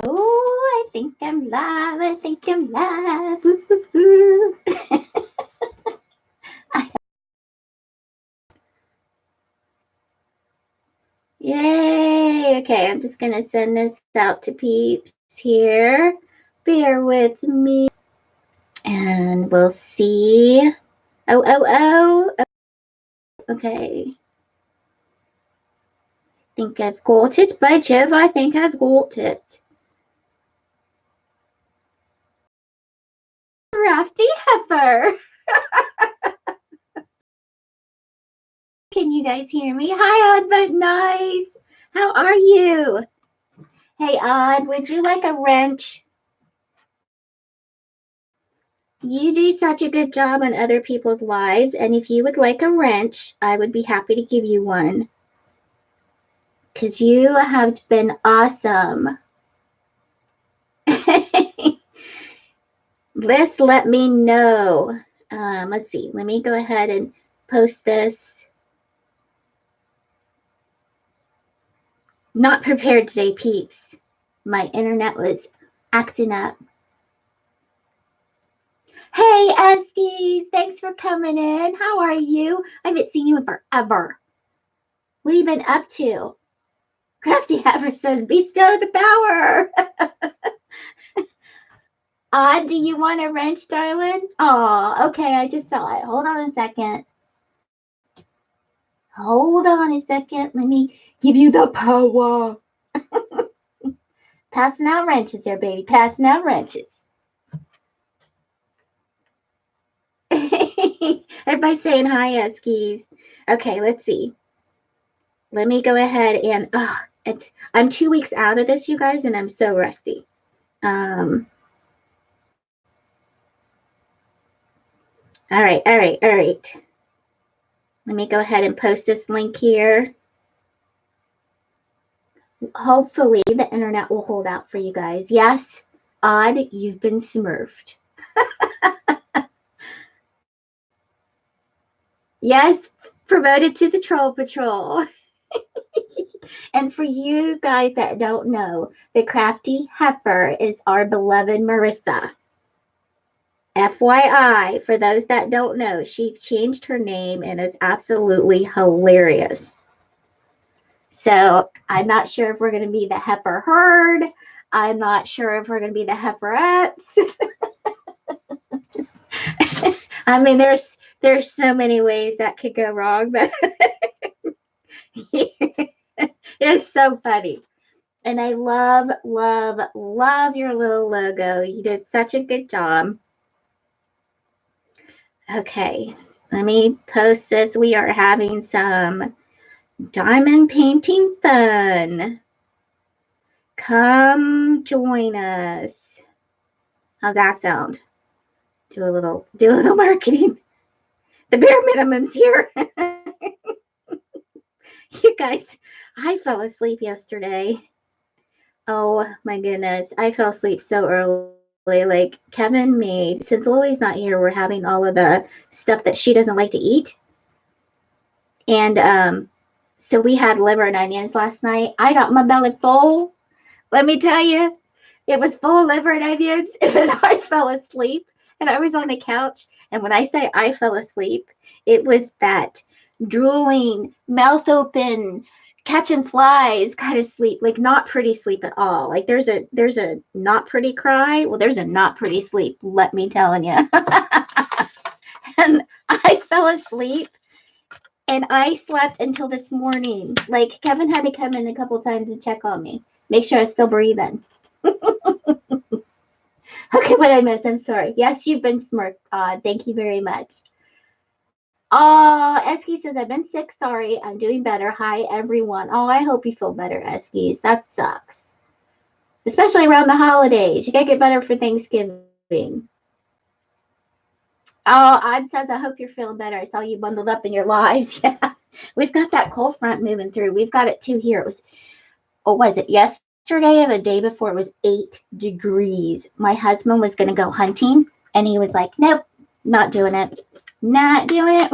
Oh, I think I'm live. I think I'm live. Ooh, ooh, ooh. Yay. Okay, I'm just going to send this out to peeps here. Bear with me. And we'll see. Oh. Okay. I think I've got it. By Jove, I think I've got it. Crafty heifer. Can you guys hear me? Hi, Odd but nice. How are you? Hey, Odd, would you like a wrench? You do such a good job on other people's lives, and if you would like a wrench, I would be happy to give you one. Because you have been awesome. Let me know. Let's see. Let me go ahead and post this. Not prepared today, peeps. My internet was acting up. Hey, Eskies, thanks for coming in. How are you? I haven't seen you in forever. What have you been up to? Crafty Heifer says, bestow the power. Do you want a wrench, darling? Oh, okay, I just saw it. Hold on a second. Hold on a second. Let me give you the power. Passing out wrenches there, baby. Passing out wrenches. Everybody's saying hi, Eskies. Okay, let's see. Let me go ahead and I'm 2 weeks out of this, you guys, and I'm so rusty. All right. Let me go ahead and post this link here. Hopefully the internet will hold out for you guys. Yes, Odd, you've been smurfed. Yes, promoted to the Troll Patrol. And for you guys that don't know, the Crafty Heifer is our beloved Marissa. FYI, for those that don't know, she changed her name and it's absolutely hilarious. So I'm not sure if we're going to be the Heifer Herd. I'm not sure if we're going to be the Heiferettes. I mean, there's so many ways that could go wrong, but it's so funny. And I love your little logo. You did such a good job. Okay, let me post this. We are having some diamond painting fun. Come join us. How's that sound? Do a little marketing. The bare minimum's here. You guys, I fell asleep yesterday. Oh my goodness. I fell asleep so early. Like Kevin made, since Lily's not here, we're having all of the stuff that she doesn't like to eat. And so we had liver and onions last night. I got my belly full. Let me tell you, it was full of liver and onions, and then I fell asleep, and I was on the couch. And when I say I fell asleep, it was that drooling, mouth open, catching flies kind of sleep, like not pretty sleep at all. Like there's a not pretty cry. Well, there's a not pretty sleep, let me tell you. And I fell asleep and I slept until this morning. Like Kevin had to come in a couple times and check on me, make sure I was still breathing. Okay, what I missed, I'm sorry. Yes, you've been smirked. Thank you very much. Oh, Eski says, I've been sick. Sorry, I'm doing better. Hi, everyone. Oh, I hope you feel better, Eski. That sucks. Especially around the holidays. You got to get better for Thanksgiving. Oh, Odd says, I hope you're feeling better. I saw you bundled up in your lives. Yeah, we've got that cold front moving through. We've got it too here. It was, was it yesterday or the day before? It was 8 degrees. My husband was going to go hunting, and he was like, nope, not doing it. Not doing it.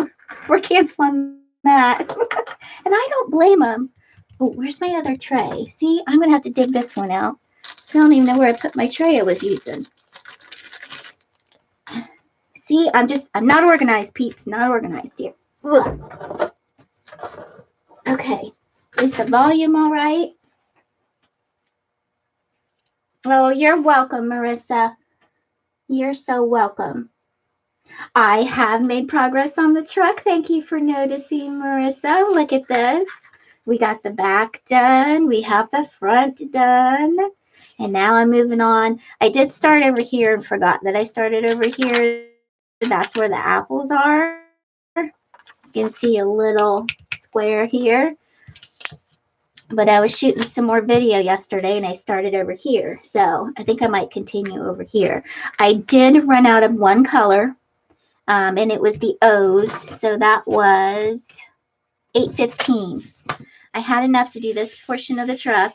We're canceling that. And I don't blame him. Oh, where's my other tray? See, I'm going to have to dig this one out. I don't even know where I put my tray I was using. See, I'm not organized, peeps. Not organized here. Ugh. Okay. Is the volume all right? Oh, you're welcome, Marissa. You're so welcome. I have made progress on the truck. Thank you for noticing, Marissa. Look at this. We got the back done. We have the front done. And now I'm moving on. I did start over here and forgot that I started over here. That's where the apples are. You can see a little square here. But I was shooting some more video yesterday and I started over here. So I think I might continue over here. I did run out of one color. And it was the O's. So that was $8.15. I had enough to do this portion of the truck.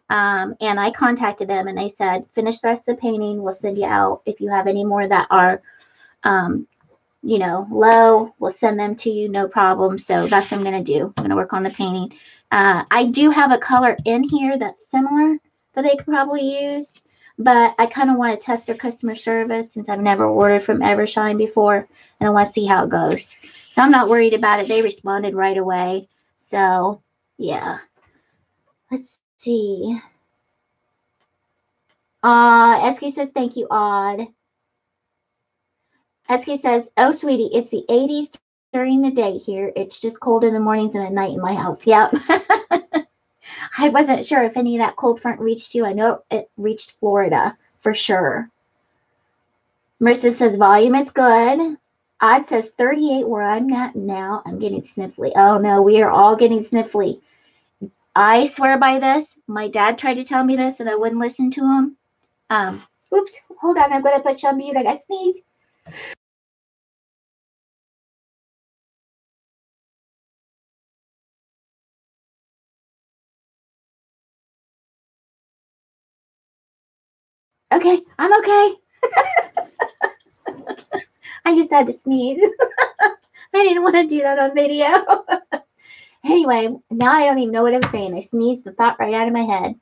And I contacted them and they said, finish the rest of the painting. We'll send you out. If you have any more that are, low, we'll send them to you. No problem. So that's what I'm going to do. I'm going to work on the painting. I do have a color in here that's similar that they could probably use. But I kind of want to test their customer service since I've never ordered from Evershine before. And I want to see how it goes. So I'm not worried about it. They responded right away. So, yeah. Let's see. Eski says, thank you, Odd. Eski says, oh, sweetie, it's the 80s during the day here. It's just cold in the mornings and at night in my house. Yep. I wasn't sure if any of that cold front reached you. I know it reached Florida for sure. Marissa says, volume is good. Odd says 38 where I'm at now. I'm getting sniffly. Oh, no, we are all getting sniffly. I swear by this. My dad tried to tell me this and I wouldn't listen to him. Oops, hold on. I'm going to put you on mute. I got to sneeze. Okay, I'm okay. I just had to sneeze. I didn't want to do that on video. Anyway, now I don't even know what I'm saying. I sneezed the thought right out of my head.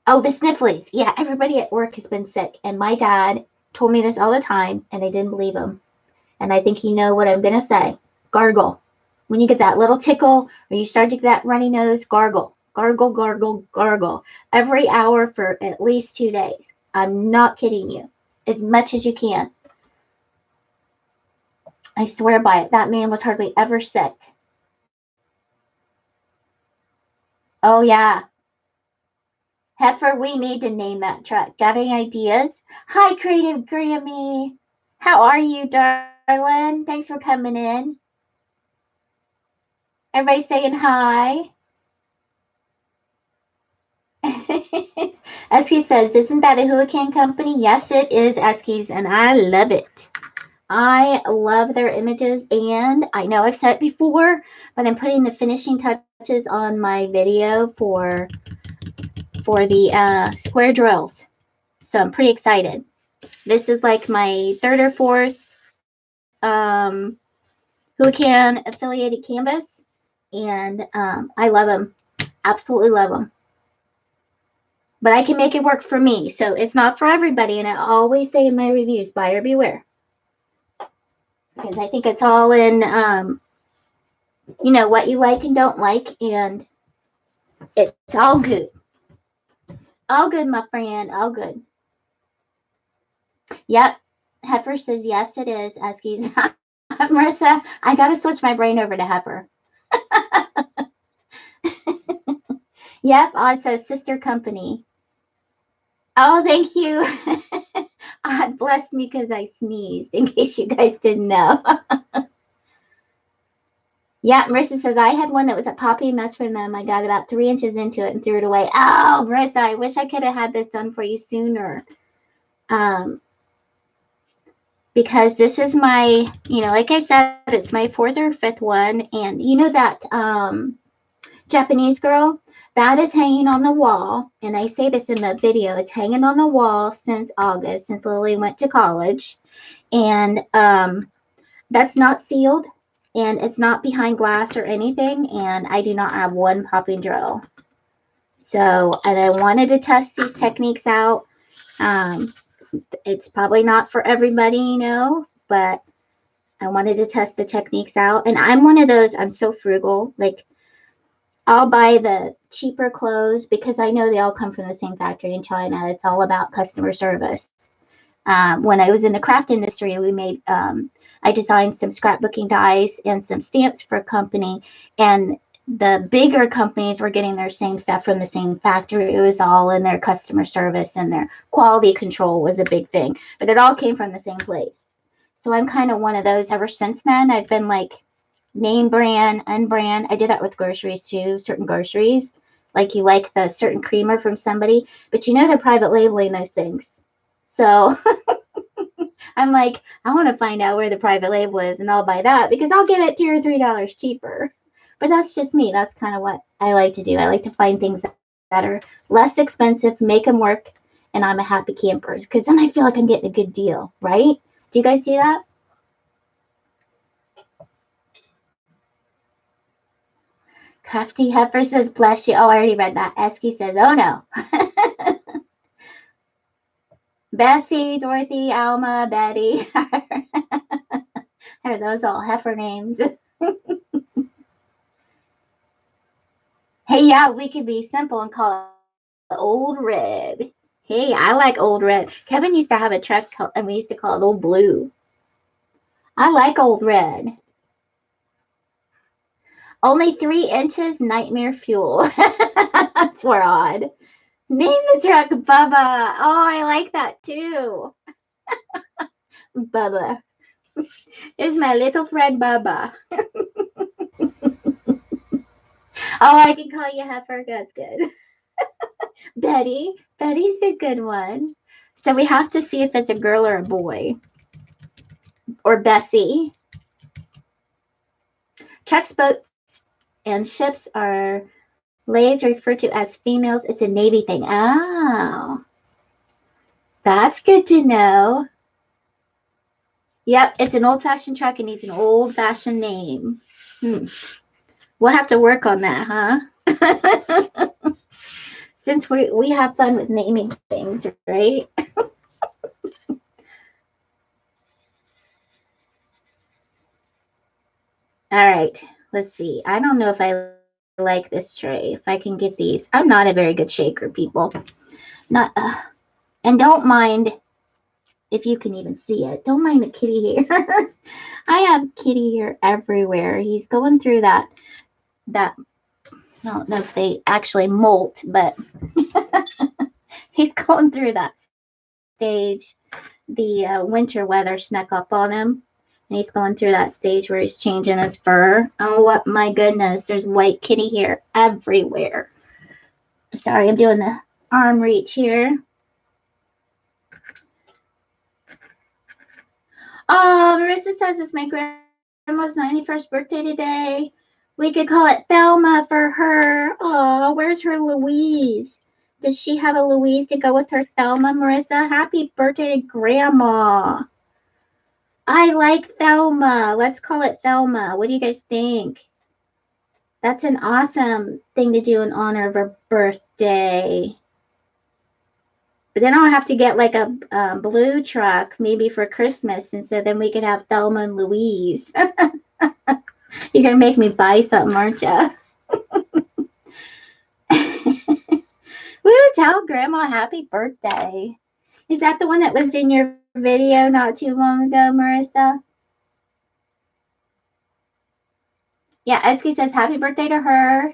Oh, the snifflies. Yeah, everybody at work has been sick. And my dad told me this all the time, and I didn't believe him. And I think you know what I'm going to say. Gargle. When you get that little tickle or you start to get that runny nose, gargle. Gargle, gargle, gargle. Every hour for at least 2 days. I'm not kidding you. As much as you can. I swear by it. That man was hardly ever sick. Oh, yeah. Heifer, we need to name that truck. Got any ideas? Hi, Creative Grammy. How are you, darling? Thanks for coming in. Everybody saying hi. Eski says, isn't that a hurricane company? Yes, it is, Eskies, and I love it. I love their images, and I know I've said it before, but I'm putting the finishing touches on my video for the square drills. So I'm pretty excited. This is like my third or fourth Houlihan affiliated canvas, and I love them. Absolutely love them. But I can make it work for me, so it's not for everybody, and I always say in my reviews, buyer beware. Because I think it's all in, what you like and don't like, and it's all good. All good, my friend, all good. Yep, Heifer says, yes, it is, Eskies. Marissa, I got to switch my brain over to Heifer. Yep, Odd says, sister company. Oh, thank you. Odd blessed me because I sneezed, in case you guys didn't know. Yeah, Marissa says, I had one that was a poppy mess from them. I got about 3 inches into it and threw it away. Oh, Marissa, I wish I could have had this done for you sooner. Because this is my, like I said, it's my 4th or 5th one. And you know that Japanese girl? That is hanging on the wall. And I say this in the video. It's hanging on the wall since August, since Lily went to college. And that's not sealed. And it's not behind glass or anything. And I do not have one popping drill. So, and I wanted to test these techniques out. It's probably not for everybody, you know, but I wanted to test the techniques out. And I'm one of those, I'm so frugal. Like, I'll buy the cheaper clothes because I know they all come from the same factory in China. It's all about customer service. When I was in the craft industry, I designed some scrapbooking dies and some stamps for a company. And the bigger companies were getting their same stuff from the same factory. It was all in their customer service, and their quality control was a big thing. But it all came from the same place. So I'm kind of one of those ever since then. I've been like name brand, unbrand. I did that with groceries too, certain groceries. Like you like the certain creamer from somebody, but you know they're private labeling those things. So I'm like, I want to find out where the private label is and I'll buy that because I'll get it $2 or $3 cheaper. But that's just me. That's kind of what I like to do. I like to find things that are less expensive, make them work, and I'm a happy camper because then I feel like I'm getting a good deal, right? Do you guys do that? Crafty Heifer says, bless you. Oh, I already read that. Esky says, oh no. Bessie, Dorothy, Alma, Betty. Are those all heifer names? Hey, yeah, we could be simple and call it Old Red. Hey, I like Old Red. Kevin used to have a truck, and we used to call it Old Blue. I like Old Red. Only 3 inches, nightmare fuel. For odd. Name the truck Bubba. Oh, I like that too. Bubba. It's my little friend Bubba. Oh, I can call you Heifer. That's good. Betty. Betty's a good one. So we have to see if it's a girl or a boy. Or Bessie. Trucks, boats, and ships are lays referred to as females. It's a Navy thing. Oh. That's good to know. Yep, it's an old-fashioned truck and needs an old-fashioned name. We'll have to work on that, huh? Since we have fun with naming things, right? All right, let's see. I don't know if I like this tray. If I can get these. I'm not a very good shaker, people. Not, and don't mind if you can even see it. Don't mind the kitty hair. I have kitty hair everywhere. He's going through that. I don't know if they actually molt, but he's going through that stage. The winter weather snuck up on him, and he's going through that stage where he's changing his fur. Oh, what my goodness! There's white kitty hair everywhere. Sorry, I'm doing the arm reach here. Oh, Marissa says it's my grandma's 91st birthday today. We could call it Thelma for her. Oh, where's her Louise? Does she have a Louise to go with her Thelma, Marissa? Happy birthday to Grandma. I like Thelma. Let's call it Thelma. What do you guys think? That's an awesome thing to do in honor of her birthday. But then I'll have to get like a blue truck maybe for Christmas. And so then we could have Thelma and Louise. You're going to make me buy something, aren't you? Woo, tell Grandma happy birthday. Is that the one that was in your video not too long ago, Marissa? Yeah, Esky says happy birthday to her.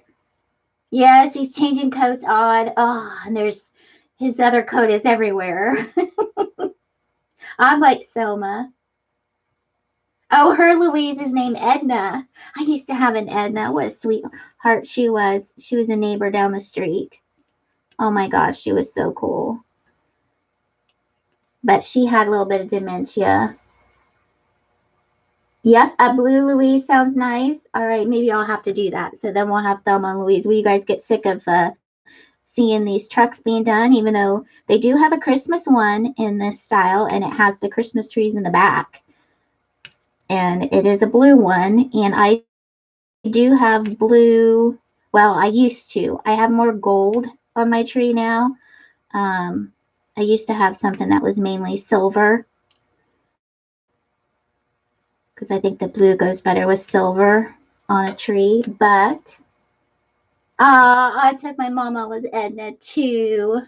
Yes, he's changing coats on. Oh, and there's his other coat is everywhere. I'm like Selma. Oh, her Louise is named Edna. I used to have an Edna. What a sweetheart she was. She was a neighbor down the street. Oh my gosh, she was so cool. But she had a little bit of dementia. Yep, a blue Louise sounds nice. All right, maybe I'll have to do that. So then we'll have Thelma and Louise. Will you guys get sick of seeing these trucks being done, even though they do have a Christmas one in this style, and it has the Christmas trees in the back. And it is a blue one, and I do have blue. Well, I used to. I have more gold on my tree now. I used to have something that was mainly silver because I think the blue goes better with silver on a tree. But it says my mama was Edna too.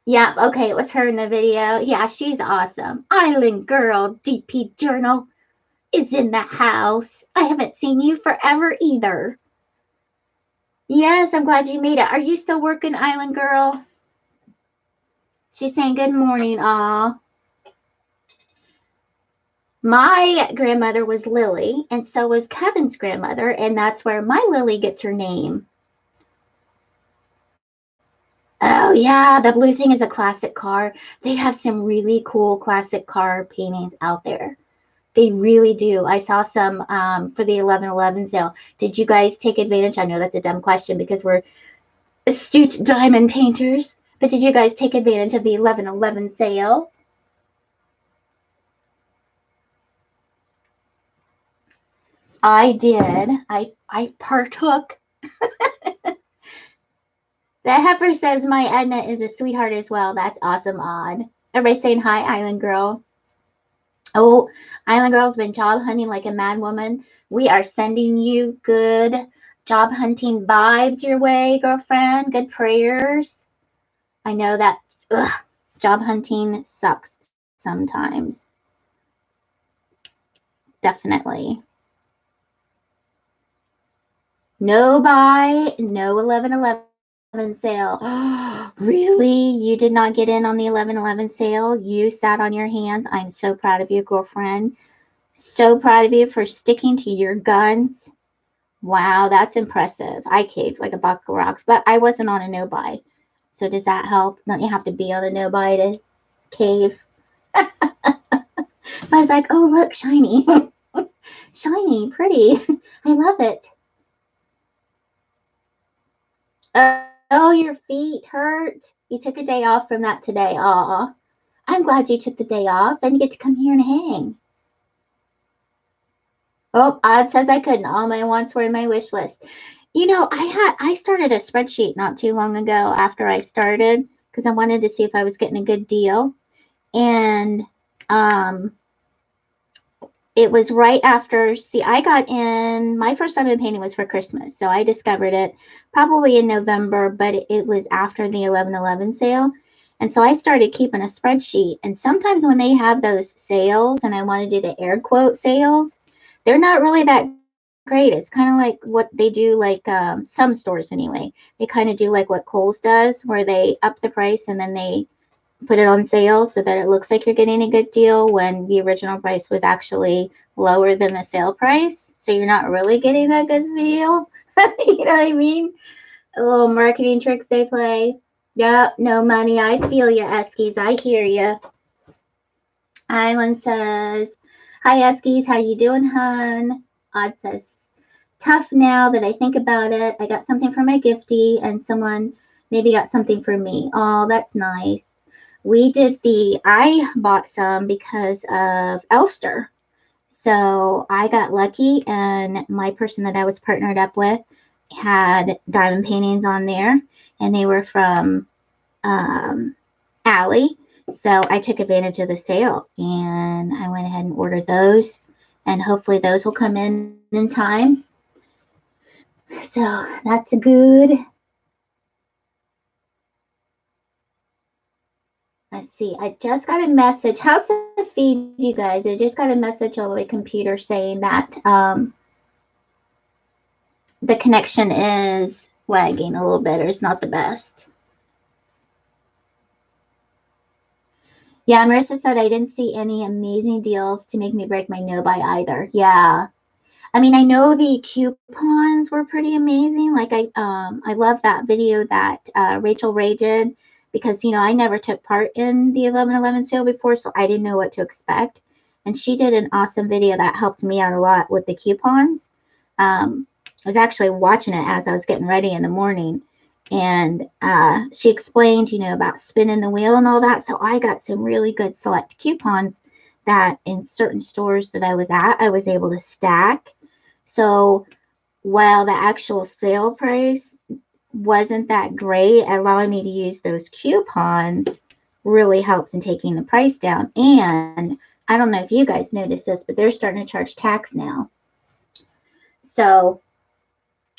Yep, okay, it was her in the video. Yeah, she's awesome. Island Girl DP Journal is in the house. I haven't seen you forever either. Yes, I'm glad you made it. Are you still working, Island Girl? She's saying good morning, all. My grandmother was Lily, and so was Kevin's grandmother, and that's where my Lily gets her name. Oh, yeah, the blue thing is a classic car. They have some really cool classic car paintings out there. They really do. I saw some for the 11/11 sale. Did you guys take advantage? I know that's a dumb question because we're astute diamond painters, but did you guys take advantage of the 11/11 sale? I did. I partook. The heifer says my Edna is a sweetheart as well. That's awesome, Odd. Everybody saying hi, Island Girl. Oh, Island Girl's been job hunting like a mad woman. We are sending you good job hunting vibes your way, girlfriend. Good prayers. I know that job hunting sucks sometimes. Definitely. No buy, no 11/11 sale. Really? You did not get in on the 11/11 sale? You sat on your hands? I'm so proud of you, girlfriend. So proud of you for sticking to your guns. Wow, that's impressive. I caved like a buck of rocks, but I wasn't on a no buy. So does that help? Don't you have to be on a no buy to cave? I was like, oh, look, shiny. Shiny, pretty. I love it. Oh, your feet hurt. You took a day off from that today. Aw. I'm glad you took the day off. Then you get to come here and hang. Oh, Odd says I couldn't. All my wants were in my wish list. You know, I started a spreadsheet not too long ago after I started because I wanted to see if I was getting a good deal. And it was right after, see, I got in, my first time in painting was for Christmas. So I discovered it probably in November, but it was after the 11/11 sale. And so I started keeping a spreadsheet. And sometimes when they have those sales, and I want to do the air quote sales, they're not really that great. It's kind of like what they do, like some stores anyway. They kind of do like what Kohl's does, where they up the price and then they put it on sale so that it looks like you're getting a good deal when the original price was actually lower than the sale price. So you're not really getting that good deal. You know what I mean? A little marketing tricks they play. Yep, no money. I feel you, Eskies. I hear you. Island says, hi, Eskies. How you doing, hun? Odd says, tough now that I think about it. I got something for my giftie and someone maybe got something for me. Oh, that's nice. I bought some because of Elster. So I got lucky and my person that I was partnered up with had diamond paintings on there and they were from Allie. So I took advantage of the sale and I went ahead and ordered those and hopefully those will come in time. So that's good. Let's see. I just got a message. How's the feed, you guys? I just got a message on my computer saying that the connection is lagging a little bit or it's not the best. Yeah, Marissa said I didn't see any amazing deals to make me break my no buy either. Yeah. I mean, I know the coupons were pretty amazing. Like I love that video that Rachel Ray did because, you know, I never took part in the 11/11 sale before, so I didn't know what to expect. And she did an awesome video that helped me out a lot with the coupons. I was actually watching it as I was getting ready in the morning. And she explained, you know, about spinning the wheel and all that. So I got some really good select coupons that in certain stores that I was at, I was able to stack. So while the actual sale price wasn't that great, allowing me to use those coupons really helped in taking the price down. And I don't know if you guys noticed this, but they're starting to charge tax now. So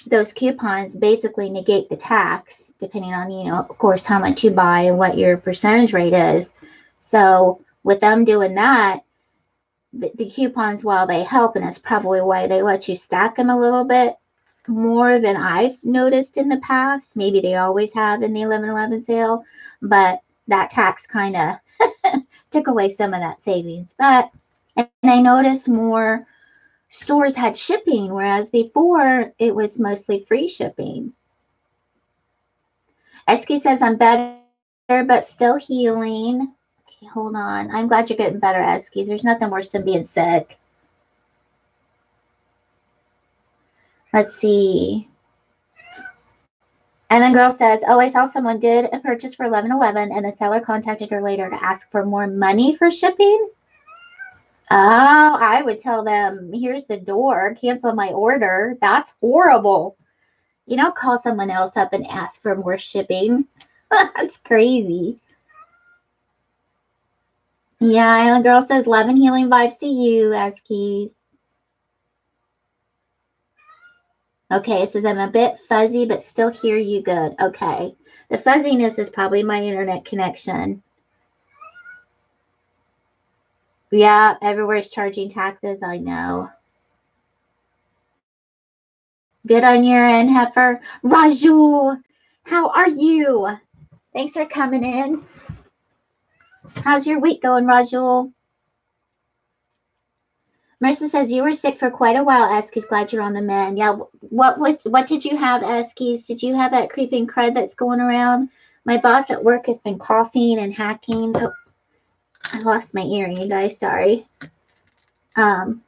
those coupons basically negate the tax, depending on, of course, how much you buy and what your percentage rate is. So with them doing that, the coupons, while they help, and it's probably why they let you stack them a little bit more than I've noticed in the past. Maybe they always have in the 11/11 sale, but that tax kind of took away some of that savings. And I noticed more stores had shipping, whereas before it was mostly free shipping. Esky says, I'm better, but still healing. Okay, hold on. I'm glad you're getting better, Eskies. There's nothing worse than being sick. Let's see. And then girl says, oh, I saw someone did a purchase for 11/11 and the seller contacted her later to ask for more money for shipping. Oh, I would tell them, here's the door, cancel my order. That's horrible. You don't call someone else up and ask for more shipping. That's crazy. Yeah, Island Girl says, love and healing vibes to you, Eskies. Okay, it says, I'm a bit fuzzy, but still hear you good. Okay. The fuzziness is probably my internet connection. Yeah, everywhere's charging taxes. I know. Good on your end, Heifer. Raju, how are you? Thanks for coming in. How's your week going, Raju? Marissa says you were sick for quite a while, Eskies. Glad you're on the mend. Yeah, what did you have, Eskies? Did you have that creeping crud that's going around? My boss at work has been coughing and hacking. Oh, I lost my earring, you guys. Sorry. Did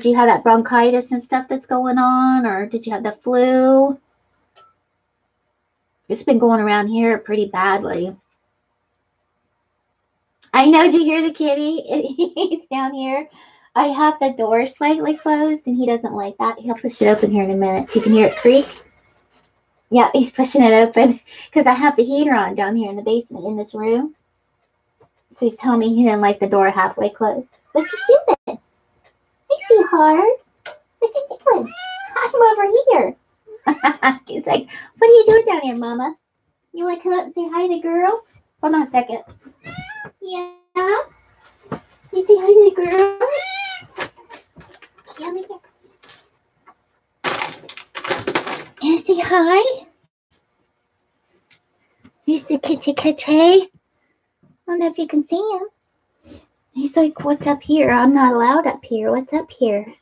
you have that bronchitis and stuff that's going on, or did you have the flu? It's been going around here pretty badly. I know. Did you hear the kitty? He's down here. I have the door slightly closed, and he doesn't like that. He'll push it open here in a minute. You can hear it creak. Yeah, he's pushing it open because I have the heater on down here in the basement in this room. So he's telling me he didn't like the door halfway closed. What you doing? Hey, sweetheart. What you doing? I'm over here. He's like, what are you doing down here, Mama? You want to come up and say hi to the girls? Hold on a second. Yeah? You say hi to the girls? Come here. You say hi? Here's the kitty kitty. I don't know if you can see him. He's like, what's up here? I'm not allowed up here. What's up here?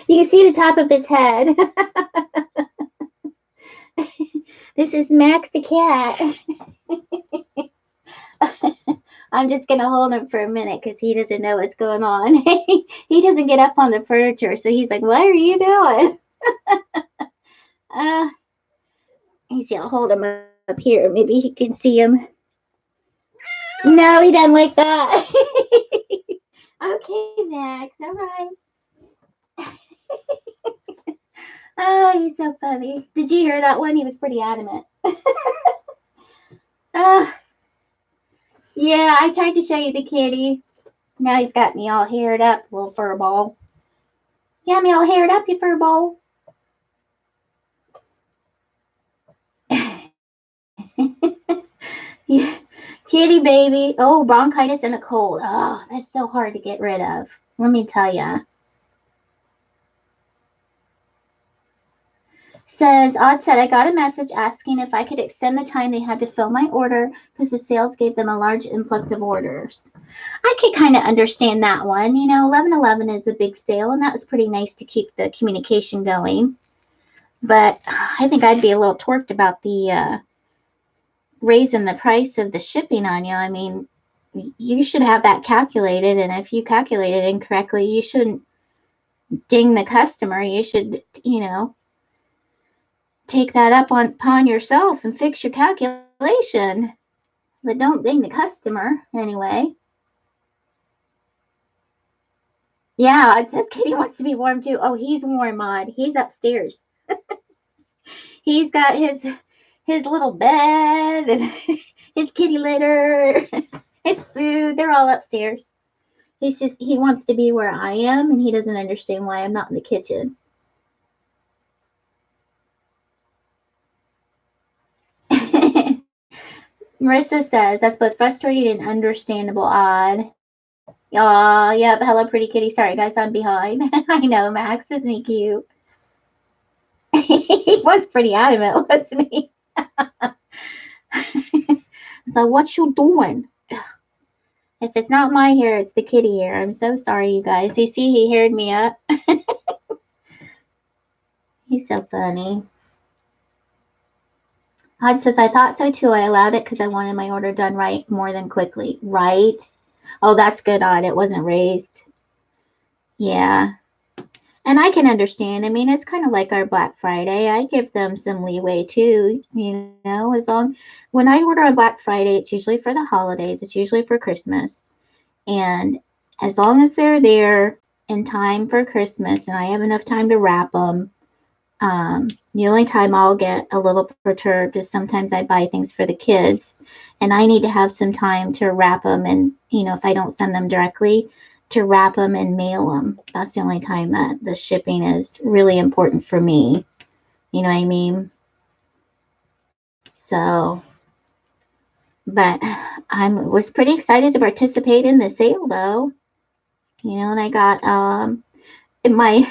You can see the top of his head. This is Max the cat. I'm just going to hold him for a minute because he doesn't know what's going on. He doesn't get up on the furniture, so he's like, what are you doing? He's going to hold him up here. Maybe he can see him. No, he doesn't like that. Okay, Max. All right. Oh, he's so funny. Did you hear that one? He was pretty adamant. Yeah, I tried to show you the kitty. Now he's got me all haired up, little fur ball. You got me all haired up, you fur ball. Yeah. Kitty baby. Oh, bronchitis and a cold. Oh, that's so hard to get rid of. Let me tell ya. Says, Odd said, I got a message asking if I could extend the time they had to fill my order because the sales gave them a large influx of orders. I could kind of understand that one. 11/11 is a big sale, and that was pretty nice to keep the communication going. But I think I'd be a little torqued about the raising the price of the shipping on you. I mean, you should have that calculated, and if you calculate it incorrectly, you shouldn't ding the customer. You should, take that up upon yourself and fix your calculation. But don't ding the customer anyway. Yeah, it says Kitty wants to be warm too. Oh, he's warm, Maud. He's upstairs. He's got his little bed and his kitty litter, his food. They're all upstairs. He wants to be where I am, and he doesn't understand why I'm not in the kitchen. Marissa says that's both frustrating and understandable. Odd. Aw, yep. Hello, pretty kitty. Sorry, guys, I'm behind. I know, Max. Isn't he cute? He was pretty adamant, wasn't he? So, what you doing? If it's not my hair, it's the kitty hair. I'm so sorry, you guys. You see, he haired me up. He's so funny. Hud says, I thought so too. I allowed it because I wanted my order done right more than quickly. Right? Oh, that's good, Odd. It wasn't raised. Yeah. And I can understand. I mean, it's kind of like our Black Friday. I give them some leeway too, as long when I order on Black Friday, it's usually for the holidays, it's usually for Christmas. And as long as they're there in time for Christmas and I have enough time to wrap them, the only time I'll get a little perturbed is sometimes I buy things for the kids and I need to have some time to wrap them. And, if I don't send them directly, to wrap them and mail them. That's the only time that the shipping is really important for me. You know what I mean? So, but I was pretty excited to participate in the sale though. And I got my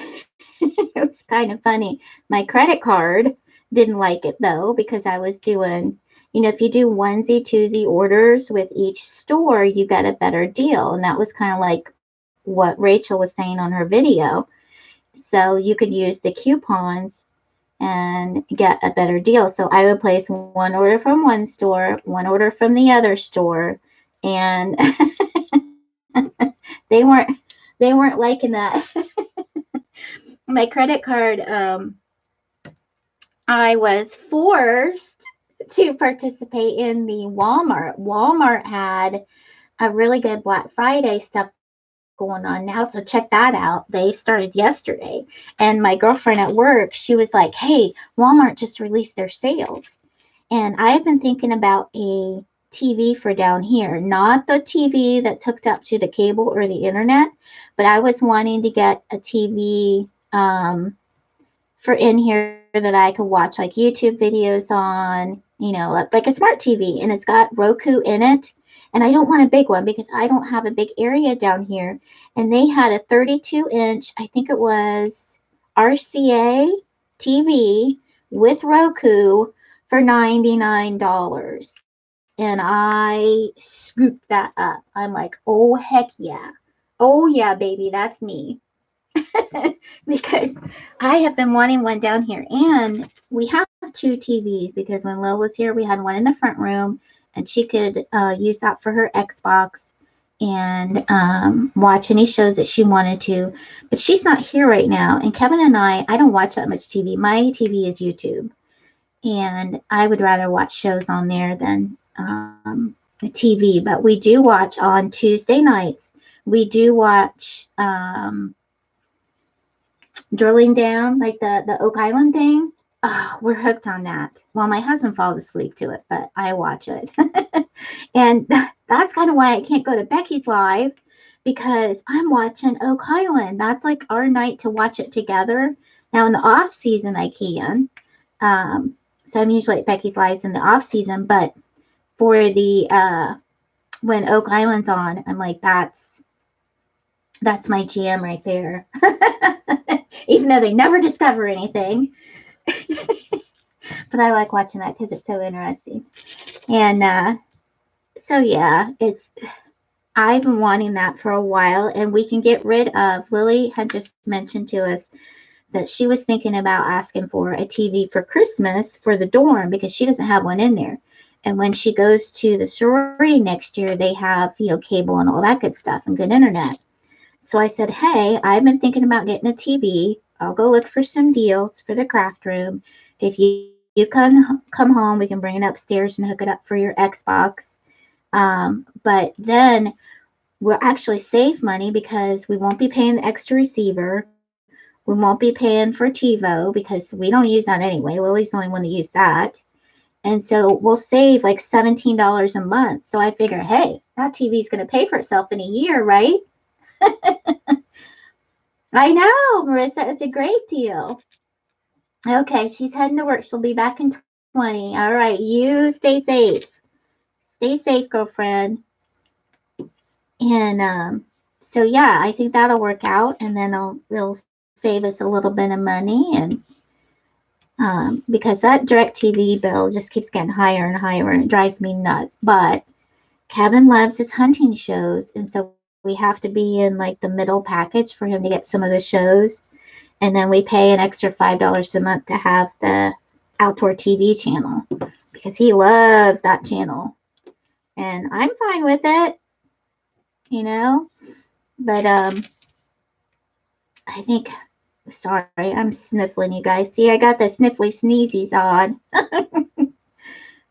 it was kind of funny. My credit card didn't like it though because I was doing, if you do onesie, twosie orders with each store, you get a better deal. And that was kind of like what Rachel was saying on her video. So you could use the coupons and get a better deal. So I would place one order from one store, one order from the other store, and they weren't liking that. My credit card, I was forced to participate in the Walmart. Walmart had a really good Black Friday stuff going on now, so check that out. They started yesterday, and my girlfriend at work, she was like, hey, Walmart just released their sales, and I've been thinking about a TV for down here, not the TV that's hooked up to the cable or the internet, but I was wanting to get a TV for in here that I could watch like YouTube videos on, like a smart TV, and it's got Roku in it. And I don't want a big one because I don't have a big area down here. And they had a 32-inch, I think it was RCA TV with Roku for $99. And I scooped that up. I'm like, oh, heck yeah. Oh, yeah, baby, that's me. Because I have been wanting one down here. And we have two TVs because when Lil was here, we had one in the front room and she could use that for her Xbox and watch any shows that she wanted to. But she's not here right now. And Kevin and I don't watch that much TV. My TV is YouTube. And I would rather watch shows on there than TV. But we do watch on Tuesday nights. We do watch drilling down, like the Oak Island thing. Oh, we're hooked on that. Well, my husband falls asleep to it, but I watch it. And that's kind of why I can't go to Becky's live, because I'm watching Oak Island. That's like our night to watch it together. Now in the off season, I can. So I'm usually at Becky's lives in the off season, but for the when Oak Island's on, I'm like, that's my jam right there. Even though they never discover anything. But I like watching that because it's so interesting. And so yeah, I've been wanting that for a while, and we can get rid of, Lily had just mentioned to us that she was thinking about asking for a TV for Christmas for the dorm because she doesn't have one in there. And when she goes to the sorority next year, they have, cable and all that good stuff and good internet. So I said, hey, I've been thinking about getting a TV. I'll go look for some deals for the craft room. If you can come home, we can bring it upstairs and hook it up for your Xbox. But then we'll actually save money because we won't be paying the extra receiver. We won't be paying for TiVo because we don't use that anyway. Lily's the only one to use that. And so we'll save like $17 a month. So I figure, hey, that TV is going to pay for itself in a year, right? I know, Marissa, it's a great deal. Okay, she's heading to work. She'll be back in 20. All right, you stay safe. Stay safe, girlfriend. And so, yeah, I think that'll work out. And then it'll save us a little bit of money. And because that DirecTV bill just keeps getting higher and higher, and it drives me nuts. But Kevin loves his hunting shows, and so we have to be in like the middle package for him to get some of the shows. And then we pay an extra $5 a month to have the outdoor TV channel because he loves that channel. And I'm fine with it, you know. But I think, sorry, I'm sniffling, you guys. See, I got the sniffly sneezies on.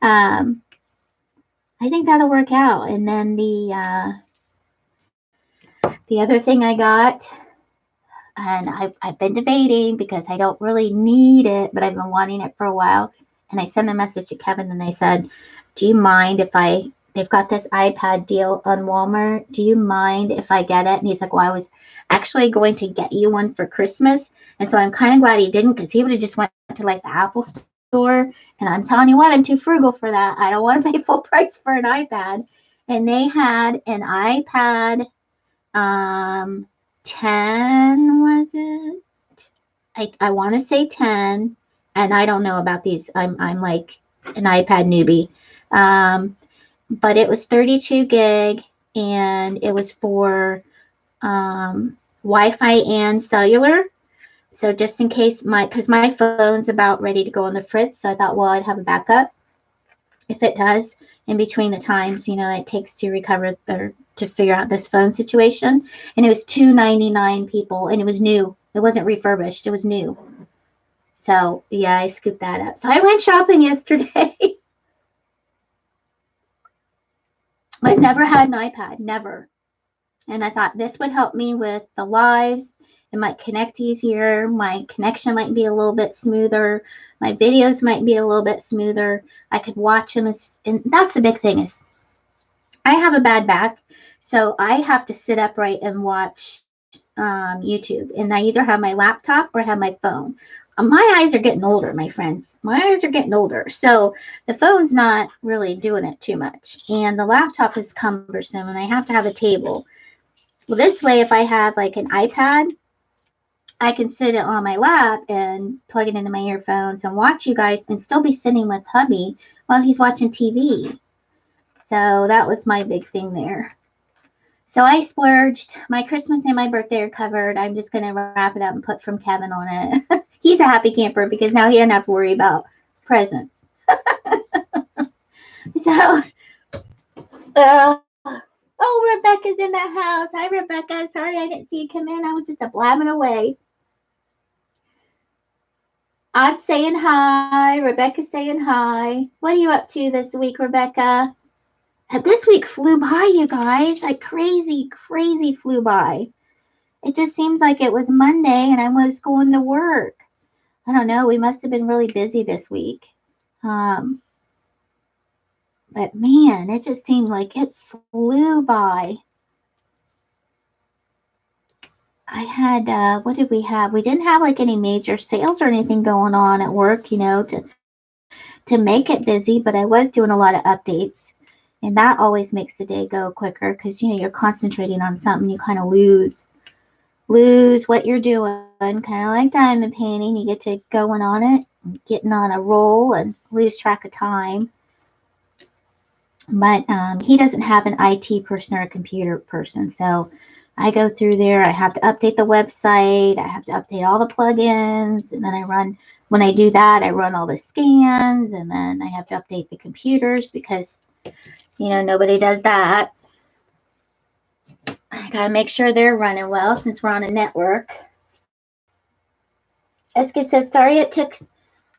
I think that'll work out. And then the other thing I got, and I've been debating because I don't really need it, but I've been wanting it for a while. And I sent a message to Kevin and I said, do you mind if they've got this iPad deal on Walmart. Do you mind if I get it? And he's like, well, I was actually going to get you one for Christmas. And so I'm kind of glad he didn't, because he would have just went to like the Apple store. And I'm telling you what, I'm too frugal for that. I don't want to pay full price for an iPad. And they had an iPad 10, was it? I want to say 10, and I don't know about these. I'm like an iPad newbie. But it was 32 gig, and it was for Wi-Fi and cellular. So just in case because my phone's about ready to go on the fritz, so I thought, well, I'd have a backup if it does in between the times, it takes to recover or to figure out this phone situation. And it was $2.99, people, and it was new. It wasn't refurbished. It was new. So yeah, I scooped that up. So I went shopping yesterday. I've never had an iPad, never. And I thought this would help me with the lives. It might connect easier. My connection might be a little bit smoother. My videos might be a little bit smoother. I could watch them. And that's the big thing is I have a bad back. So I have to sit upright and watch YouTube. And I either have my laptop or have my phone. My eyes are getting older, my friends. My eyes are getting older. So the phone's not really doing it too much. And the laptop is cumbersome, and I have to have a table. Well, this way, if I have like an iPad, I can sit it on my lap and plug it into my earphones and watch you guys and still be sitting with hubby while he's watching TV. So that was my big thing there. So I splurged. My Christmas and my birthday are covered. I'm just going to wrap it up and put From Kevin on it. He's a happy camper because now he doesn't have to worry about presents. So, oh, Rebecca's in the house. Hi, Rebecca. Sorry I didn't see you come in. I was just blabbing away. Odd saying hi. Rebecca's saying hi. What are you up to this week, Rebecca? This week flew by, you guys. Like crazy flew by. It just seems like it was Monday and I was going to work. I don't know. We must have been really busy this week. But man, it just seemed like it flew by. I had, what did we have? We didn't have like any major sales or anything going on at work, to make it busy, but I was doing a lot of updates. And that always makes the day go quicker because, you're concentrating on something. You kind of lose what you're doing, kind of like diamond painting. You get to going on it, getting on a roll, and lose track of time. But he doesn't have an IT person or a computer person, so I go through there. I have to update the website. I have to update all the plugins, and then when I do that, I run all the scans, and then I have to update the computers because, nobody does that. I got to make sure they're running well since we're on a network. Eske says, sorry it took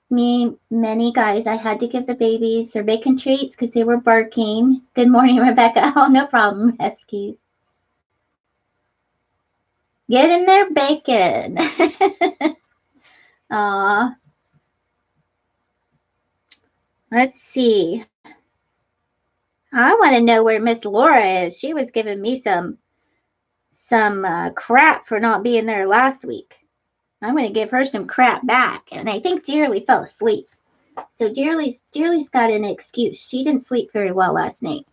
me many, guys. I had to give the babies their bacon treats because they were barking. Good morning, Rebecca. Oh, no problem, Eskies. Get in there, bacon. Aw. Let's see. I want to know where Miss Laura is. She was giving me some crap for not being there last week. I'm going to give her some crap back. And I think Dearly fell asleep. So Dearly's got an excuse. She didn't sleep very well last night.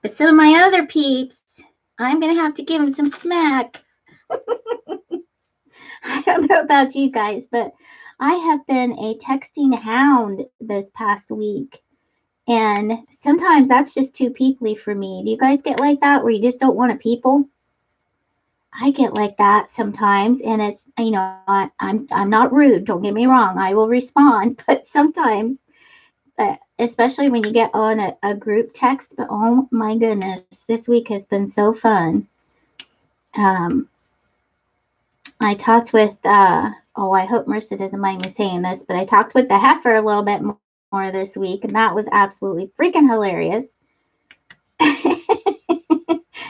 But some of my other peeps, I'm going to have to give them some smack. I don't know about you guys, but I have been a texting hound this past week. And sometimes that's just too peoply for me. Do you guys get like that where you just don't want to people? I get like that sometimes, and it's, you know, I'm not rude. Don't get me wrong. I will respond, but sometimes, especially when you get on a group text. But oh my goodness, this week has been so fun. I talked with, I hope Marissa doesn't mind me saying this, but I talked with the heifer a little bit more this week, and that was absolutely freaking hilarious.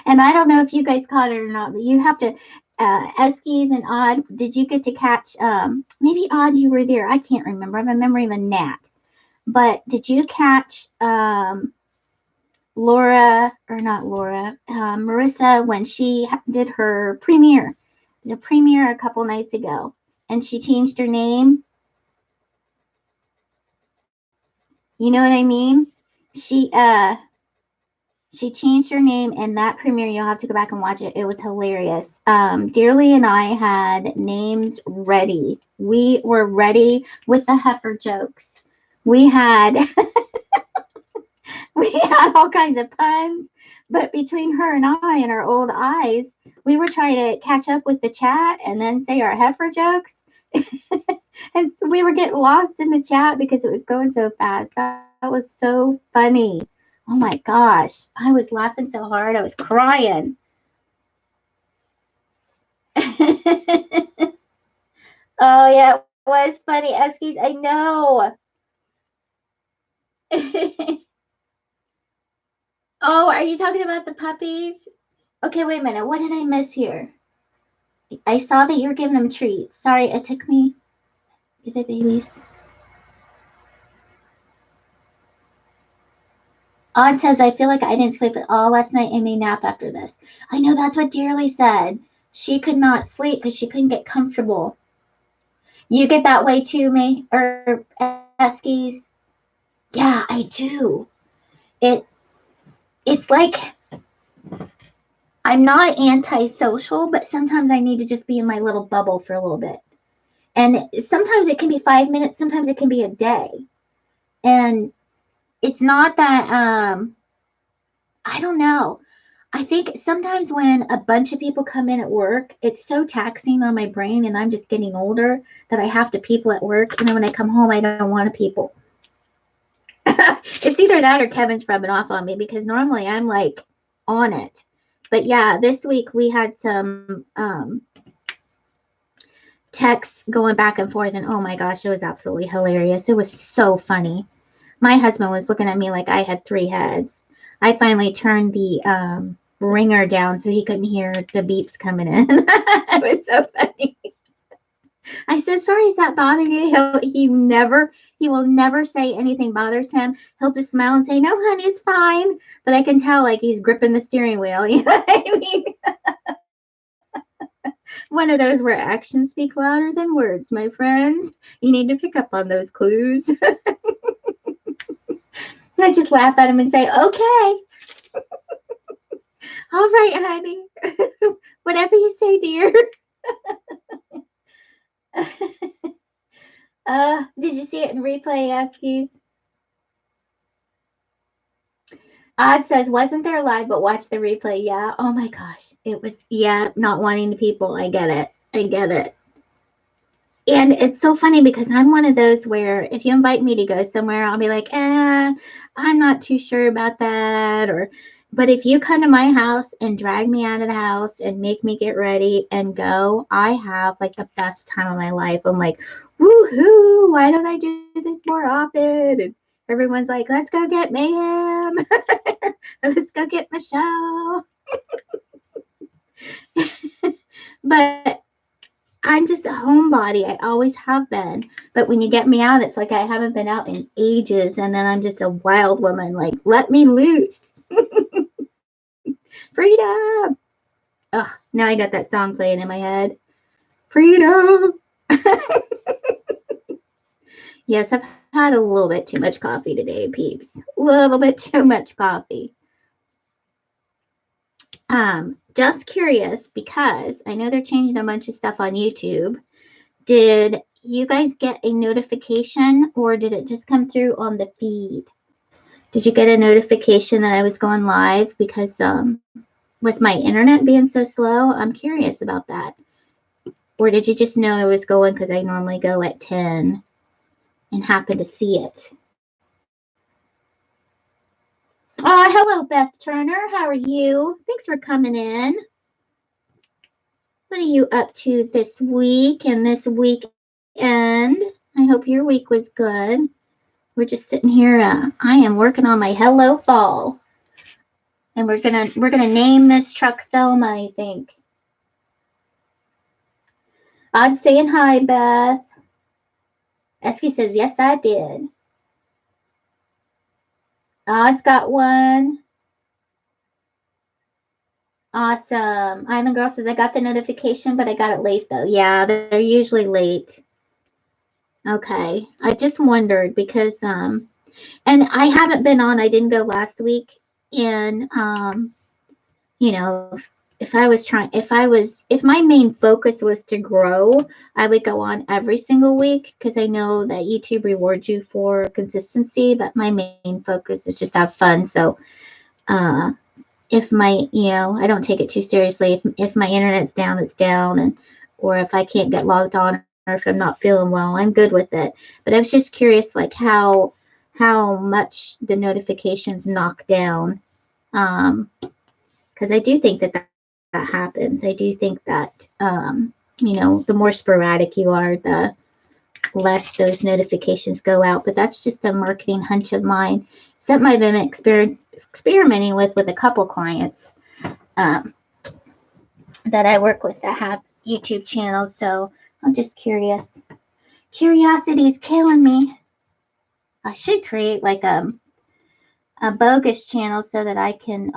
And I don't know if you guys caught it or not, but you have to, Eskies and Odd, did you get to catch, maybe Odd, you were there. I can't remember. I have a memory of a gnat. But did you catch Marissa when she did her premiere? It was a premiere a couple nights ago, and she changed her name. You know what I mean? She changed her name, and that premiere, you'll have to go back and watch it. It was hilarious. Dearly and I had names ready. We were ready with the heifer jokes. We had all kinds of puns, but between her and I and our old eyes, we were trying to catch up with the chat and then say our heifer jokes. And so we were getting lost in the chat because it was going so fast. That was so funny. Oh my gosh. I was laughing so hard. I was crying. Oh yeah, it was funny, Eskies. I know. Oh, are you talking about the puppies? Okay, wait a minute. What did I miss here? I saw that you were giving them treats. Sorry, it took me. Are they babies? Odd says, I feel like I didn't sleep at all last night and may nap after this. I know that's what Dearly said. She could not sleep because she couldn't get comfortable. You get that way too, May or Eskies? Yeah, I do. It's like I'm not antisocial, but sometimes I need to just be in my little bubble for a little bit. And sometimes it can be 5 minutes, sometimes it can be a day. And it's not that I don't know. I think sometimes when a bunch of people come in at work, it's so taxing on my brain, and I'm just getting older that I have to people at work. And then when I come home, I don't want to people. It's either that or Kevin's rubbing off on me, because normally I'm like on it. But yeah, this week we had some texts going back and forth, and oh my gosh, it was absolutely hilarious. It was so funny. My husband was looking at me like I had 3 heads. I finally turned the ringer down so he couldn't hear the beeps coming in. It was so funny. I said, sorry, is that bothering you? He will never say anything bothers him. He'll just smile and say, no, honey, it's fine. But I can tell like he's gripping the steering wheel. You know what I mean? One of those where actions speak louder than words, my friends. You need to pick up on those clues. I just laugh at him and say, okay. All right, honey. Whatever you say, dear. Did you see it in replay, Eskies? Odd says, wasn't there live, but watch the replay. Yeah. Oh my gosh. It was, yeah, not wanting to people. I get it. I get it. And it's so funny because I'm one of those where if you invite me to go somewhere, I'll be like, I'm not too sure about that. But if you come to my house and drag me out of the house and make me get ready and go, I have like the best time of my life. I'm like, woohoo, why don't I do this more often? And everyone's like, let's go get Mayhem. Let's go get Michelle. But I'm just a homebody. I always have been. But when you get me out, it's like I haven't been out in ages. And then I'm just a wild woman. Like, let me loose. Freedom. Ugh, now I got that song playing in my head. Freedom. Yes, I've had a little bit too much coffee today, peeps. A little bit too much coffee. Just curious because I know they're changing a bunch of stuff on YouTube. Did you guys get a notification or did it just come through on the feed? Did you get a notification that I was going live? Because with my internet being so slow, I'm curious about that. Or did you just know it was going because I normally go at 10 and happen to see it? Hello, Beth Turner. How are you? Thanks for coming in. What are you up to this week and this weekend? I hope your week was good. We're just sitting here. I am working on my Hello Fall, and we're gonna name this truck Thelma. I think. Odd saying hi, Beth. Esky says yes, I did. Odd's got one. Awesome. Island Girl says I got the notification, but I got it late though. Yeah, they're usually late. Okay, I just wondered because and I haven't been on. I didn't go last week, and you know, if my main focus was to grow, I would go on every single week because I know that YouTube rewards you for consistency. But my main focus is just to have fun. So, if my, I don't take it too seriously. If my internet's down, it's down, and or if I can't get logged on or if I'm not feeling well, I'm good with it. But I was just curious, like how much the notifications knock down, because I do think that happens. I do think that the more sporadic you are, the less those notifications go out. But that's just a marketing hunch of mine. Something I've been experimenting with a couple clients that I work with that have YouTube channels. So I'm just curious. Curiosity is killing me. I should create like a bogus channel so that I can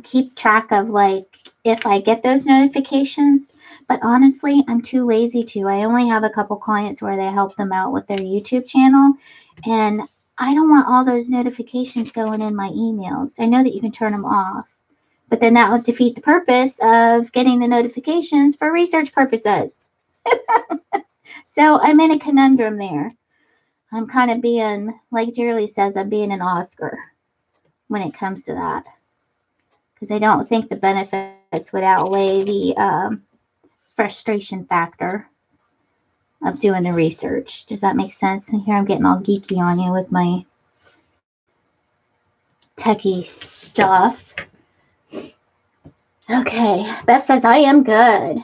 keep track of like if I get those notifications. But honestly, I'm too lazy to. I only have a couple clients where they help them out with their YouTube channel, and I don't want all those notifications going in my emails. I know that you can turn them off, but then that would defeat the purpose of getting the notifications for research purposes. So I'm in a conundrum there. I'm kind of being, like Jerry says, I'm being an Oscar when it comes to that. Because I don't think the benefits would outweigh the frustration factor of doing the research. Does that make sense? And here I'm getting all geeky on you with my techie stuff. Okay, Beth says I am good.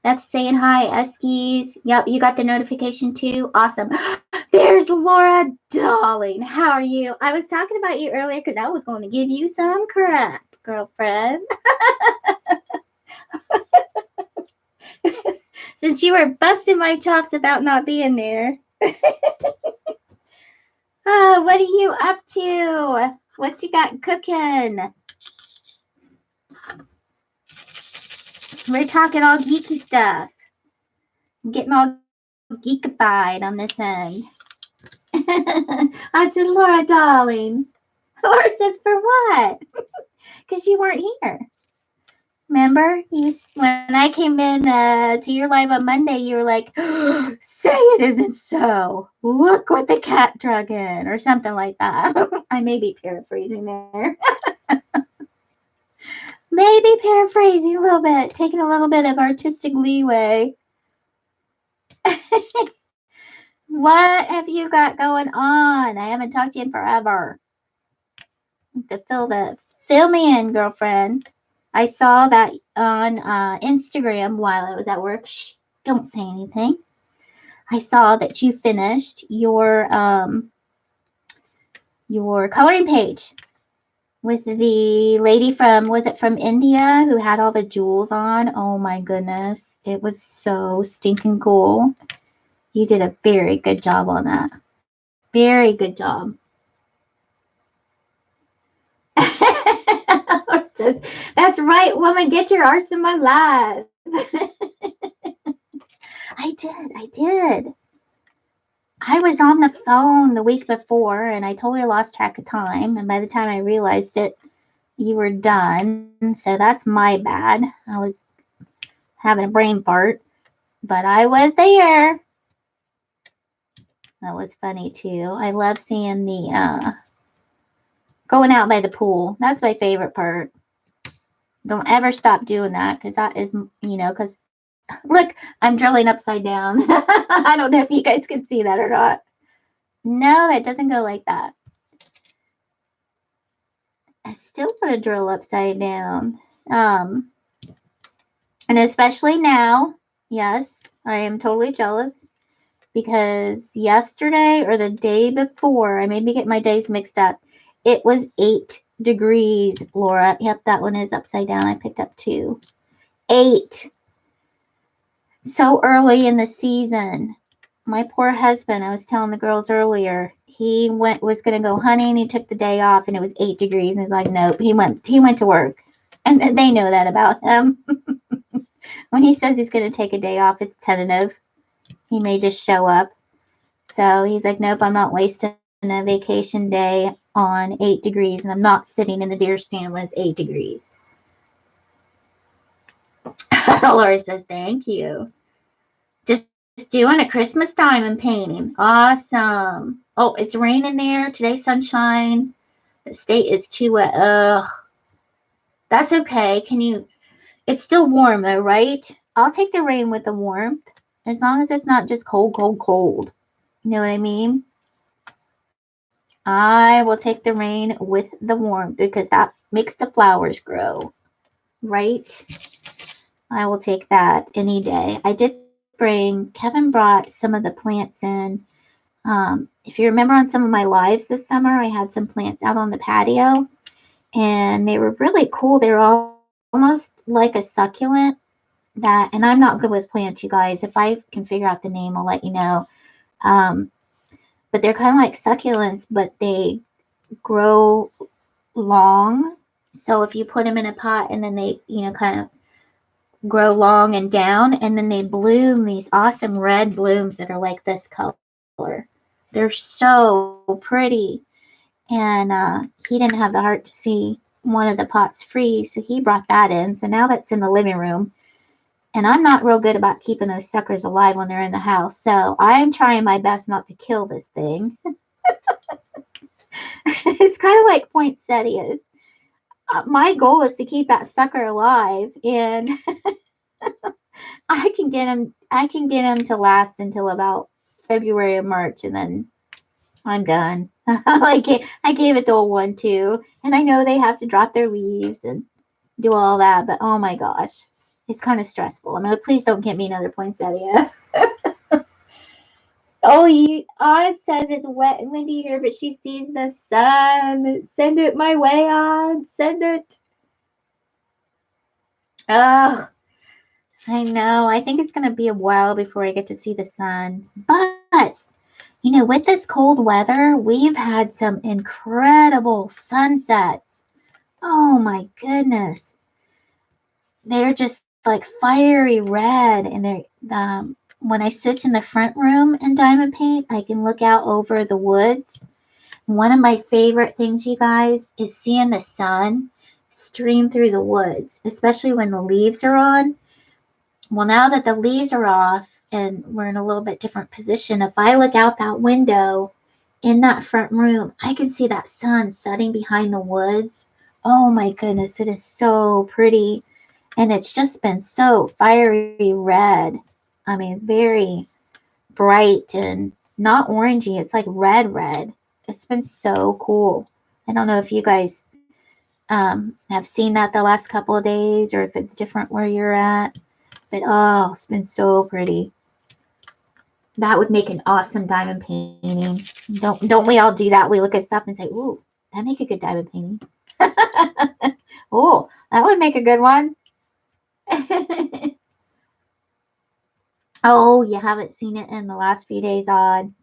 That's saying hi, Eskies. Yep, you got the notification too. Awesome. There's Laura, darling. How are you? I was talking about you earlier because I was going to give you some crap, girlfriend. Since you were busting my chops about not being there. What are you up to? What you got cooking? We're talking all geeky stuff. I'm getting all geekified on this end. I said, Laura, darling. Laura says, for what? Because you weren't here. Remember? When I came in to your live on Monday, you were like, say it isn't so. Look what the cat drug in, or something like that. I may be paraphrasing there. Maybe paraphrasing a little bit, taking a little bit of artistic leeway. What have you got going on? I haven't talked to you in forever. Fill me in, girlfriend. I saw that on Instagram while I was at work. Shh, don't say anything. I saw that you finished your coloring page with the lady from, was it from India, who had all the jewels on. Oh my goodness. It was so stinking cool. You did a very good job on that. Very good job. Says, that's right, woman. Get your arse in my life. I did. I was on the phone the week before and I totally lost track of time. And by the time I realized it, you were done. So that's my bad. I was having a brain fart, but I was there. That was funny too. I love seeing the going out by the pool. That's my favorite part. Don't ever stop doing that because that is, because look, I'm drilling upside down. I don't know if you guys can see that or not. No, that doesn't go like that. I still want to drill upside down. And especially now, yes, I am totally jealous because yesterday or the day before, I maybe get my days mixed up, it was 8 degrees, Laura. Yep, that one is upside down. I picked up 2. 8. So early in the season. My poor husband, I was telling the girls earlier, he was going to go hunting. He took the day off and it was 8 degrees. And he's like, nope, he went to work. And they know that about him. When he says he's going to take a day off, it's tentative. He may just show up. So he's like, nope, I'm not wasting a vacation day on 8 degrees. And I'm not sitting in the deer stand when it's 8 degrees. Laura says, thank you. Just doing a Christmas diamond painting. Awesome. Oh, it's raining there. Today's sunshine. The state is too wet. Ugh. That's okay. It's still warm though, right? I'll take the rain with the warmth. As long as it's not just cold, cold, cold. You know what I mean? I will take the rain with the warmth because that makes the flowers grow. Right? I will take that any day. I did Kevin brought some of the plants in. If you remember on some of my lives this summer, I had some plants out on the patio and they were really cool. They were almost like a succulent and I'm not good with plants, you guys. If I can figure out the name, I'll let you know. But they're kind of like succulents, but they grow long. So if you put them in a pot and then they, kind of grow long and down, and then they bloom these awesome red blooms that are like this color. They're so pretty. And he didn't have the heart to see one of the pots freeze, so he brought that in. So now that's in the living room. And I'm not real good about keeping those suckers alive when they're in the house. So I'm trying my best not to kill this thing. It's kind of like poinsettias. My goal is to keep that sucker alive, and I can get him to last until about February or March, and then I'm done. I gave it the old 1-2, and I know they have to drop their leaves and do all that, but oh my gosh, it's kind of stressful. I mean, please don't get me another poinsettia. Oh, Aunt says it's wet and windy here, but she sees the sun. Send it my way, Aunt. Send it. Oh, I know. I think it's going to be a while before I get to see the sun. But, with this cold weather, we've had some incredible sunsets. Oh, my goodness. They're just like fiery red. And when I sit in the front room in diamond paint, I can look out over the woods. One of my favorite things, you guys, is seeing the sun stream through the woods, especially when the leaves are on. Well, now that the leaves are off and we're in a little bit different position, if I look out that window in that front room, I can see that sun setting behind the woods. Oh my goodness, it is so pretty. And it's just been so fiery red. I mean, it's very bright and not orangey. It's like red. It's been so cool. I don't know if you guys have seen that the last couple of days or if it's different where you're at. But oh, it's been so pretty. That would make an awesome diamond painting. Don't we all do that? We look at stuff and say, ooh, that'd make a good diamond painting. Oh, that would make a good one. Oh, you haven't seen it in the last few days, Odd.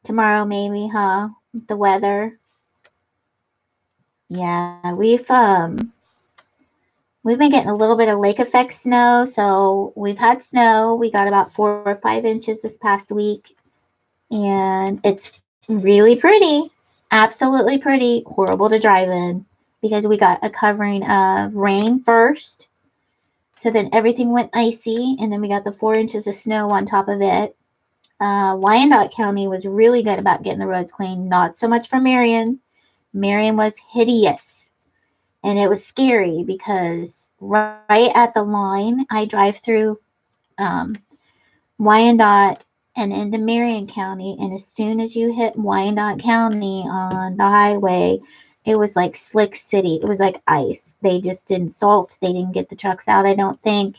Tomorrow, maybe, huh? The weather. Yeah, we've been getting a little bit of lake effect snow, so we've had snow. We got about 4 or 5 inches this past week, and it's really pretty. Absolutely pretty. Horrible to drive in because we got a covering of rain first. So then everything went icy, and then we got the 4 inches of snow on top of it. Wyandotte County was really good about getting the roads clean. Not so much for Marion. Marion was hideous, and it was scary because right at the line, I drive through um, Wyandotte and into Marion County, and as soon as you hit Wyandotte County on the highway, it was like Slick City. It was like ice. They just didn't salt. They didn't get the trucks out, I don't think,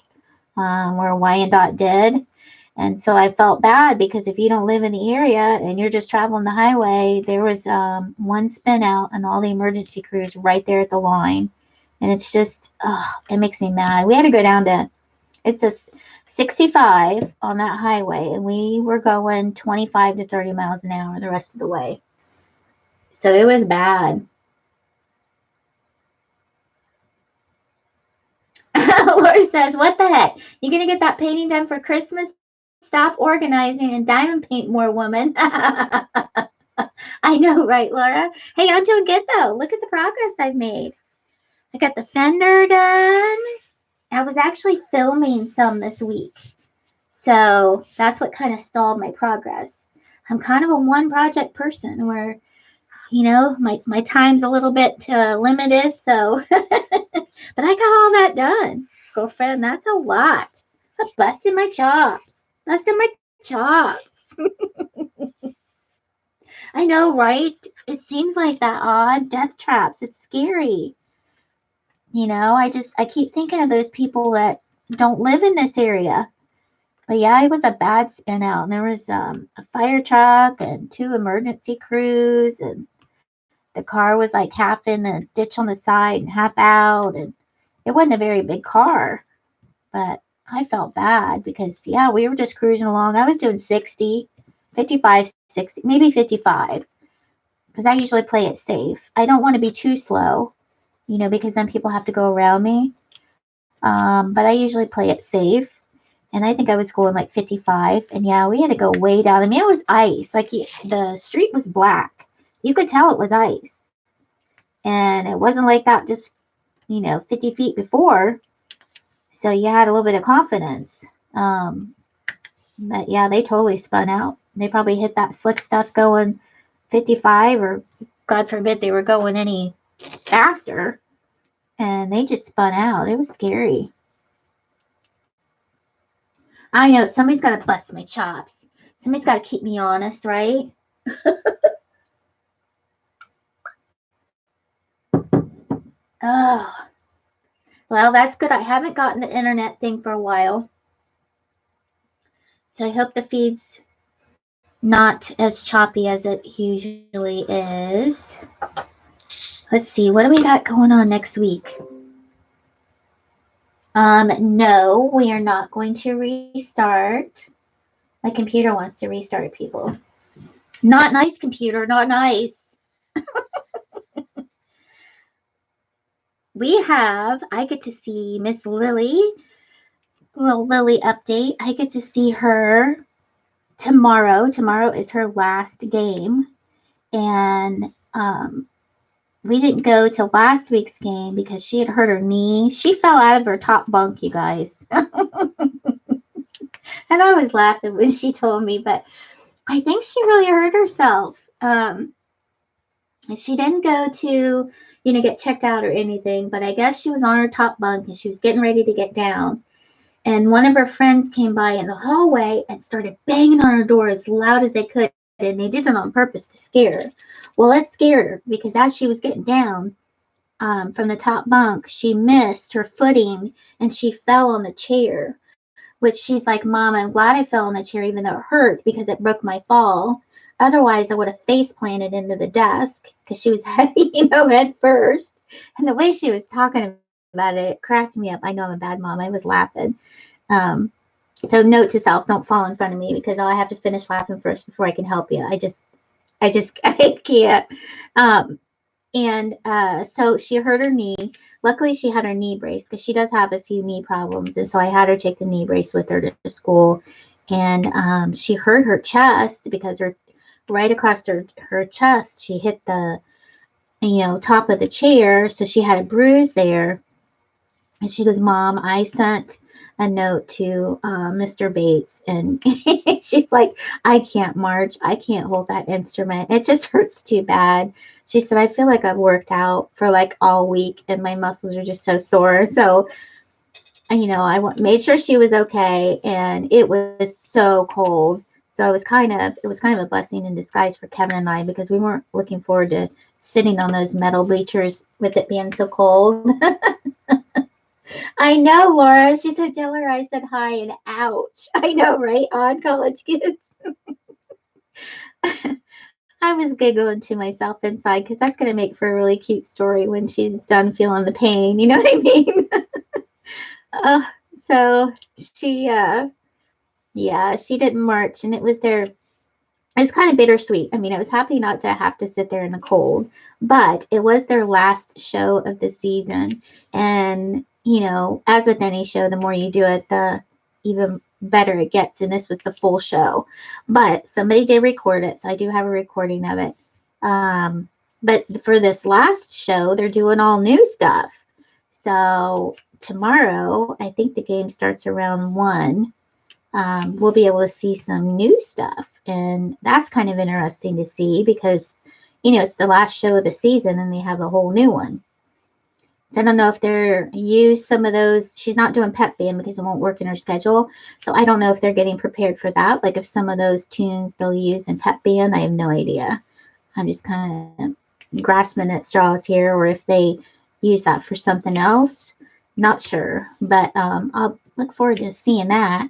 where Wyandotte did. And so I felt bad because if you don't live in the area and you're just traveling the highway, there was one spin out and all the emergency crews right there at the line. And it's just, it makes me mad. We had to go down to, it's a 65 on that highway, and we were going 25 to 30 miles an hour the rest of the way. So it was bad. Laura says, what the heck? You going to get that painting done for Christmas? Stop organizing and diamond paint more, woman. I know, right, Laura? Hey, I'm doing good, though. Look at the progress I've made. I got the fender done. I was actually filming some this week. So that's what kind of stalled my progress. I'm kind of a one project person where, my time's a little bit limited. So, but I got all that done, girlfriend. That's a lot. I'm busting my chops. Busting my chops. I know, right? It seems like that odd death traps. It's scary. I keep thinking of those people that don't live in this area. But yeah, it was a bad spin out. And there was a fire truck and 2 emergency crews, and the car was like half in the ditch on the side and half out. And it wasn't a very big car, but I felt bad because, yeah, we were just cruising along. I was doing 60, 55, 60, maybe 55, because I usually play it safe. I don't want to be too slow, because then people have to go around me. But I usually play it safe. And I think I was going like 55. And yeah, we had to go way down. I mean, it was ice. Like the street was black. You could tell it was ice. And it wasn't like that just, 50 feet before. So you had a little bit of confidence. But yeah, they totally spun out. They probably hit that slick stuff going 55, or God forbid they were going any faster. And they just spun out. It was scary. I know, somebody's got to bust my chops. Somebody's got to keep me honest, right? Oh, well, that's good. I haven't gotten the internet thing for a while. So I hope the feed's not as choppy as it usually is. Let's see, what do we got going on next week? No, we are not going to restart. My computer wants to restart, people. Not nice, computer, not nice. I get to see Miss Lily, little Lily update. I get to see her tomorrow. Tomorrow is her last game. And we didn't go to last week's game because she had hurt her knee. She fell out of her top bunk, you guys. And I was laughing when she told me, but I think she really hurt herself. She didn't go to, get checked out or anything, but I guess she was on her top bunk and she was getting ready to get down. And one of her friends came by in the hallway and started banging on her door as loud as they could. And they did it on purpose to scare her. Well, it scared her because as she was getting down from the top bunk, she missed her footing and she fell on the chair, which she's like, Mom, I'm glad I fell on the chair even though it hurt because it broke my fall. Otherwise, I would have face planted into the desk because she was heavy, head first. And the way she was talking about it cracked me up. I know I'm a bad mom. I was laughing. Um, so note to self, don't fall in front of me because I have to finish laughing first before I can help you. I can't. Um, and so she hurt her knee. Luckily, she had her knee brace because she does have a few knee problems. And so I had her take the knee brace with her to school. And she hurt her chest because right across her chest, she hit the, top of the chair. So she had a bruise there. And she goes, Mom, I sent a note to Mr. Bates. And she's like, I can't march. I can't hold that instrument. It just hurts too bad. She said, I feel like I've worked out for like all week and my muscles are just so sore. So, I made sure she was okay. And it was so cold. So it was kind of a blessing in disguise for Kevin and I because we weren't looking forward to sitting on those metal bleachers with it being so cold. I know, Laura. She said, tell her I said hi and ouch. I know, right? On college kids. I was giggling to myself inside because that's going to make for a really cute story when she's done feeling the pain. You know what I mean? uh, so she didn't march and it's kind of bittersweet. I mean, I was happy not to have to sit there in the cold, but it was their last show of the season. And, as with any show, the more you do it, the even better it gets. And this was the full show. But somebody did record it, so I do have a recording of it. But for this last show, they're doing all new stuff. So tomorrow, I think the game starts around 1. We'll be able to see some new stuff. And that's kind of interesting to see because, it's the last show of the season and they have a whole new one. So I don't know if they're use some of those. She's not doing pep band because it won't work in her schedule. So I don't know if they're getting prepared for that. Like if some of those tunes they'll use in pep band, I have no idea. I'm just kind of grasping at straws here, or if they use that for something else. Not sure, but I'll look forward to seeing that.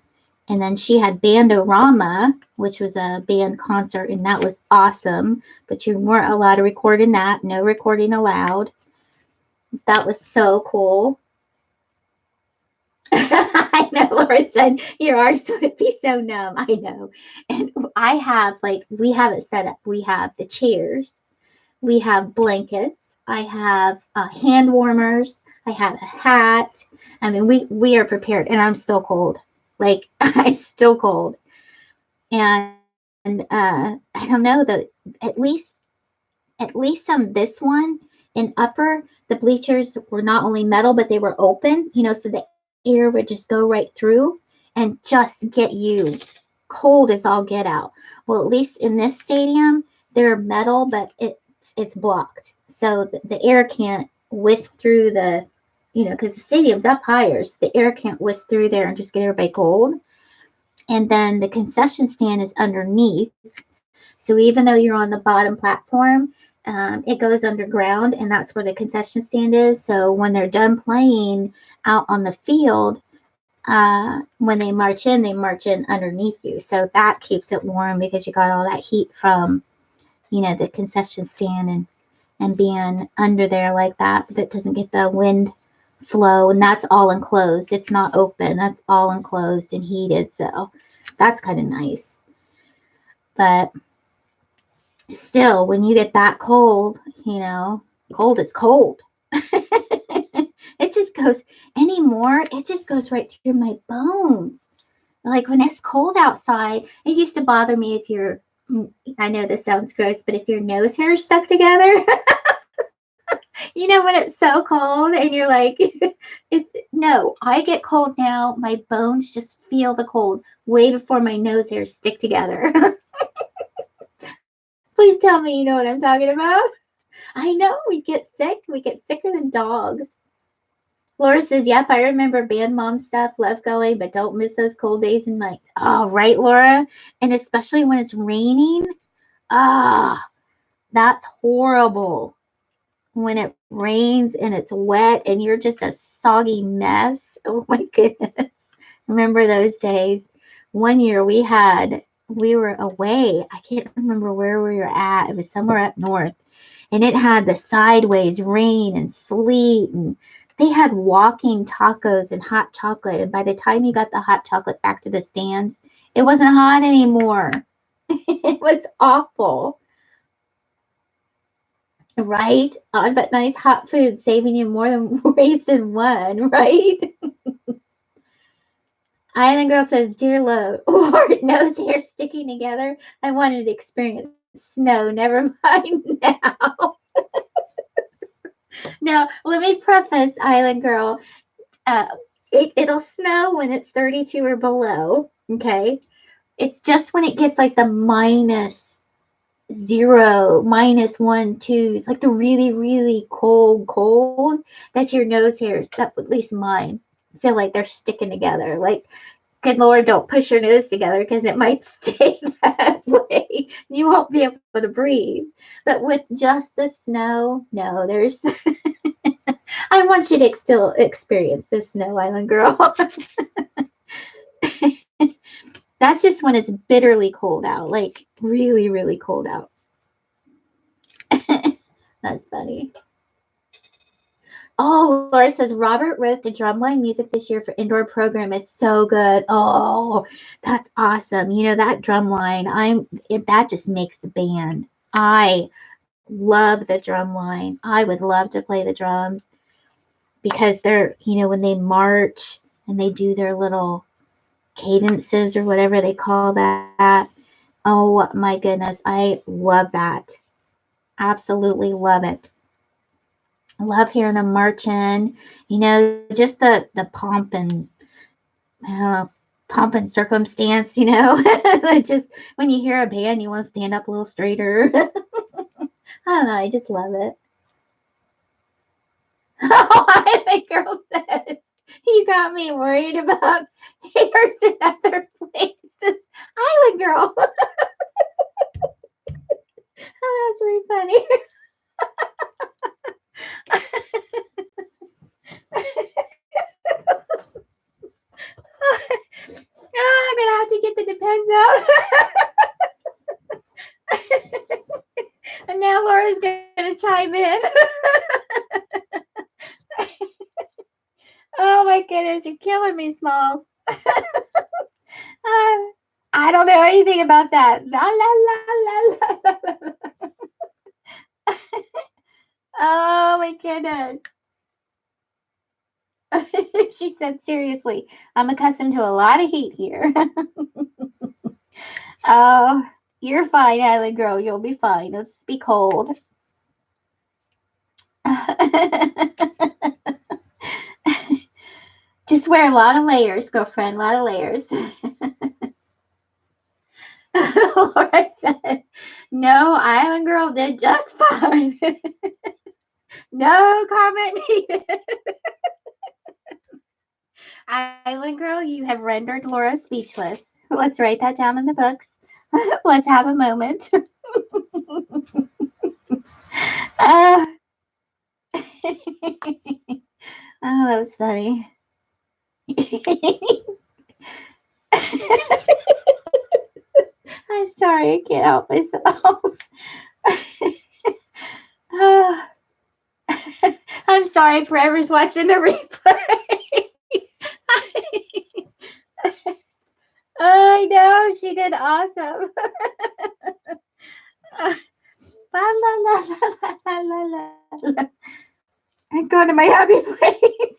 And then she had Bandorama, which was a band concert, and that was awesome. But you weren't allowed to record in that. No recording allowed. That was so cool. I know, Laura said, your arms would be so numb. I know. And we have it set up. We have the chairs. We have blankets. I have hand warmers. I have a hat. I mean, we are prepared. And I'm still cold. Like, I'm still cold. And I don't know, at least on this one in upper, the bleachers were not only metal, but they were open, so the air would just go right through and just get you cold as all get out. Well, at least in this stadium, they're metal, but it's blocked. So the air can't whisk through because the stadium's up higher, so the air can't whisk through there and just get everybody cold. And then the concession stand is underneath. So even though you're on the bottom platform, it goes underground, and that's where the concession stand is. So when they're done playing out on the field, when they march in underneath you. So that keeps it warm because you got all that heat from, the concession stand and being under there like that doesn't get the wind flow. And that's all enclosed. It's not open. That's all enclosed and heated. So that's kind of nice. But still, when you get that cold, cold is cold. It just goes right through my bones. Like when it's cold outside, it used to bother me I know this sounds gross, but if your nose hair is stuck together, when it's so cold and you're like, no, I get cold now. My bones just feel the cold way before my nose hairs stick together. Please tell me you know what I'm talking about. I know, we get sick. We get sicker than dogs. Laura says, yep, I remember band mom stuff, love going, but don't miss those cold days and nights. Oh, right, Laura? And especially when it's raining. That's horrible. When it rains and it's wet and you're just a soggy mess. Oh, my goodness. Remember those days? One year we were away. I can't remember where we were at. It was somewhere up north. and it had the sideways rain and sleet, and they had walking tacos and hot chocolate. And by the time you got the hot chocolate back to the stands, it wasn't hot anymore. It was awful. Right? But nice hot food saving you more than ways than one, right? Island Girl says, Dear Lord, nose hair sticking together. I wanted to experience snow. Never mind now. Now, let me preface, Island Girl. It'll snow when it's 32 or below, okay? It's just when it gets like the -0, -1, 2, it's like the really, really cold, that your nose hairs, that at least mine, feel like they're sticking together. Like, good Lord, don't push your nose together because it might stay that way. You won't be able to breathe. But with just the snow, no, there's. I want you to still experience the snow, Island Girl. That's just when it's bitterly cold out, like really, really cold out. That's funny. Oh, Laura says Robert wrote the drumline music this year for indoor program. It's so good. Oh, that's awesome. You know, that drumline, that just makes the band. I love the drumline. I would love to play the drums because they're, you know, when they march and they do their little cadences or whatever they call that. Oh my goodness, I love that. Absolutely love it. I love hearing them marching. You know, just the pomp and circumstance. You know, just when you hear a band, you want to stand up a little straighter. I don't know. I just love it. Oh, I think girl says you got me worried about hairs in other places. Island Girl. Oh, that's really funny. Oh, I'm gonna have to get the Depends out. And now Laura's gonna chime in. Oh my goodness, you're killing me, Smalls. I don't know anything about that. La la la la la la. Oh my goodness. She said, seriously, I'm accustomed to a lot of heat here. Oh, you're fine, Island Girl. You'll be fine. It'll just be cold. Just wear a lot of layers, girlfriend. A lot of layers. Laura said, no, Island Girl did just fine. No comment needed. Island Girl, you have rendered Laura speechless. Let's write that down in the books. Let's have a moment. Oh, that was funny. I'm sorry, I can't help myself. I'm sorry for whoever's watching the replay. I know, she did awesome. La, la, la, la, la, la, la. I'm going to my happy place.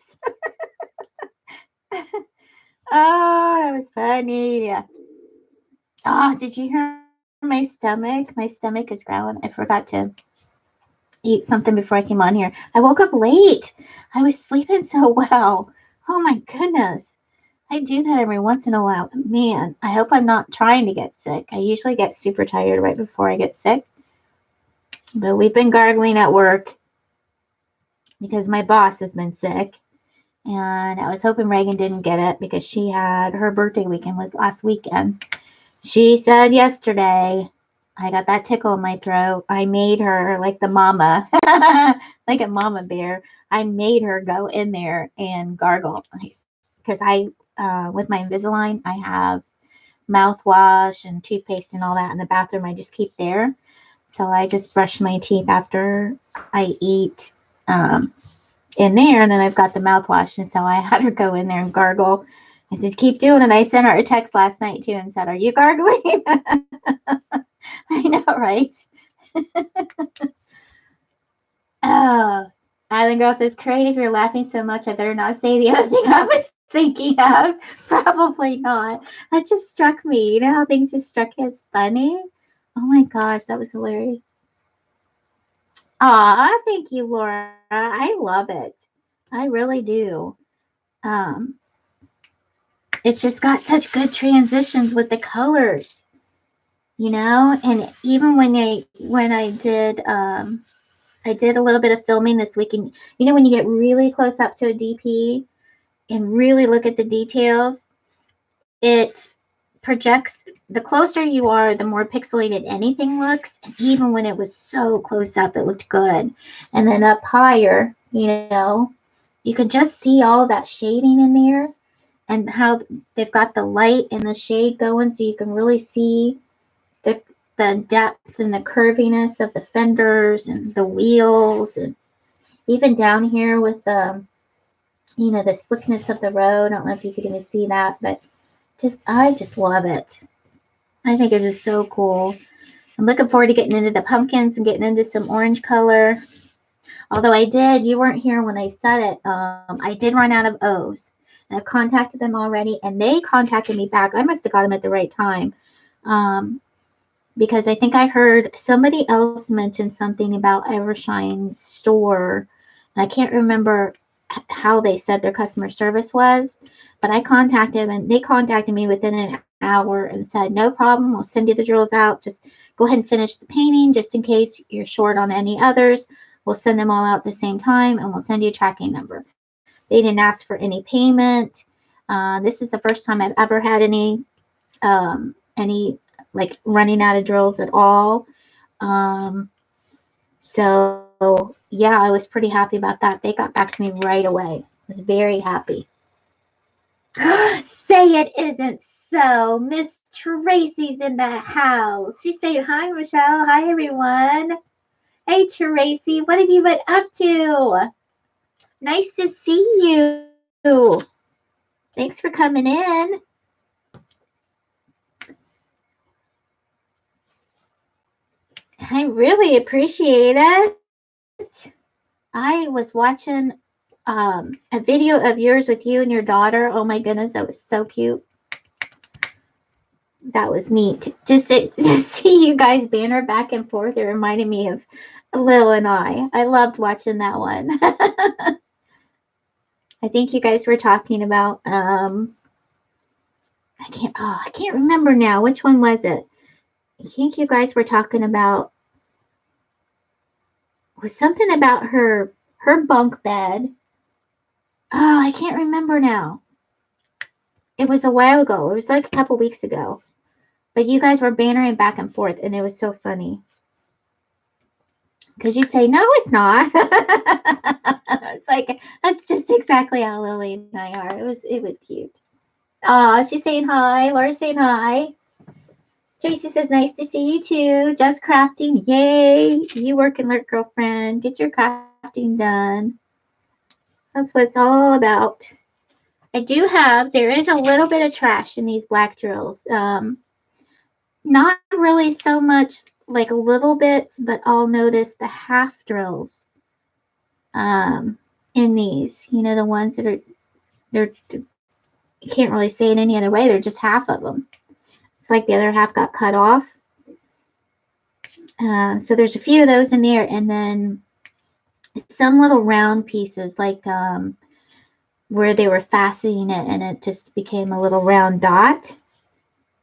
Oh, that was funny. Oh, did you hear my stomach? My stomach is growling. I forgot to eat something before I came on here. I woke up late. I was sleeping so well. Oh my goodness. I do that every once in a while. Man, I hope I'm not trying to get sick. I usually get super tired right before I get sick. But we've been gargling at work because my boss has been sick. And I was hoping Reagan didn't get it because she had her birthday weekend was last weekend. She said yesterday, I got that tickle in my throat. I made her like the mama, like a mama bear. I made her go in there and gargle because with my Invisalign, I have mouthwash and toothpaste and all that in the bathroom. I just keep there. So I just brush my teeth after I eat in there, and then I've got the mouthwash, and so I had her go in there and gargle. I said, keep doing it. I sent her a text last night too and said, are you gargling? I know, right? Oh, Island Girl says, great, if you're laughing so much, I better not say the other thing I was thinking of. Probably not. That just struck me. You know how things just struck you as funny? Oh my gosh, that was hilarious. Aw, thank you, Laura. I love it. I really do. Um, it's just got such good transitions with the colors, you know. And even I did a little bit of filming this week, and you know when you get really close up to a DP and really look at the details, it projects. The closer you are, the more pixelated anything looks. And even when it was so close up, it looked good. And then up higher, you know, you can just see all that shading in there and how they've got the light and the shade going, so you can really see the depth and the curviness of the fenders and the wheels, and even down here with the, you know, the slickness of the road. I don't know if you could even see that, but I just love it. I think it is so cool. I'm looking forward to getting into the pumpkins and getting into some orange color. Although you weren't here when I said it, I did run out of O's. And I've contacted them already, and they contacted me back. I must have got them at the right time. Because I think I heard somebody else mention something about Evershine's store. And I can't remember how they said their customer service was, but I contacted them, and they contacted me within an hour and said, no problem, we'll send you the drills out. Just go ahead and finish the painting just in case you're short on any others. We'll send them all out at the same time, and we'll send you a tracking number. They didn't ask for any payment. This is the first time I've ever had any like running out of drills at all. So yeah, I was pretty happy about that. They got back to me right away. I was very happy. Say it isn't so. Miss Tracy's in the house. She's saying hi, Michelle. Hi, everyone. Hey, Tracy, what have you been up to? Nice to see you. Thanks for coming in. I really appreciate it. I was watching a video of yours with you and your daughter. Oh my goodness, that was so cute. That was neat. Just to see you guys banter back and forth, it reminded me of Lil and I. I loved watching that one. I think you guys were talking about I can't remember now. Which one was it? I think you guys were talking about, was something about her bunk bed. Oh, I can't remember now. It was a while ago. It was like a couple weeks ago. But you guys were bantering back and forth, and it was so funny. Because you'd say, no, it's not. It's like, that's just exactly how Lily and I are. It was cute. Oh, she's saying hi. Laura's saying hi. Tracy says, nice to see you too. Just crafting. Yay. You work and learn, girlfriend. Get your crafting done. That's what it's all about. There is a little bit of trash in these black drills. Not really so much, like little bits, but I'll notice the half drills in these. You know, the ones that are, you can't really say it any other way. They're just half of them. It's like the other half got cut off. So there's a few of those in there, and then some little round pieces, like where they were fastening it, and it just became a little round dot.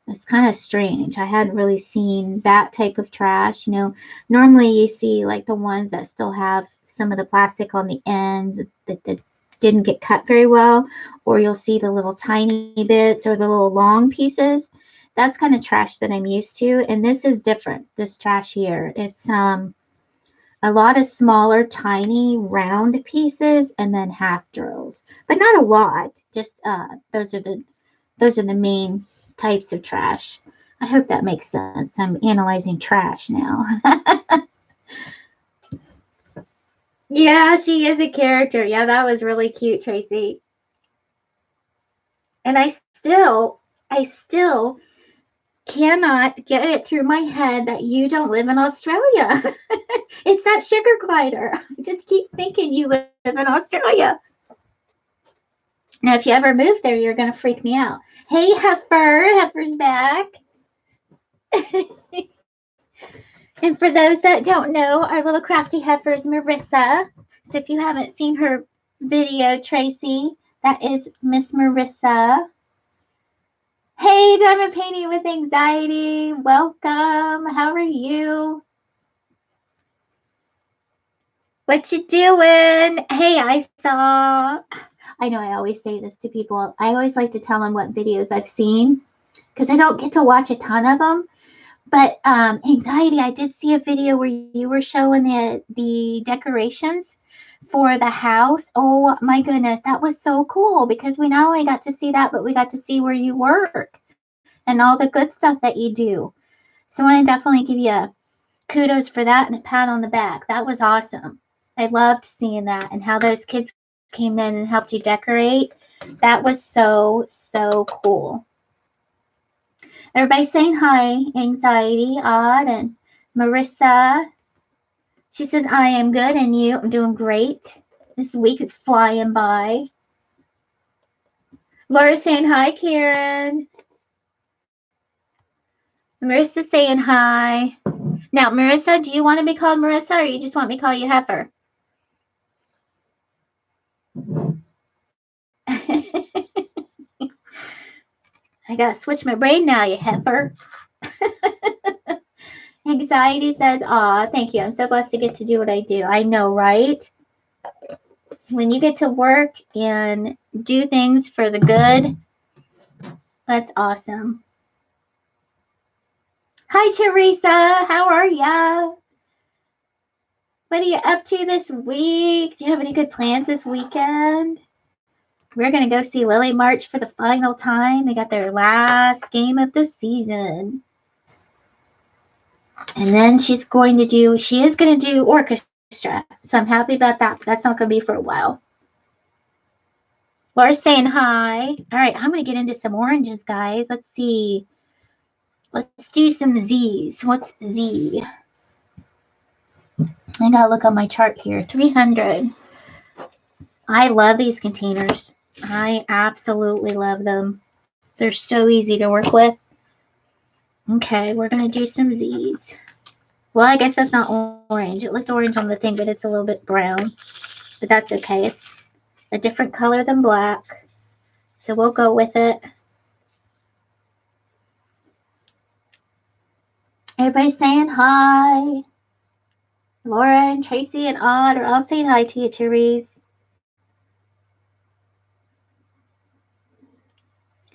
It's kind of strange. I hadn't really seen that type of trash. You know, normally you see like the ones that still have some of the plastic on the ends that didn't get cut very well, or you'll see the little tiny bits or the little long pieces. That's kind of trash that I'm used to, and this is different, this trash here. It's a lot of smaller, tiny, round pieces, and then half drills, but not a lot. Just those are the main types of trash. I hope that makes sense. I'm analyzing trash now. Yeah, she is a character. Yeah, that was really cute, Tracy. And I still cannot get it through my head that you don't live in Australia. It's that sugar glider. I just keep thinking you live in Australia. Now, if you ever move there, you're going to freak me out. Hey, Heifer. Heifer's back. And for those that don't know, our little crafty heifer is Marissa. So if you haven't seen her video, Tracy, that is Miss Marissa. Hey, Diamond Painting with Anxiety. Welcome. How are you? What you doing? Hey, I know I always say this to people. I always like to tell them what videos I've seen because I don't get to watch a ton of them. But Anxiety, I did see a video where you were showing the decorations for the house. Oh my goodness, that was so cool because we not only got to see that, but we got to see where you work and all the good stuff that you do. So I want to definitely give you kudos for that and a pat on the back. That was awesome. I loved seeing that and how those kids came in and helped you decorate. That was so cool. Everybody saying hi, Anxiety, Odd, and Marissa. She says, I am good, and you? I'm doing great. This week is flying by. Laura's saying hi, Karen. Marissa's saying hi. Now, Marissa, do you want to be called Marissa, or you just want me to call you Heifer? I got to switch my brain now, you Heifer. Anxiety says, aw, thank you. I'm so blessed to get to do what I do. I know, right? When you get to work and do things for the good, that's awesome. Hi, Teresa. How are ya? What are you up to this week? Do you have any good plans this weekend? We're going to go see Lily March for the final time. They got their last game of the season. And then she is going to do orchestra. So I'm happy about that. But that's not going to be for a while. Laura's saying hi. All right, I'm going to get into some oranges, guys. Let's see. Let's do some Z's. What's Z? I got to look on my chart here. 300. I love these containers. I absolutely love them. They're so easy to work with. Okay, we're going to do some Z's. Well, I guess that's not orange. It looks orange on the thing, but it's a little bit brown. But that's okay. It's a different color than black. So we'll go with it. Everybody's saying hi. Laura and Tracy and Odd are all saying hi to you, Therese.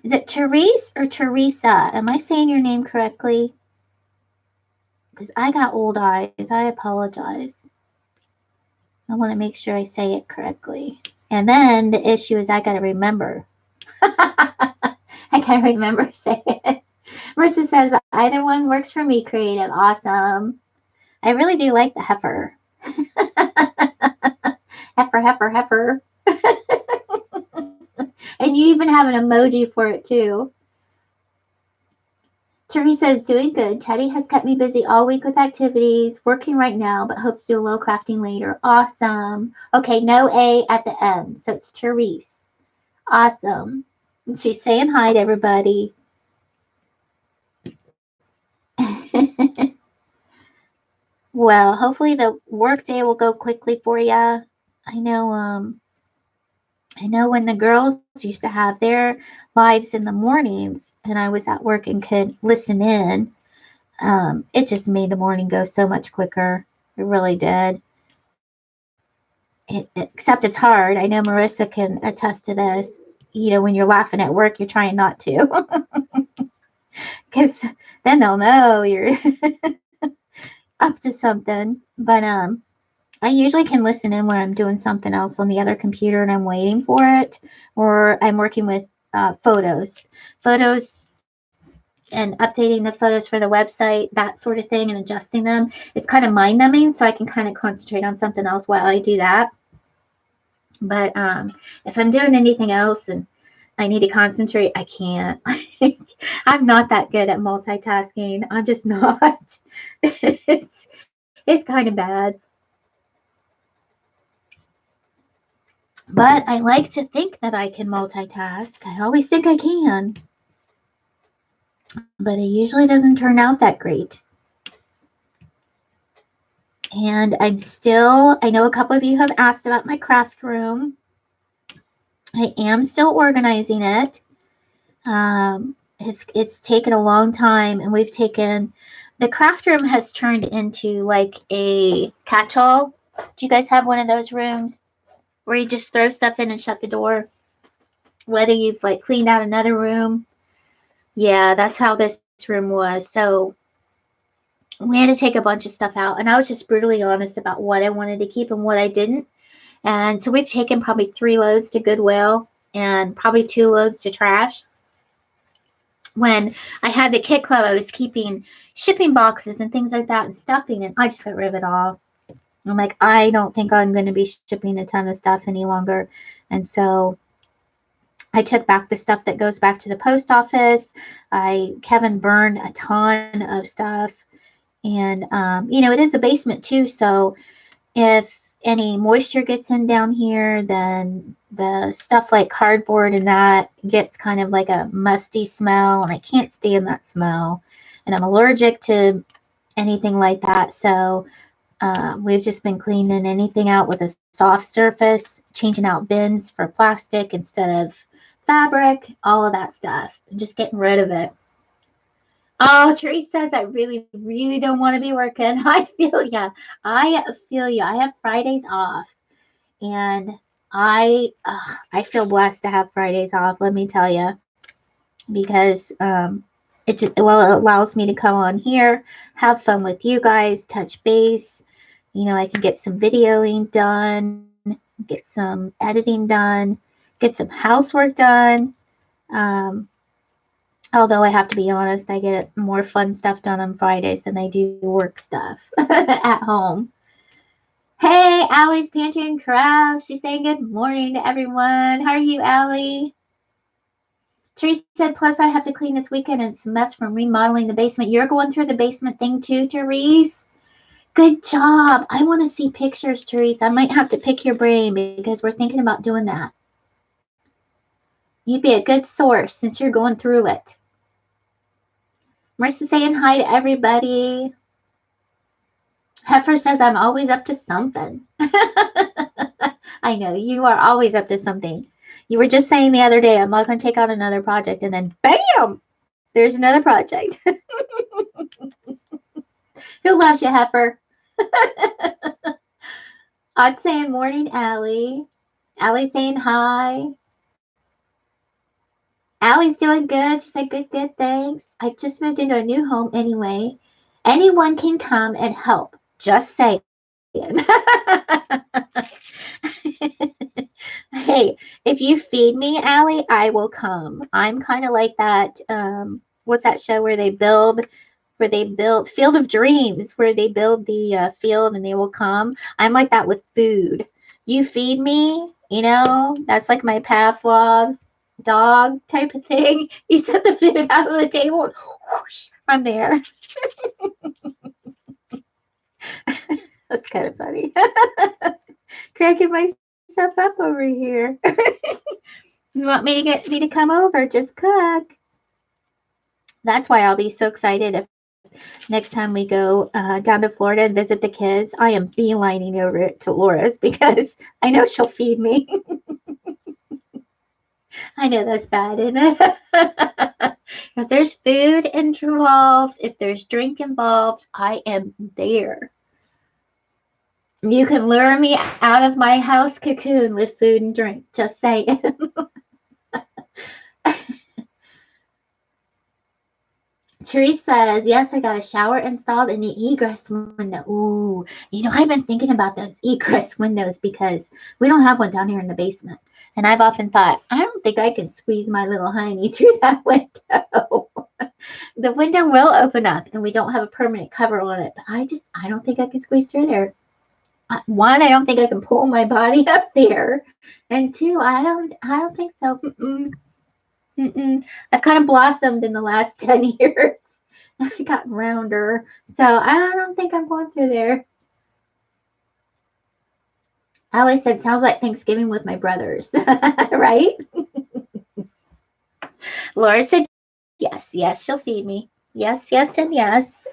Is it Therese or Teresa? Am I saying your name correctly? Because I got old eyes. I apologize. I want to make sure I say it correctly. And then the issue is I got to remember. I got to remember to say it. Marissa says, either one works for me, creative. Awesome. I really do like the heifer. Heifer, heifer, heifer. And you even have an emoji for it, too. Teresa is doing good. Teddy has kept me busy all week with activities, working right now, but hopes to do a little crafting later. Awesome. Okay, no A at the end, so it's Therese. Awesome. And she's saying hi to everybody. Well, hopefully the work day will go quickly for you. I know when the girls used to have their lives in the mornings and I was at work and could listen in, it just made the morning go so much quicker. It really did. Except it's hard. I know Marissa can attest to this. You know, when you're laughing at work, you're trying not to. Because then they'll know you're up to something. But I usually can listen in when I'm doing something else on the other computer and I'm waiting for it. Or I'm working with photos. Photos and updating the photos for the website, that sort of thing, and adjusting them. It's kind of mind numbing, so I can kind of concentrate on something else while I do that. But if I'm doing anything else and I need to concentrate, I can't. I'm not that good at multitasking. I'm just not. It's kind of bad. But I like to think that I can multitask. I always think I can. But it usually doesn't turn out that great. And I know a couple of you have asked about my craft room. I am still organizing it. It's taken a long time, and the craft room has turned into like a catch-all. Do you guys have one of those rooms where you just throw stuff in and shut the door? Whether you've like cleaned out another room. Yeah, that's how this room was. So we had to take a bunch of stuff out, and I was just brutally honest about what I wanted to keep and what I didn't. And so we've taken probably 3 loads to Goodwill and probably 2 loads to trash. When I had the Kit Club, I was keeping shipping boxes and things like that and stuffing, and I just got rid of it all. I'm like, I don't think I'm going to be shipping a ton of stuff any longer. And so I took back the stuff that goes back to the post office. Kevin burned a ton of stuff. And, it is a basement too. So if any moisture gets in down here, then the stuff like cardboard and that gets kind of like a musty smell. And I can't stand that smell. And I'm allergic to anything like that. So we've just been cleaning anything out with a soft surface, changing out bins for plastic instead of fabric, all of that stuff, and just getting rid of it. Oh, Therese says I really, really don't want to be working. I feel ya. I have Fridays off, and I feel blessed to have Fridays off. Let me tell you, because it allows me to come on here, have fun with you guys, touch base. I can get some videoing done, get some editing done, get some housework done. Although I have to be honest, I get more fun stuff done on Fridays than I do work stuff at home. Hey, Allie's Pantry and Craft. She's saying good morning to everyone. How are you, Allie? Therese said, plus I have to clean this weekend and it's a mess from remodeling the basement. You're going through the basement thing too, Therese? Good job. I want to see pictures, Therese. I might have to pick your brain because we're thinking about doing that. You'd be a good source since you're going through it. Marissa saying hi to everybody. Heifer says I'm always up to something. I know, you are always up to something. You were just saying the other day, I'm not going to take on another project, and then bam, there's another project. Who loves you, Heifer? I'm saying morning, Allie. Allie saying hi. Allie's doing good. She said, good, thanks. I just moved into a new home anyway. Anyone can come and help. Just saying. Hey, if you feed me, Allie, I will come. I'm kind of like that. What's that show where they build Field of Dreams, where they build the field and they will come? I'm like that with food. You feed me, that's like my Pavlov's dog type of thing. You set the food out on the table and whoosh, I'm there. That's kind of funny. Cracking myself up over here. You want me to come over? Just cook. That's why I'll be so excited if next time we go down to Florida and visit the kids. I am beelining over to Laura's because I know she'll feed me. I know that's bad, isn't it? If there's food involved, if there's drink involved, I am there. You can lure me out of my house cocoon with food and drink. Just saying. Therese says, yes, I got a shower installed in the egress window. Ooh, I've been thinking about those egress windows because we don't have one down here in the basement. And I've often thought, I don't think I can squeeze my little hiney through that window. The window will open up and we don't have a permanent cover on it. But I don't think I can squeeze through there. One, I don't think I can pull my body up there. And two, I don't think so. I've kind of blossomed in the last 10 years. I've gotten rounder. So I don't think I'm going through there. I always said, sounds like Thanksgiving with my brothers, right? Laura said, yes, yes, she'll feed me. Yes, yes, and yes.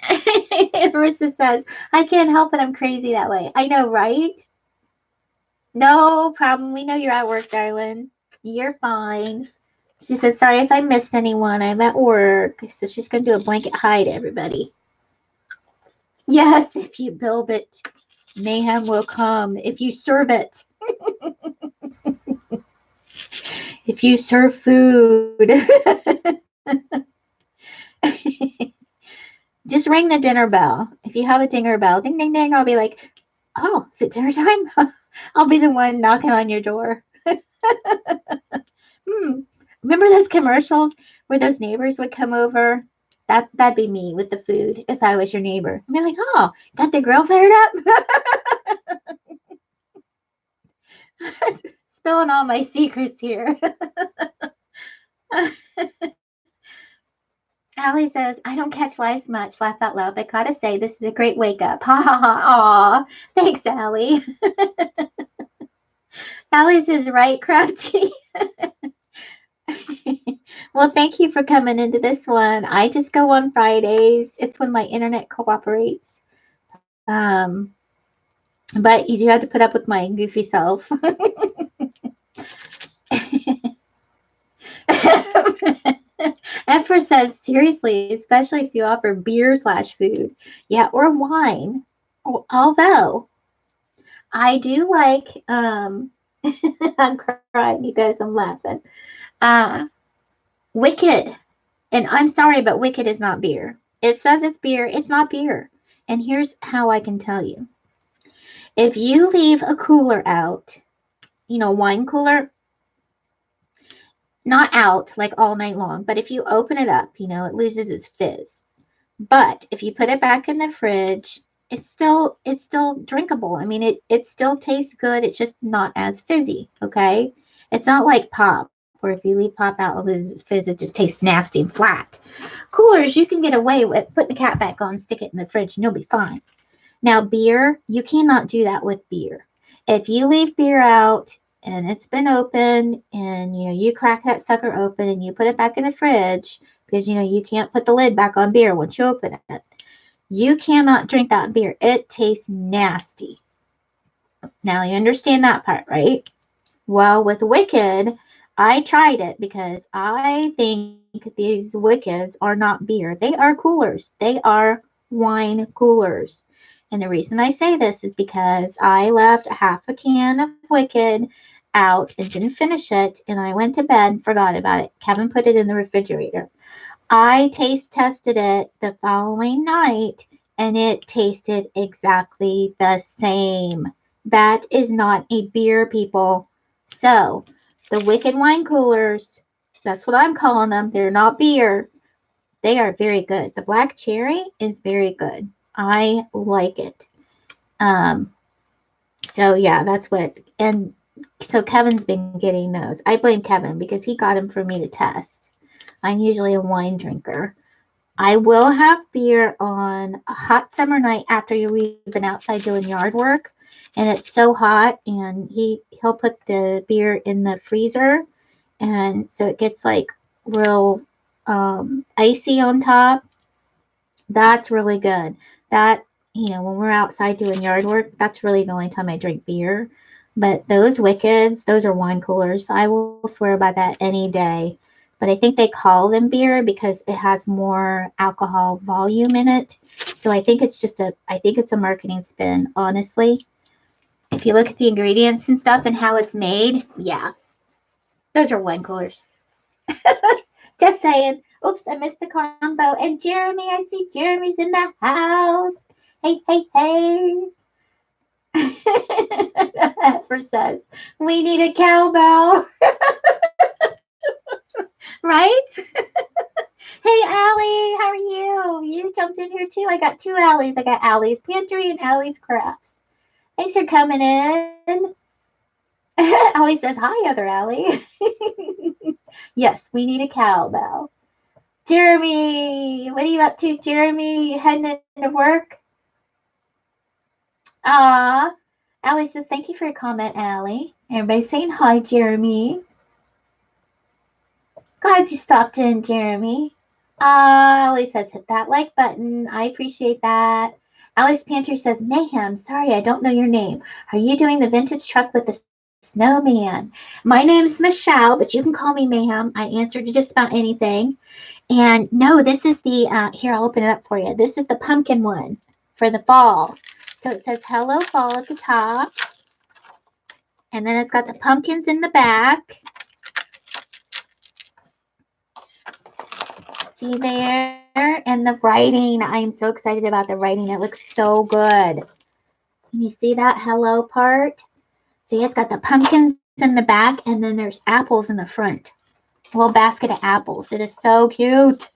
Marissa says, I can't help it. I'm crazy that way. I know, right? No problem. We know you're at work, darling. You're fine. She said, sorry if I missed anyone. I'm at work. So she's going to do a blanket hi to everybody. Yes, if you build it, mayhem will come. If you serve it. If you serve food. Just ring the dinner bell. If you have a dinner bell, ding, ding, ding, I'll be like, oh, is it dinner time? I'll be the one knocking on your door. Remember those commercials where those neighbors would come over? That'd be me with the food if I was your neighbor. I'd be like, oh, got the grill fired up? Spilling all my secrets here. Allie says, I don't catch lives much. Laugh out loud. But gotta say, this is a great wake up. Ha ha ha. Aw. Thanks, Allie. Allie says, right, Crafty. Well, thank you for coming into this one. I just go on Fridays. It's when my internet cooperates. But you do have to put up with my goofy self. Empress says, seriously, especially if you offer beer/food. Yeah, or wine. Although, I do like, I'm crying, you guys, I'm laughing. Wicked. And I'm sorry, but Wicked is not beer. It says it's beer. It's not beer. And here's how I can tell you. If you leave a cooler out, wine cooler, not out like all night long, but if you open it up, it loses its fizz. But if you put it back in the fridge, it's still drinkable. I mean, it still tastes good. It's just not as fizzy, okay? It's not like pop, where if you leave pop out, it loses its fizz. It just tastes nasty and flat. Coolers, you can get away with. Put the cap back on, stick it in the fridge, and you'll be fine. Now, beer, you cannot do that with beer. If you leave beer out and it's been open and, you crack that sucker open and you put it back in the fridge because, you can't put the lid back on beer once you open it. You cannot drink that beer. It tastes nasty. Now, you understand that part, right? Well, with Wicked, I tried it because I think these Wickeds are not beer. They are coolers. They are wine coolers. And the reason I say this is because I left half a can of Wicked out and didn't finish it. And I went to bed and forgot about it. Kevin put it in the refrigerator. I taste tested it the following night and it tasted exactly the same. That is not a beer, people. So the Wicked wine coolers, that's what I'm calling them. They're not beer. They are very good. The black cherry is very good. I like it. So yeah, that's what, and so Kevin's been getting those. I blame Kevin because he got them for me to test. I'm usually a wine drinker. I will have beer on a hot summer night after we've been outside doing yard work and it's so hot and he'll put the beer in the freezer and so it gets like real icy on top. That's really good. That, when we're outside doing yard work, that's really the only time I drink beer. But those Wickeds, those are wine coolers. I will swear by that any day. But I think they call them beer because it has more alcohol volume in it. So I think it's a marketing spin, honestly. If you look at the ingredients and stuff and how it's made, yeah, those are wine coolers. Just saying. Oops, I missed the combo. And Jeremy, I see Jeremy's in the house. Hey, hey, hey. Heifer says, we need a cowbell. Right? Hey, Allie, how are you? You jumped in here too. I got two Allies. I got Allie's Pantry and Allie's Crafts. Thanks for coming in. Allie says, hi, other Allie. Yes, we need a cowbell. Jeremy, what are you up to, Jeremy? You heading into work? Allie says, thank you for your comment, Allie. Everybody's saying hi, Jeremy. Glad you stopped in, Jeremy. Allie says, hit that like button. I appreciate that. Allie's Pantry says, Mayhem, sorry, I don't know your name. Are you doing the vintage truck with the snowman? My name's Michelle, but you can call me Mayhem. I answer to just about anything. And no, this is the, here, I'll open it up for you. This is the pumpkin one for the fall. So it says, hello, fall at the top. And then it's got the pumpkins in the back. See there? And the writing. I am so excited about the writing. It looks so good. Can you see that hello part? See, it's got the pumpkins in the back, and then there's apples in the front. A little basket of apples. It is so cute.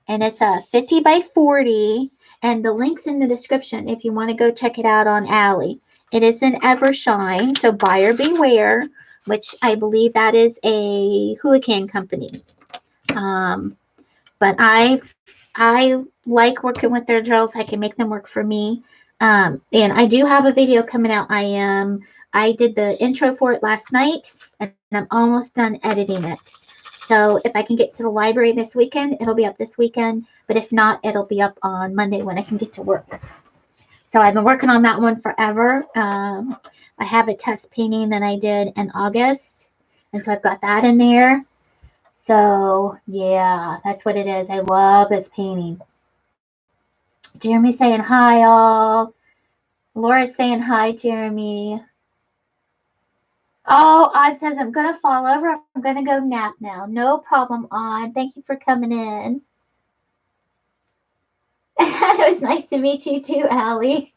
And it's a 50 by 40. And the link's in the description if you want to go check it out on Allie. It is in Evershine, so buyer beware, which I believe that is a Hurricane company. But I like working with their drills. I can make them work for me. And I do have a video coming out. I did the intro for it last night, and I'm almost done editing it. So if I can get to the library this weekend, it'll be up this weekend. But if not, it'll be up on Monday when I can get to work. So I've been working on that one forever. I have a test painting that I did in August. And so I've got that in there. So, yeah, that's what it is. I love this painting. Jeremy saying hi, all. Laura's saying hi, Jeremy. Oh, Odd says, I'm going to fall over. I'm going to go nap now. No problem, Odd. Thank you for coming in. It was nice to meet you too, Allie.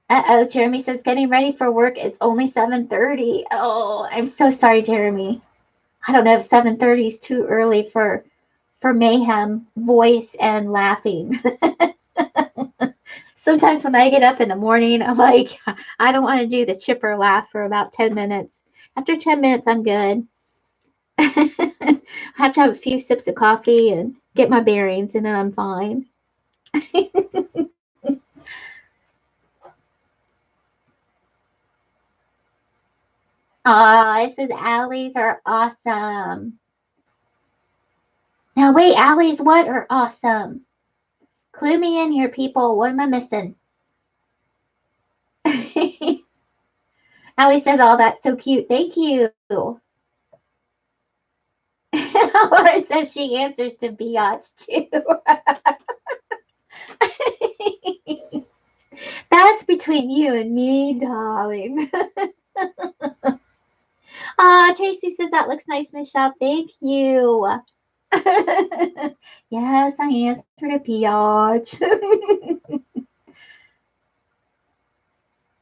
Uh-oh, Jeremy says, getting ready for work. It's only 7:30. Oh, I'm so sorry, Jeremy. I don't know if 7:30 is too early for Mayhem voice and laughing. Sometimes when I get up in the morning, I'm like, I don't want to do the chipper laugh for about 10 minutes. After 10 minutes, I'm good. I have to have a few sips of coffee and get my bearings, and then I'm fine. It says Allies are awesome. Now, wait, Allies what are awesome? Clue me in here, people. What am I missing? Allie says, oh, that's so cute. Thank you. Laura says she answers to biatch, too. That's between you and me, darling. Tracy says, that looks nice, Michelle. Thank you. Yes, I answered a biatch.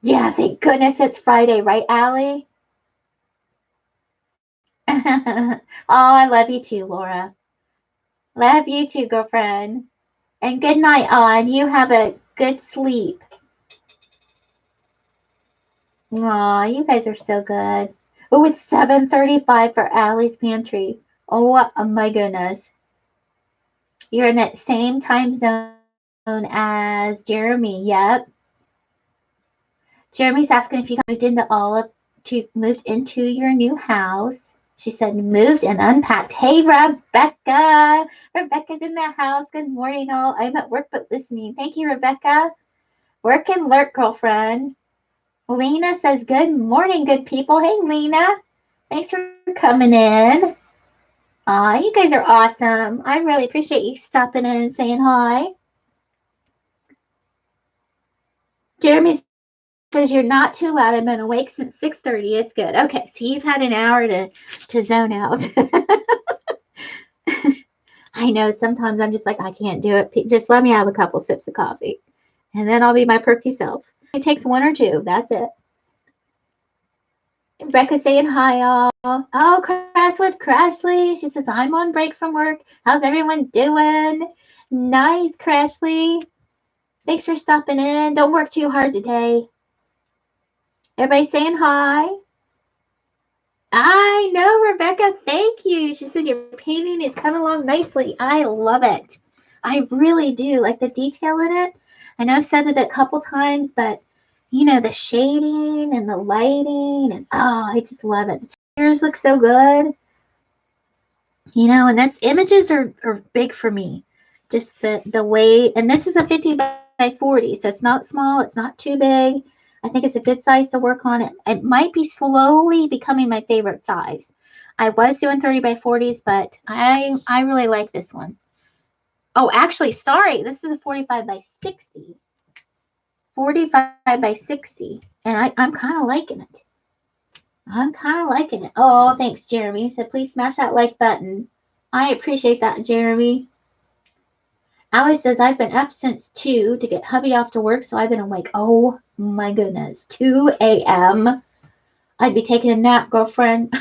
Yeah, thank goodness it's Friday, right, Allie? Oh, I love you too, Laura. Love you too, girlfriend. And good night, On. You have a good sleep. Aw, you guys are so good. Oh, it's 7:35 for Allie's Pantry. Oh, my goodness. You're in that same time zone as Jeremy. Yep. Jeremy's asking if you moved into your new house. She said moved and unpacked. Hey, Rebecca. Rebecca's in the house. Good morning, all. I'm at work but listening. Thank you, Rebecca. Work and lurk, girlfriend. Lena says, good morning, good people. Hey, Lena. Thanks for coming in. You guys are awesome. I really appreciate you stopping in and saying hi. Jeremy says you're not too loud. I've been awake since 6:30. It's good. Okay, so you've had an hour to zone out. I know sometimes I'm just like, I can't do it. Just let me have a couple sips of coffee, and then I'll be my perky self. It takes one or two. That's it. Rebecca saying hi, all. Oh, Crash with Crashly. She says, I'm on break from work. How's everyone doing? Nice, Crashly. Thanks for stopping in. Don't work too hard today. Everybody saying hi. I know, Rebecca. Thank you. She said your painting is coming along nicely. I love it. I really do. Like the detail in it. I know I've said it a couple times, but you know, the shading and the lighting and oh, I just love it. The chairs look so good. You know, and that's images are big for me. Just the way, and this is a 50 by 40, so it's not small, it's not too big. I think it's a good size to work on. It might be slowly becoming my favorite size. I was doing 30 by 40s, but I really like this one. Oh, actually, sorry, this is a 45 by 60. 45 by 60, and I'm kind of liking it. I'm kind of liking it. Oh, thanks, Jeremy. So please smash that like button. I appreciate that, Jeremy. Allie says, I've been up since 2 to get hubby off to work, so I've been awake. Oh, my goodness. 2 a.m. I'd be taking a nap, girlfriend.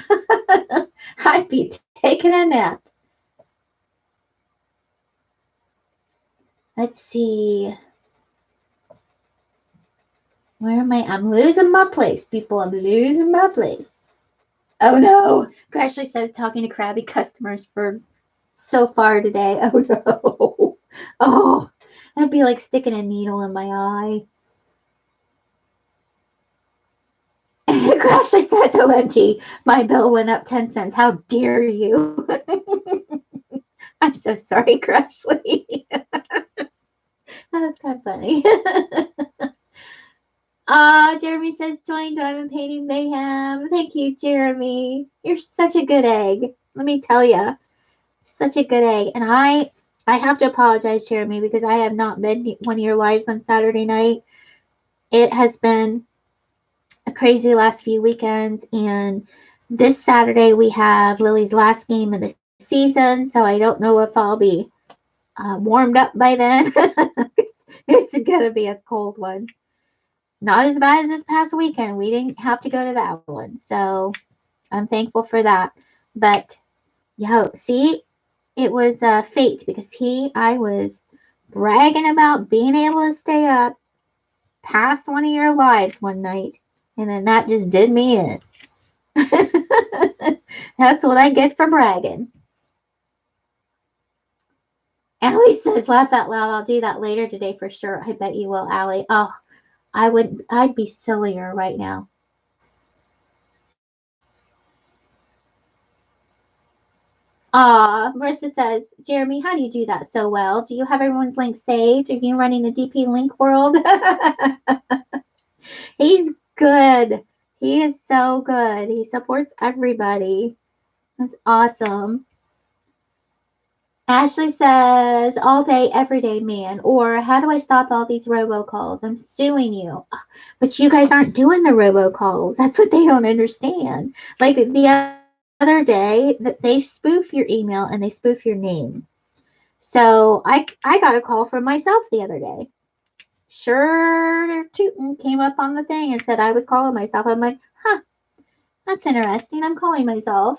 I'd be taking a nap. Let's see. Where am I? I'm losing my place, people. I'm losing my place. Oh, no. Crashly says, talking to crabby customers for so far today. Oh, no. Oh, that'd be like sticking a needle in my eye. Crashly says, OMG, my bill went up 10 cents. How dare you? I'm so sorry, Crashly. That was kind of funny. Jeremy says, join Diamond Painting Mayhem. Thank you, Jeremy. You're such a good egg. Let me tell you. Such a good egg. And I have to apologize, Jeremy, because I have not been one of your lives on Saturday night. It has been a crazy last few weekends, and this Saturday we have Lily's last game of the season, so I don't know if I'll be warmed up by then. It's gonna be a cold one. Not as bad as this past weekend. We didn't have to go to that one, so I'm thankful for that. But yo, see, it was fate, because I was bragging about being able to stay up past one of your lives one night, and then that just did me in. That's what I get for bragging. Allie says, laugh out loud. I'll do that later today for sure. I bet you will, Allie. Oh, I'd be sillier right now. Marissa says, Jeremy, how do you do that so well? Do you have everyone's link saved? Are you running the DP link world? He's good. He is so good. He supports everybody. That's awesome. Ashley says, all day, every day, man. Or how do I stop all these robocalls? I'm suing you. But you guys aren't doing the robocalls. That's what they don't understand. Like the other day, that they spoof your email and they spoof your name. So I got a call from myself the other day. Sure tootin' came up on the thing and said I was calling myself. I'm like, huh, that's interesting. I'm calling myself.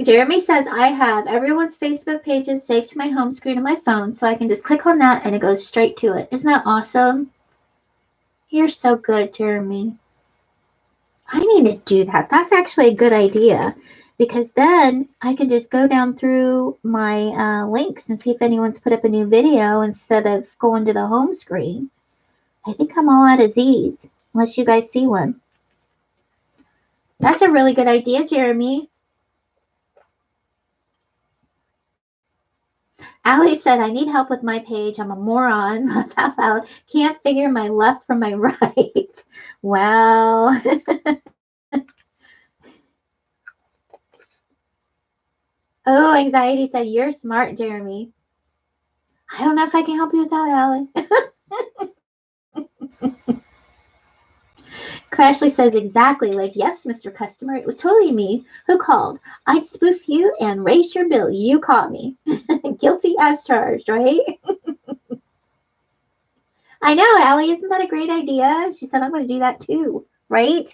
Jeremy says, I have everyone's Facebook pages saved to my home screen on my phone, so I can just click on that and it goes straight to it. Isn't that awesome? You're so good, Jeremy. I need to do that. That's actually a good idea, because then I can just go down through my links and see if anyone's put up a new video instead of going to the home screen. I think I'm all out of Z's, unless you guys see one. That's a really good idea, Jeremy. Allie said, I need help with my page. I'm a moron. Laugh out loud. Can't figure my left from my right. Well. Oh, anxiety said, you're smart, Jeremy. I don't know if I can help you with that, Allie. Crashly says, exactly. Like, yes, Mr. Customer. It was totally me who called. I'd spoof you and raise your bill. You caught me. Guilty as charged, right? I know, Allie, isn't that a great idea? She said, I'm going to do that too, right?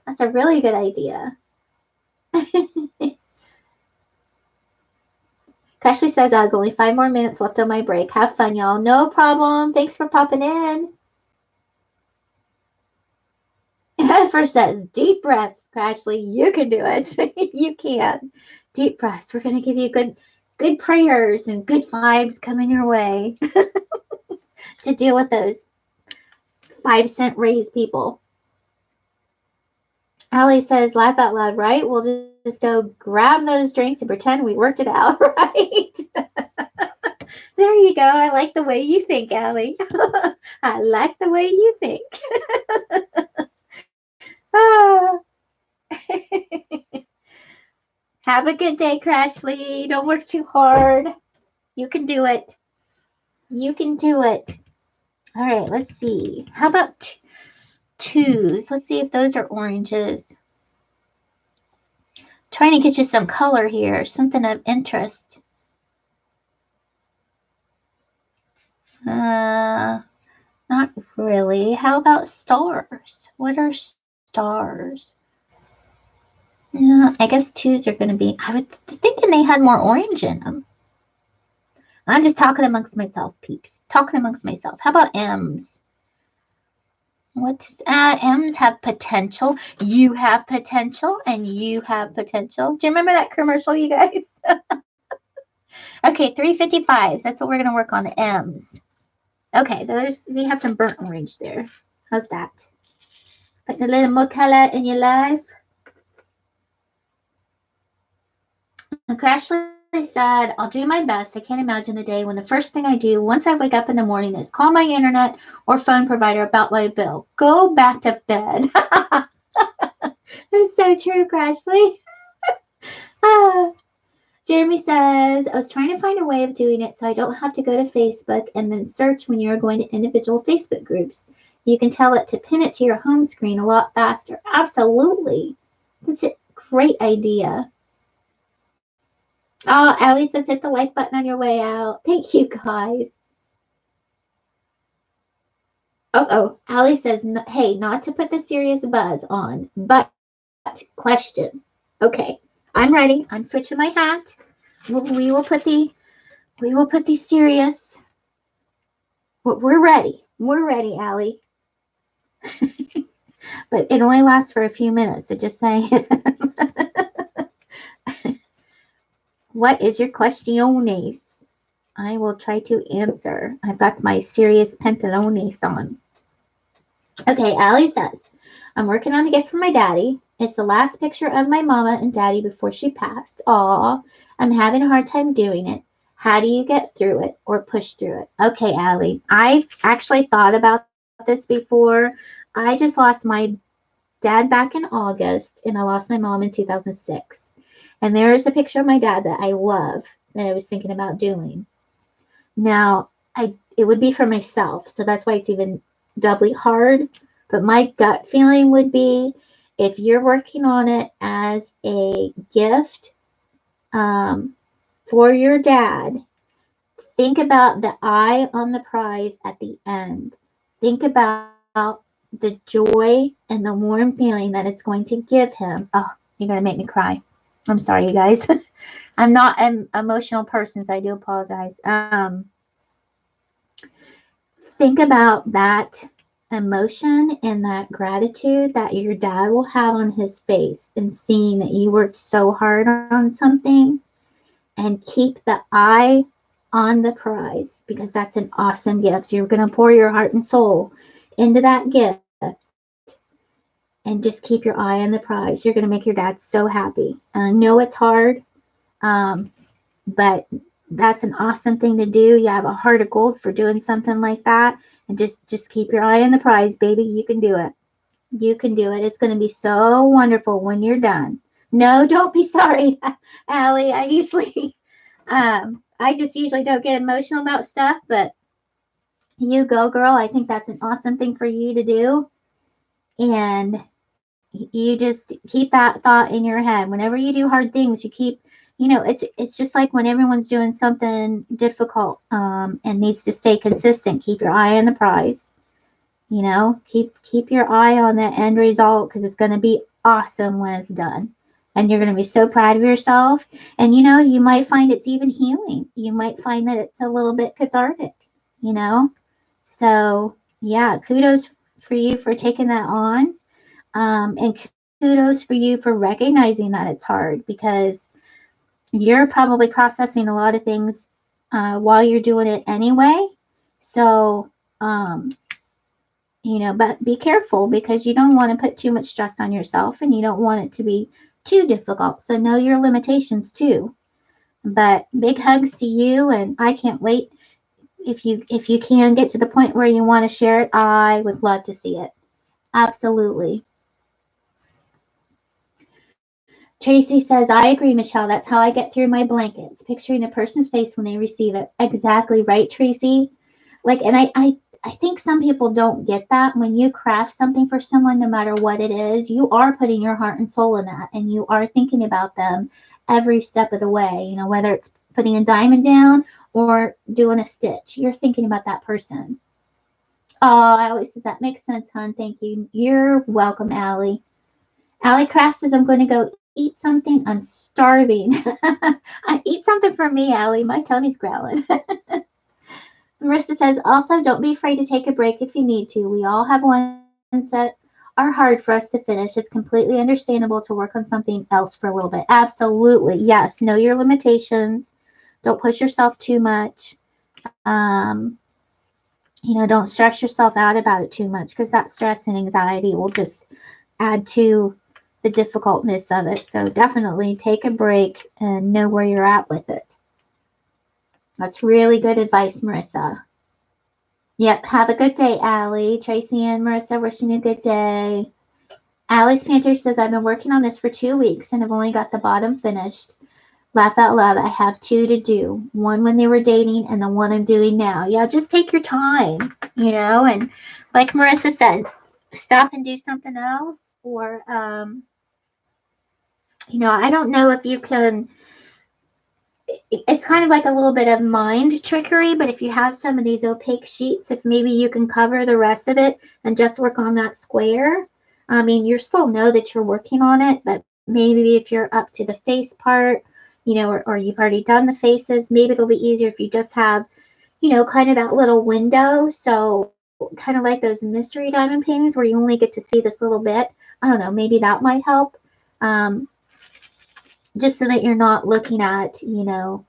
That's a really good idea. Ashley says, I've only 5 more minutes left on my break. Have fun, y'all. No problem. Thanks for popping in. First says, deep breaths, Ashley. You can do it. You can. Deep breaths. We're going to give you good prayers and good vibes coming your way to deal with those 5-cent raise people. Allie says, laugh out loud, right? We'll just go grab those drinks and pretend we worked it out, right? There you go. I like the way you think, Allie. I like the way you think. Ah. Have a good day, Crashly. Don't work too hard. You can do it. You can do it. All right, let's see. How about 2s? Let's see if those are oranges. Trying to get you some color here, something of interest. Not really. How about stars? What are stars? Yeah, I guess 2s are going to be, I was thinking they had more orange in them. I'm just talking amongst myself, peeps. Talking amongst myself. How about M's? What is M's have potential. You have potential and you have potential. Do you remember that commercial, you guys? Okay, 355s. That's what we're going to work on, the M's. Okay, you have some burnt orange there. How's that? Putting a little more color in your life. And Ashley said, I'll do my best. I can't imagine a day when the first thing I do once I wake up in the morning is call my internet or phone provider about my bill. Go back to bed. That's so true, Crashly. Jeremy says, I was trying to find a way of doing it so I don't have to go to Facebook and then search when you're going to individual Facebook groups. You can tell it to pin it to your home screen a lot faster. Absolutely. That's a great idea. Oh, Allie says hit the like button on your way out. Thank you, guys. Allie says, hey, not to put the serious buzz on, but question. Okay, I'm ready. I'm switching my hat. We will put the serious. We're ready. We're ready, Allie. But it only lasts for a few minutes, so just say. What is your questiones? I will try to answer. I've got my serious pantalones on. Okay, Allie says, I'm working on a gift for my daddy. It's the last picture of my mama and daddy before she passed. Aw, I'm having a hard time doing it. How do you get through it or push through it? Okay, Allie, I've actually thought about this before. I just lost my dad back in August, and I lost my mom in 2006. And there is a picture of my dad that I love that I was thinking about doing. Now, it would be for myself, so that's why it's even doubly hard. But my gut feeling would be if you're working on it as a gift for your dad, think about the eye on the prize at the end. Think about the joy and the warm feeling that it's going to give him. Oh, you're going to make me cry. I'm sorry, you guys. I'm not an emotional person, so I do apologize. Think about that emotion and that gratitude that your dad will have on his face and seeing that you worked so hard on something, and keep the eye on the prize, because that's an awesome gift. You're going to pour your heart and soul into that gift, and just keep your eye on the prize. You're going to make your dad so happy. I know it's hard, but that's an awesome thing to do. You have a heart of gold for doing something like that. And just keep your eye on the prize, baby. You can do it. You can do it. It's going to be so wonderful when you're done. No, don't be sorry, Allie. I just usually don't get emotional about stuff, but you go, girl. I think that's an awesome thing for you to do. And you just keep that thought in your head. Whenever you do hard things, you keep you know, it's just like when everyone's doing something difficult and needs to stay consistent. Keep your eye on the prize. You know, keep your eye on that end result, because it's going to be awesome when it's done. And you're going to be so proud of yourself. And, you know, you might find it's even healing. You might find that it's a little bit cathartic, you know. So, yeah, kudos for you for taking that on. And kudos for you for recognizing that it's hard, because you're probably processing a lot of things while you're doing it anyway. So, you know, but be careful, because you don't want to put too much stress on yourself, and you don't want it to be too difficult. So know your limitations too. But big hugs to you, and I can't wait. If you can get to the point where you want to share it, I would love to see it. Absolutely. Tracy says, I agree, Michelle. That's how I get through my blankets, picturing the person's face when they receive it. Exactly right, Tracy. Like, and I think some people don't get that. When you craft something for someone, no matter what it is, you are putting your heart and soul in that, and you are thinking about them every step of the way. You know, whether it's putting a diamond down or doing a stitch, you're thinking about that person. Oh, Allie says, that makes sense, hon. Thank you. You're welcome, Allie. Allie Craft says, I'm going to go eat something. I'm starving. Eat something for me, Allie. My tummy's growling. Marissa says, also, don't be afraid to take a break if you need to. We all have ones that are hard for us to finish. It's completely understandable to work on something else for a little bit. Absolutely. Yes. Know your limitations. Don't push yourself too much. You know, don't stress yourself out about it too much, because that stress and anxiety will just add to the difficultness of it. So definitely take a break and know where you're at with it. That's really good advice, Marissa. Yep. Have a good day, Allie. Tracy and Marissa wishing you a good day. Allie's Panther says, I've been working on this for 2 weeks and I've only got the bottom finished. Laugh out loud. I have 2 to do. One when they were dating and the one I'm doing now. Yeah, just take your time, you know, and like Marissa said, stop and do something else. Or, you know, I don't know if you can, it's kind of like a little bit of mind trickery, but if you have some of these opaque sheets, if maybe you can cover the rest of it and just work on that square. I mean, you still know that you're working on it, but maybe if you're up to the face part, you know, or you've already done the faces, maybe it'll be easier if you just have, you know, kind of that little window. So kind of like those mystery diamond paintings where you only get to see this little bit. I don't know, maybe that might help. Um, just so that you're not looking at, you know,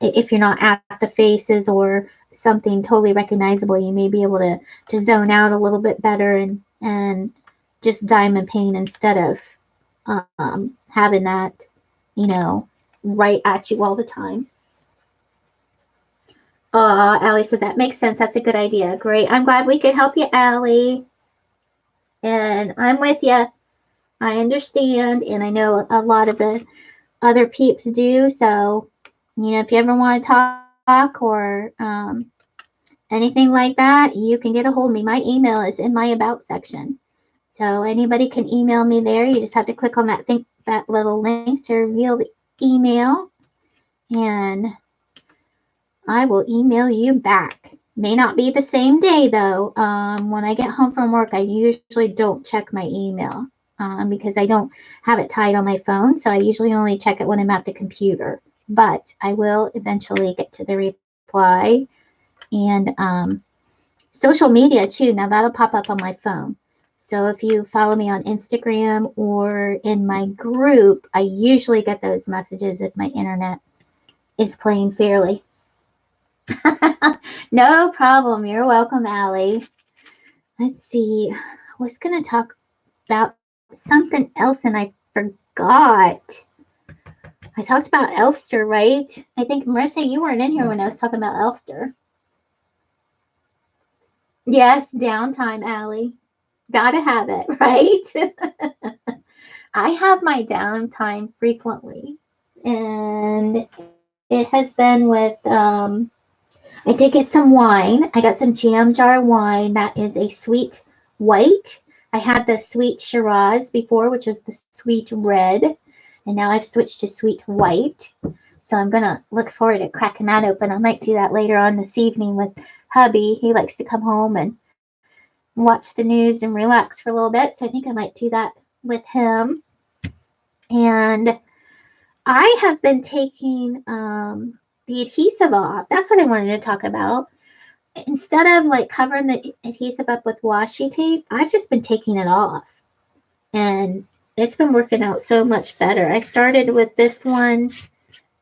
if you're not at the faces or something totally recognizable, you may be able to zone out a little bit better and just diamond paint instead of having that, you know, right at you all the time. Allie says, that makes sense. That's a good idea. Great. I'm glad we could help you, Allie. And I'm with you. I understand. And I know a lot of the other peeps do. So, you know, if you ever want to talk or anything like that, you can get a hold of me. My email is in my about section. So anybody can email me there. You just have to click on that little link to reveal the email. And I will email you back. May not be the same day, though. When I get home from work, I usually don't check my email because I don't have it tied on my phone. So I usually only check it when I'm at the computer. But I will eventually get to the reply. And social media, too. Now, that'll pop up on my phone. So if you follow me on Instagram or in my group, I usually get those messages if my internet is playing fairly. No problem. You're welcome, Allie. Let's see. I was going to talk about something else and I forgot. I talked about Elfster, right? I think, Marissa, you weren't in here when I was talking about Elfster. Yes, downtime, Allie. Gotta have it, right? I have my downtime frequently. And it has been with I did get some wine. I got some jam jar wine. That is a sweet white. I had the sweet Shiraz before, which was the sweet red. And now I've switched to sweet white. So I'm going to look forward to cracking that open. I might do that later on this evening with hubby. He likes to come home and watch the news and relax for a little bit. So I think I might do that with him. And I have been taking the adhesive off. That's what I wanted to talk about. Instead of like covering the adhesive up with washi tape, I've just been taking it off. And it's been working out so much better. I started with this one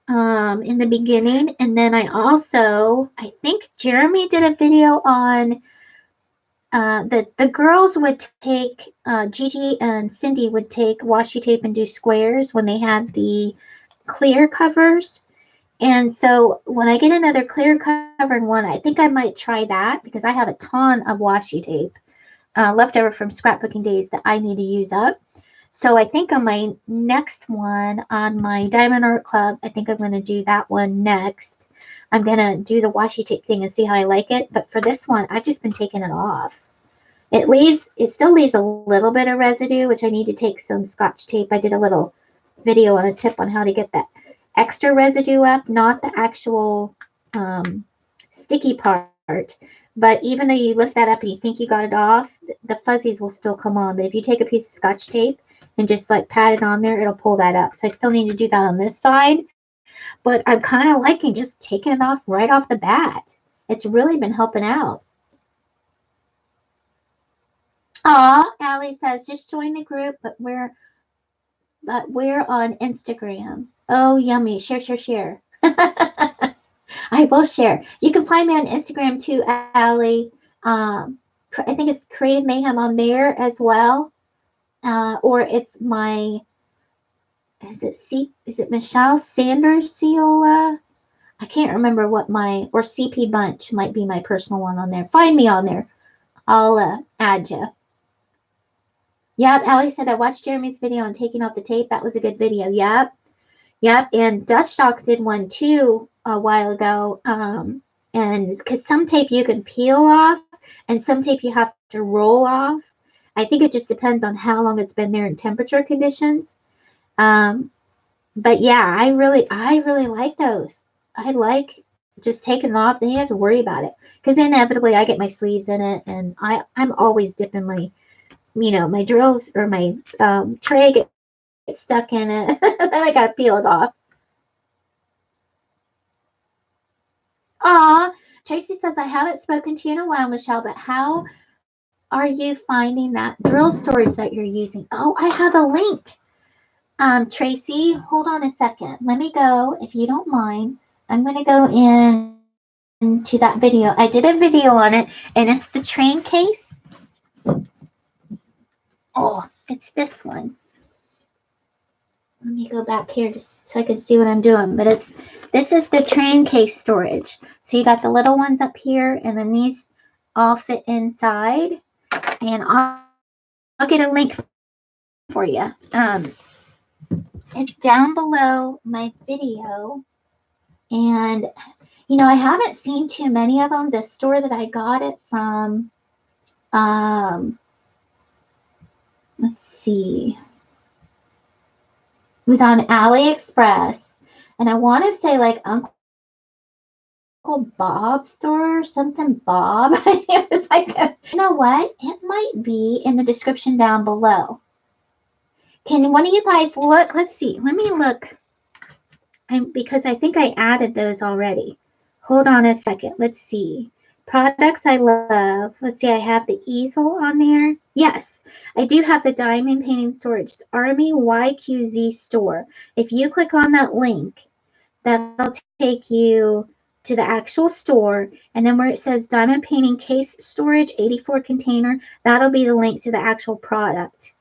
in the beginning. And then I think Jeremy did a video on the girls would take, Gigi and Cindy would take washi tape and do squares when they had the clear covers. And so when I get another clear covered one, I think I might try that because I have a ton of washi tape left over from scrapbooking days that I need to use up. So I think on my next one, on my Diamond Art Club, I think I'm going to do that one next. I'm going to do the washi tape thing and see how I like it. But for this one, I've just been taking it off. It still leaves a little bit of residue, which I need to take some Scotch tape. I did a little video on a tip on how to get that extra residue up, not the actual sticky part. But even though you lift that up and you think you got it off, the fuzzies will still come on. But if you take a piece of Scotch tape and just like pat it on there, it'll pull that up. So I still need to do that on this side. But I'm kind of liking just taking it off right off the bat. It's really been helping out. Aw, Allie says, just join the group, but we're on Instagram. Oh, yummy. Share. I will share. You can find me on Instagram too, Allie. I think it's Creative Mayhem on there as well. Or it's my, is it Michelle Sanders Ciola? I can't remember what or CP Bunch might be my personal one on there. Find me on there. I'll add you. Yep, Allie said, I watched Jeremy's video on taking off the tape. That was a good video. Yep. And Dutch Doc did one too a while ago. And because some tape you can peel off and some tape you have to roll off. I think it just depends on how long it's been there in temperature conditions. But yeah, I really like those. I like just taking it off. Then you have to worry about it because inevitably I get my sleeves in it, and I'm always dipping my, my drills or my tray get stuck in it. Then I gotta peel it off. Aw, Tracy says, I haven't spoken to you in a while, Michelle, but how are you finding that drill storage that you're using? Oh, I have a link. Tracy, hold on a second. Let me go, if you don't mind. I'm going to go into that video. I did a video on it, and it's the train case. Oh, it's this one. Let me go back here just so I can see what I'm doing. But this is the train case storage. So you got the little ones up here, and then these all fit inside. And I'll get a link for you. It's down below my video. And, I haven't seen too many of them. The store that I got it from, let's see. It was on AliExpress. And I want to say like Uncle Bob's store or something. Bob. It was like, you know what? It might be in the description down below. Can one of you guys look? Let's see. Let me look. Because I think I added those already. Hold on a second. Let's see. Products I love. Let's see. I have the EASEL on there. Yes, I do have the diamond painting storage. It's Army YQZ store. If you click on that link, that'll take you to the actual store. And then where it says diamond painting case storage, 84 container, that'll be the link to the actual product.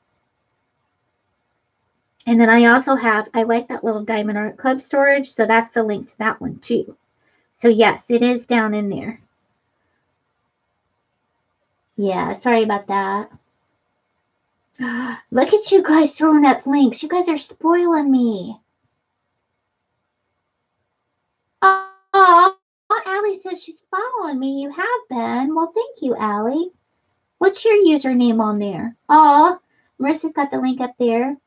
And then I also I like that little Diamond Art Club storage, so that's the link to that one too. So yes, it is down in there. Yeah, sorry about that. Look at you guys throwing up links. You guys are spoiling me. Oh, Allie says she's following me. You have been. Well, thank you, Allie. What's your username on there? Oh, Marissa's got the link up there.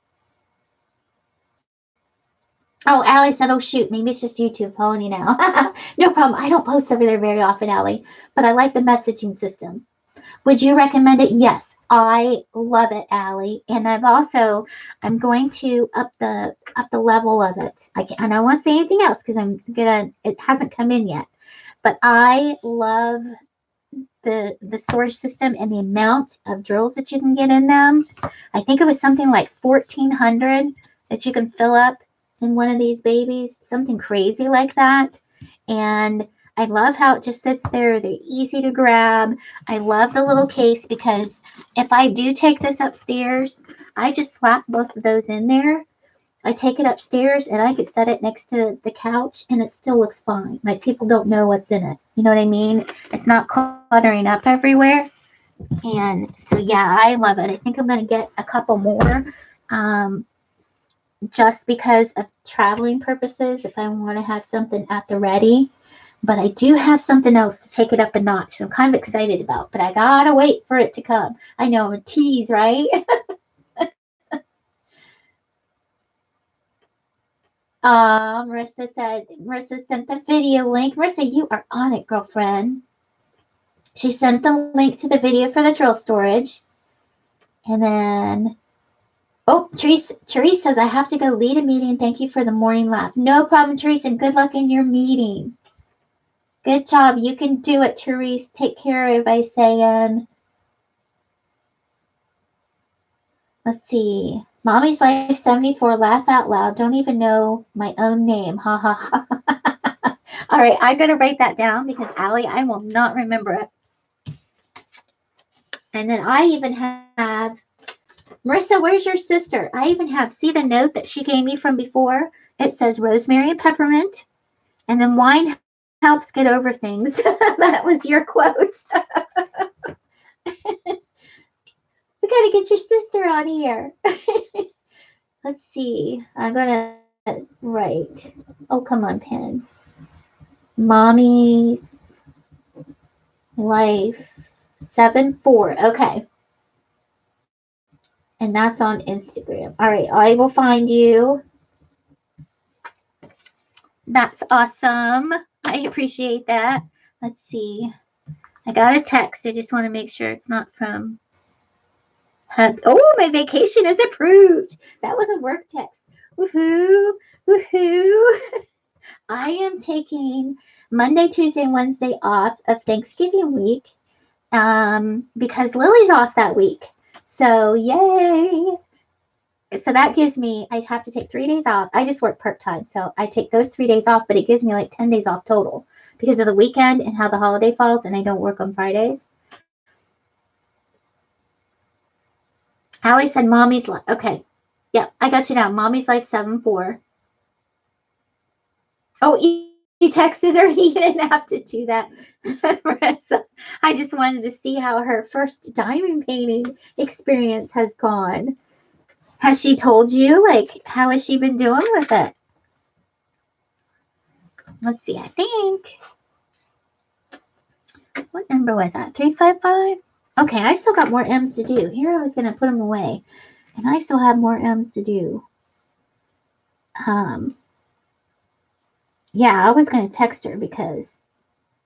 Oh, Allie said, oh, shoot, maybe it's just YouTube pony now. No problem. I don't post over there very often, Allie, but I like the messaging system. Would you recommend it? Yes, I love it, Allie. And I'm going to up the level of it. I don't want to say anything else because it hasn't come in yet. But I love the storage system and the amount of drills that you can get in them. I think it was something like 1,400 that you can fill up in one of these babies, something crazy like that. And I love how it just sits there. They're easy to grab. I love the little case because if I do take this upstairs, I just slap both of those in there. I take it upstairs and I could set it next to the couch and it still looks fine. Like people don't know what's in it. You know what I mean? It's not cluttering up everywhere. And so, yeah, I love it. I think I'm going to get a couple more um, just because of traveling purposes if I want to have something at the ready. But I do have something else to take it up a notch. I'm kind of excited about, but I got to wait for it to come. I know, I'm a tease, right? Marissa sent the video link. Marissa, you are on it, girlfriend. She sent the link to the video for the drill storage. And then, oh, Therese says, I have to go lead a meeting. Thank you for the morning laugh. No problem, Therese, and good luck in your meeting. Good job. You can do it, Therese. Take care by saying, let's see. Mommy's Life 74, laugh out loud. Don't even know my own name. Ha ha ha. All right, I'm going to write that down because, Allie, I will not remember it. And then I even have, Marissa, where's your sister? I even have, see the note that she gave me from before? It says rosemary and peppermint. And then wine helps get over things. That was your quote. We got to get your sister on here. Let's see. I'm going to write. Oh, come on, pen. Mommy's Life 74. Okay. And that's on Instagram. All right. I will find you. That's awesome. I appreciate that. Let's see. I got a text. I just want to make sure it's not from Oh, my vacation is approved. That was a work text. Woohoo. Woohoo. I am taking Monday, Tuesday, and Wednesday off of Thanksgiving week because Lily's off that week. So, yay. So that gives me, I have to take 3 days off. I just work part-time. So I take those 3 days off, but it gives me like 10 days off total because of the weekend and how the holiday falls, and I don't work on Fridays. Allie said Mommy's Life. Okay. Yeah, I got you now. Mommy's Life 7-4. Oh, you texted her. You didn't have to do that. I just wanted to see how her first diamond painting experience has gone. Has she told you? Like, how has she been doing with it? Let's see. I think. What number was that? 355? Okay, I still got more M's to do. Here I was going to put them away. And I still have more M's to do. Yeah, I was going to text her because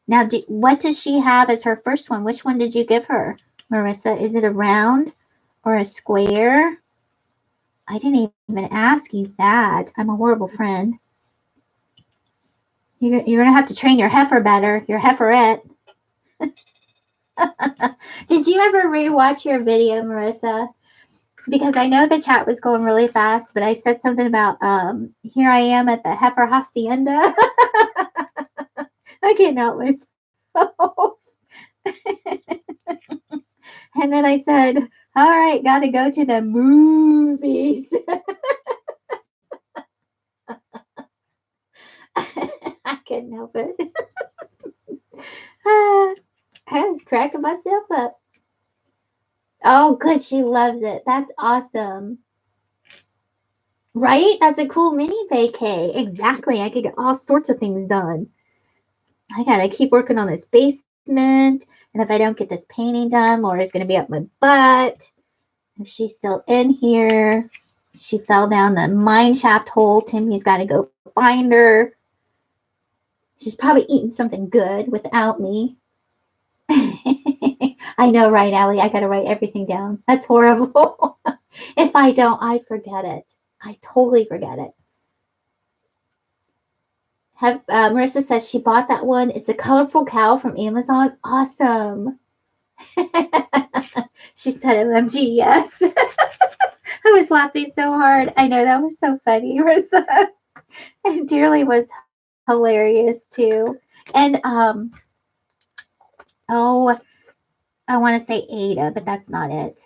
now, what does she have as her first one? Which one did you give her, Marissa? Is it a round or a square? I didn't even ask you that. I'm a horrible friend. You're going to have to train your heifer better, your heiferette. Did you ever rewatch your video, Marissa? Because I know the chat was going really fast, but I said something about here I am at the heifer hacienda. I can't help myself. And then I said, all right, got to go to the movies. I couldn't help it. I was cracking myself up. Oh, good. She loves it. That's awesome. Right? That's a cool mini vacay. Exactly. I could get all sorts of things done. I got to keep working on this basement. And if I don't get this painting done, Laura's going to be up my butt. If she's still in here. She fell down the mine shaft hole. Timmy's got to go find her. She's probably eating something good without me. I know, right, Allie? I got to write everything down. That's horrible. If I don't, I forget it. I totally forget it. Marissa says she bought that one. It's a colorful cow from Amazon. Awesome. She said OMG, yes. I was laughing so hard. I know, that was so funny, Marissa. And Dearly was hilarious too. And oh, I want to say Ada, but that's not it.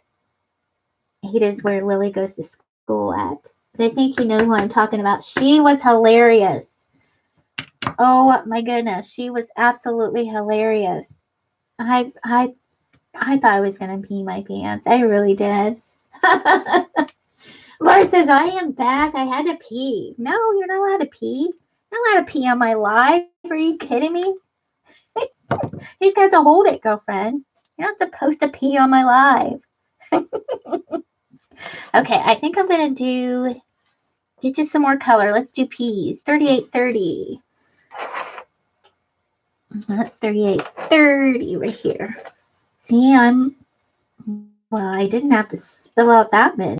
Ada is where Lily goes to school at. But I think you know who I'm talking about. She was hilarious. Oh my goodness, she was absolutely hilarious. I thought I was gonna pee my pants. I really did. Laura says, I am back. I had to pee. No, you're not allowed to pee. You're not allowed to pee on my live. Are you kidding me? You just have to hold it, girlfriend. You're not supposed to pee on my live. Okay, I think I'm going to get you some more color. Let's do peas. 3830. That's 3830 right here. See, well, I didn't have to spill out that many.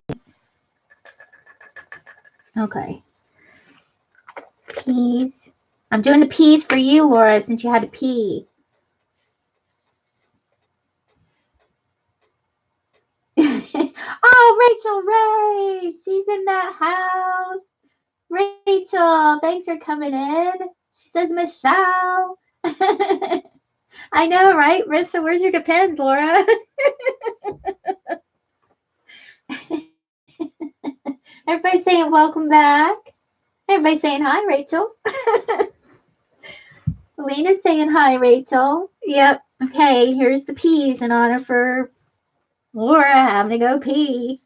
Okay. Peas. I'm doing the peas for you, Laura, since you had to pee. Oh, Rachel Ray. She's in that house. Rachel, thanks for coming in. She says Michelle. I know, right? Rissa, where's your depends, Laura? Everybody's saying welcome back. Everybody's saying hi, Rachel. Lena's saying hi, Rachel. Yep. Okay, here's the peas in honor for Laura having to go pee.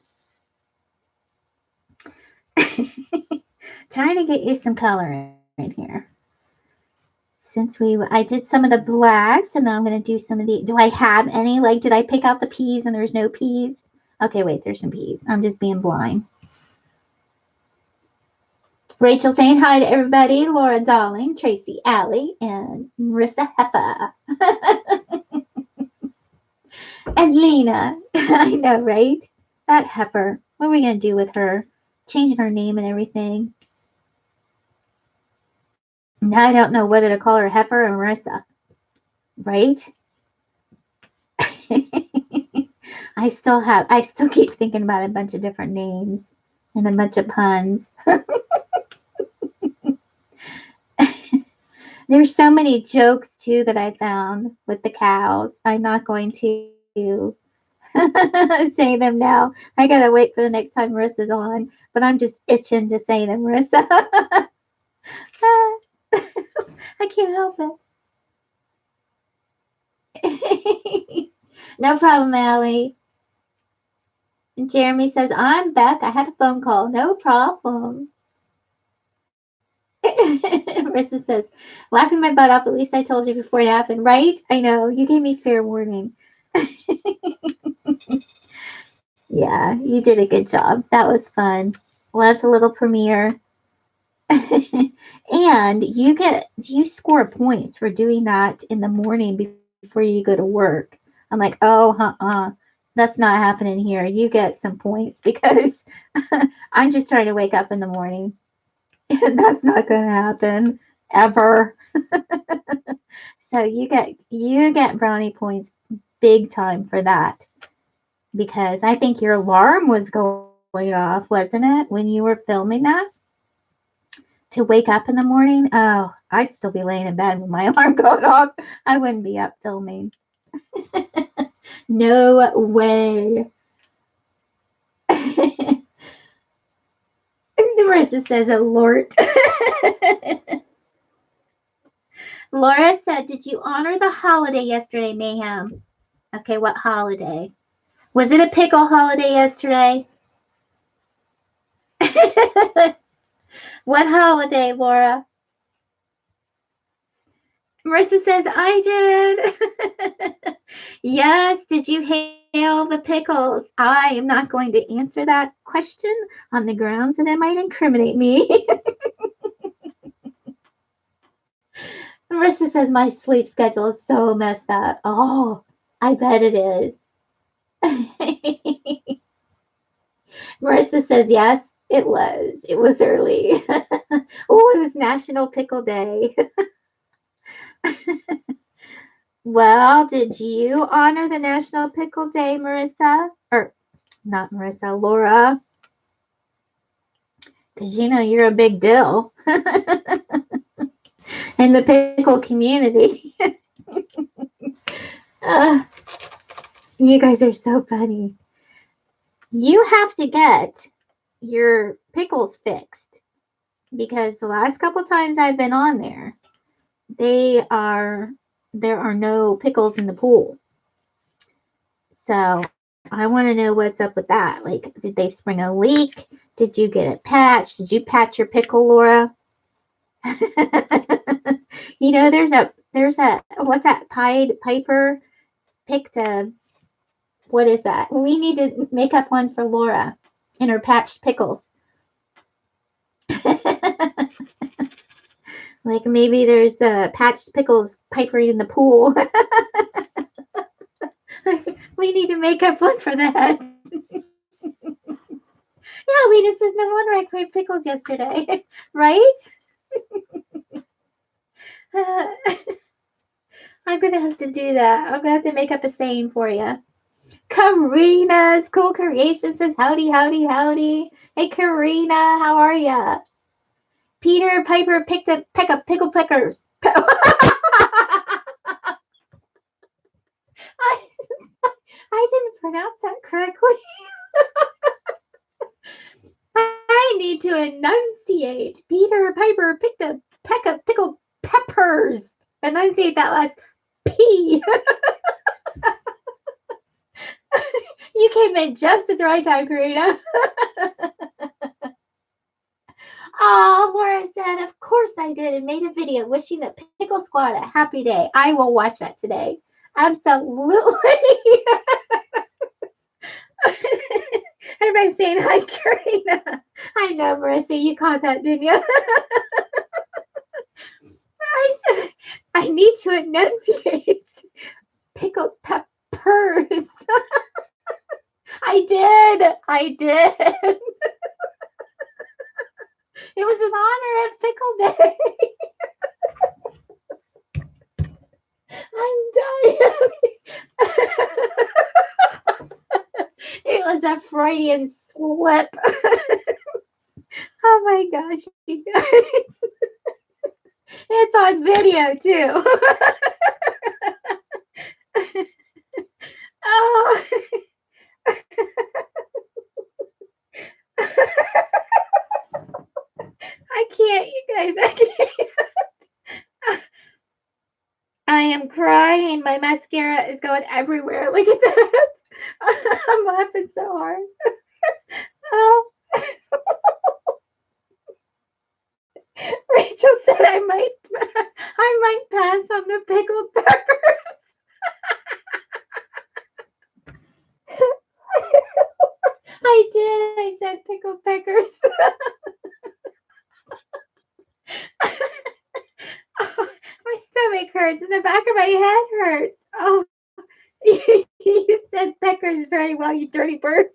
Trying to get you some color in here. Since I did some of the blacks, and now I'm going to do some of the, do I have any? Like, did I pick out the peas and there's no peas? Okay, wait, there's some peas. I'm just being blind. Rachel saying hi to everybody. Laura Darling, Tracy Alley, and Marissa Heffa. And Lena. I know, right? That heifer. What are we going to do with her? Changing her name and everything. Now I don't know whether to call her Heifer or Marissa. Right? I still keep thinking about a bunch of different names and a bunch of puns. There's so many jokes too that I found with the cows. I'm not going to say them now. I gotta wait for the next time Marissa's on, but I'm just itching to say them, Marissa. I can't help it. No problem, Allie. And Jeremy says, I'm back. I had a phone call. No problem. Marissa says, laughing my butt off. At least I told you before it happened, right? I know. You gave me fair warning. Yeah, you did a good job. That was fun. Loved a little premiere. And you score points for doing that in the morning before you go to work. I'm like, oh, that's not happening here. You get some points because I'm just trying to wake up in the morning. And that's not going to happen ever. So you get brownie points big time for that. Because I think your alarm was going off, wasn't it, when you were filming that? To wake up in the morning? Oh, I'd still be laying in bed with my alarm going off. I wouldn't be up filming. No way. Marissa says alert. Laura said, did you honor the holiday yesterday, Mayhem? Okay, what holiday? Was it a pickle holiday yesterday? What holiday, Laura? Marissa says, I did. Yes. Did you the pickles? I am not going to answer that question on the grounds that it might incriminate me. Marissa says my sleep schedule is so messed up. Oh, I bet it is. Marissa says yes, it was. It was early. Oh, it was National Pickle Day. Well, did you honor the National Pickle Day, Marissa? Or not Marissa, Laura? Because you know you're a big deal in the pickle community. You guys are so funny. You have to get your pickles fixed because the last couple times I've been on there, there are no pickles in the pool. So I want to know what's up with that. Like, did they spring a leak? Did you get it patched? Did you patch your pickle, Laura? You know, there's a what's that? Piper picked a, what is that? We need to make up one for Laura and her patched pickles. Like maybe there's patched pickles Piper in the pool. We need to make up one for that. Yeah, Lena says, no wonder I cried pickles yesterday. Right? I'm going to have to do that. I'm going to have to make up a saying for you. Karina's Cool Creation says, howdy, howdy, howdy. Hey, Karina, how are ya? Peter Piper picked a peck of pickle pickers. I didn't pronounce that correctly. I need to enunciate. Peter Piper picked a peck of pickled peppers. Enunciate that last P. You came in just at the right time, Karina. Oh, Laura said, of course I did, and made a video wishing the Pickle Squad a happy day. I will watch that today. Absolutely. Everybody's saying hi, Karina. I know, Marissa, you caught that, didn't you? I said, I need to enunciate pickled peppers. I did. It was in honor of Pickle Day. I'm dying. It was a Freudian slip. Oh my gosh, you guys. It's on video too. Oh. I can't, you guys. I can't. I am crying. My mascara is going everywhere. Look at that. I'm laughing so hard. Oh. Rachel said I might pass on the pickled peppers. I did. I said pickled peppers. Oh, my stomach hurts and the back of my head hurts. Oh, you said peckers very well, you dirty bird.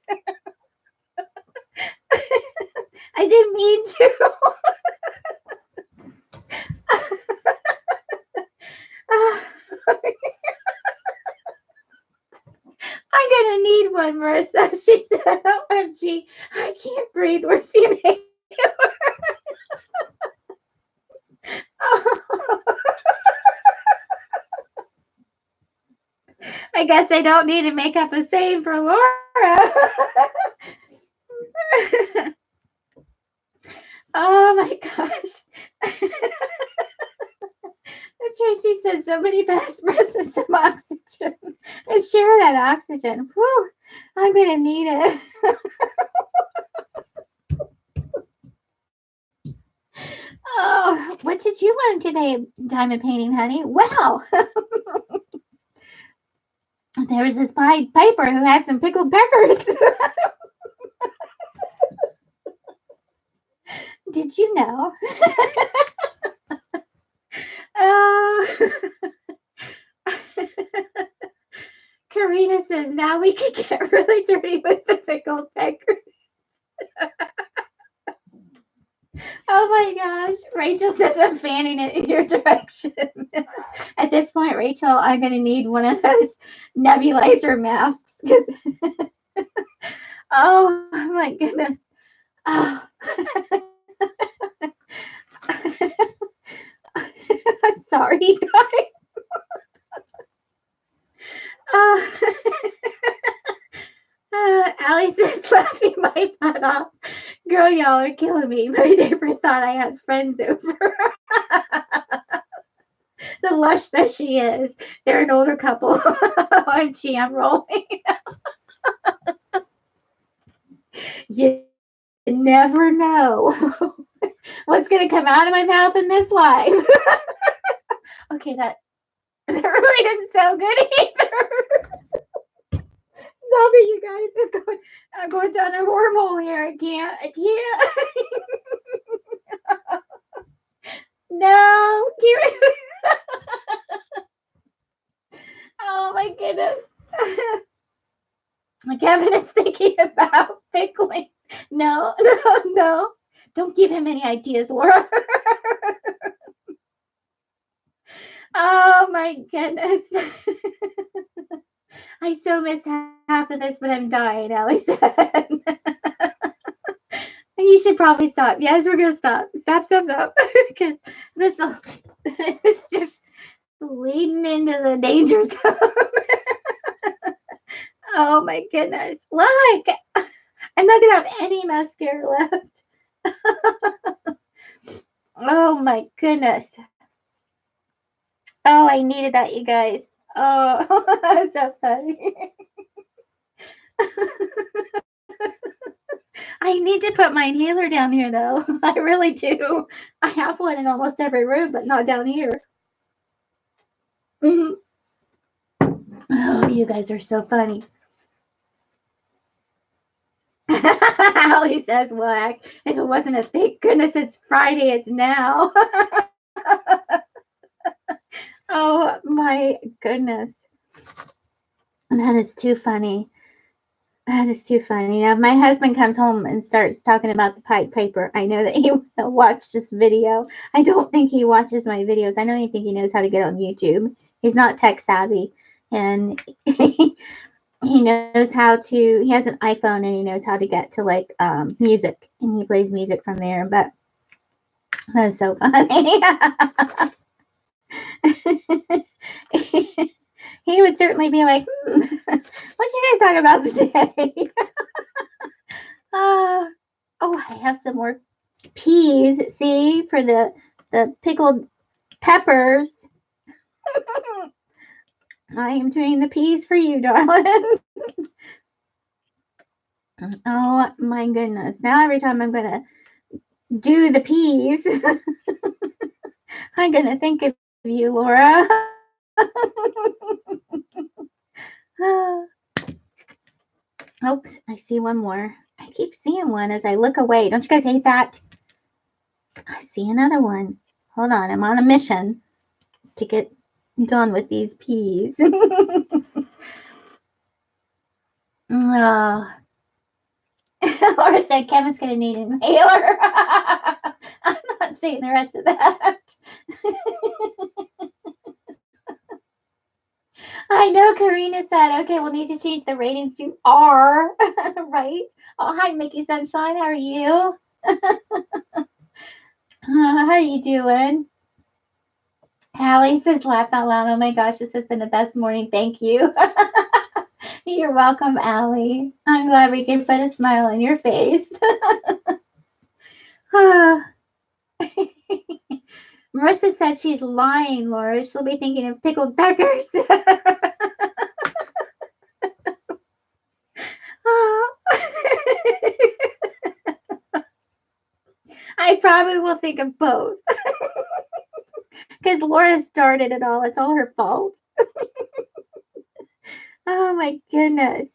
I didn't mean to. I'm gonna need one, Marissa. She said, OMG, I can't breathe. Where's the inhaler? I guess I don't need to make up a saying for Laura. Oh my gosh. Tracy said somebody pass Marissa some oxygen and share that oxygen. Whew, I'm gonna need it. Oh, what did you learn today, Diamond Painting, honey? Wow. there was this Pied Piper who had some pickled peppers. Did you know? Oh. Karina says, now we can get really dirty with the pickled peppers. Oh my gosh. Rachel says, I'm fanning it in your direction. At this point, Rachel, I'm going to need one of those nebulizer masks. Oh my goodness. Oh. I'm sorry, guys. Oh. Allie says, laughing my butt off. Girl, y'all are killing me. My neighbor thought I had friends over. The lush that she is. They're an older couple. OMG, I'm rolling. You never know what's going to come out of my mouth in this life. Okay, that really didn't sound good either. Stop it, you guys. I'm going down a wormhole here. I can't. No, keep it. Oh my goodness. Kevin is thinking about pickling. No. Don't give him any ideas, Laura. Oh my goodness. I so missed half of this, but I'm dying, Allie said. You should probably stop. Yes, we're gonna stop. Stop. Because this is just leading into the danger zone. Oh my goodness. Look, I'm not gonna have any mascara left. Oh my goodness. Oh, I needed that, you guys. Oh, that's so funny. I need to put my inhaler down here, though. I really do. I have one in almost every room, but not down here. Mm-hmm. Oh, you guys are so funny. Allie says, whack. If it wasn't a thank goodness it's Friday, it's now. Oh, my goodness. That is too funny. That is too funny. Now, if my husband comes home and starts talking about the Pied Piper, I know that he will watch this video. I don't think he watches my videos. I don't even think he knows how to get on YouTube. He's not tech savvy. And he knows how to, he has an iPhone and he knows how to get to like music. And he plays music from there. But that's so funny. He would certainly be like, what you guys talk about today? Oh, I have some more peas. See, for the pickled peppers. I am doing the peas for you, darling. Oh my goodness. Now every time I'm going to do the peas, I'm going to think of you, Laura. Oops, I see one more. I keep seeing one as I look away. Don't you guys hate that? I see another one. Hold on, I'm on a mission to get done with these peas. Oh. Laura said Kevin's going to need an inhaler. I'm not saying the rest of that. I know Karina said, okay, we'll need to change the ratings to R, right? Oh, hi, Mickey Sunshine. How are you? How are you doing? Allie says, laugh out loud. Oh my gosh, this has been the best morning. Thank you. You're welcome, Allie. I'm glad we can put a smile on your face. Marissa said she's lying, Laura. She'll be thinking of pickled peppers. I probably will think of both. Because Laura started it all. It's all her fault. Oh my goodness.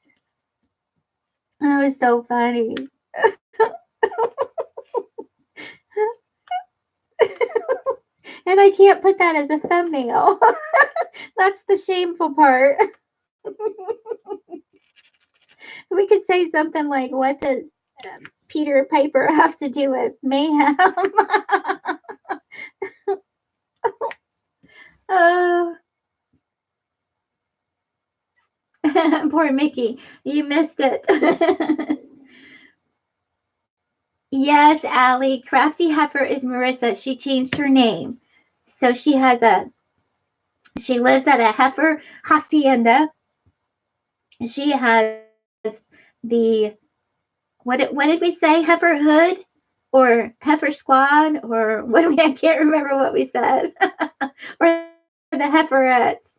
That was so funny. And I can't put that as a thumbnail. That's the shameful part. We could say something like, what does Peter Piper have to do with mayhem? Oh, poor Mickey. You missed it. Yes, Allie. Crafty Heifer is Marissa. She changed her name. So she lives at a heifer hacienda. She has the what did we say? Heifer hood or heifer squad or what do we? I can't remember what we said. Or the heiferettes.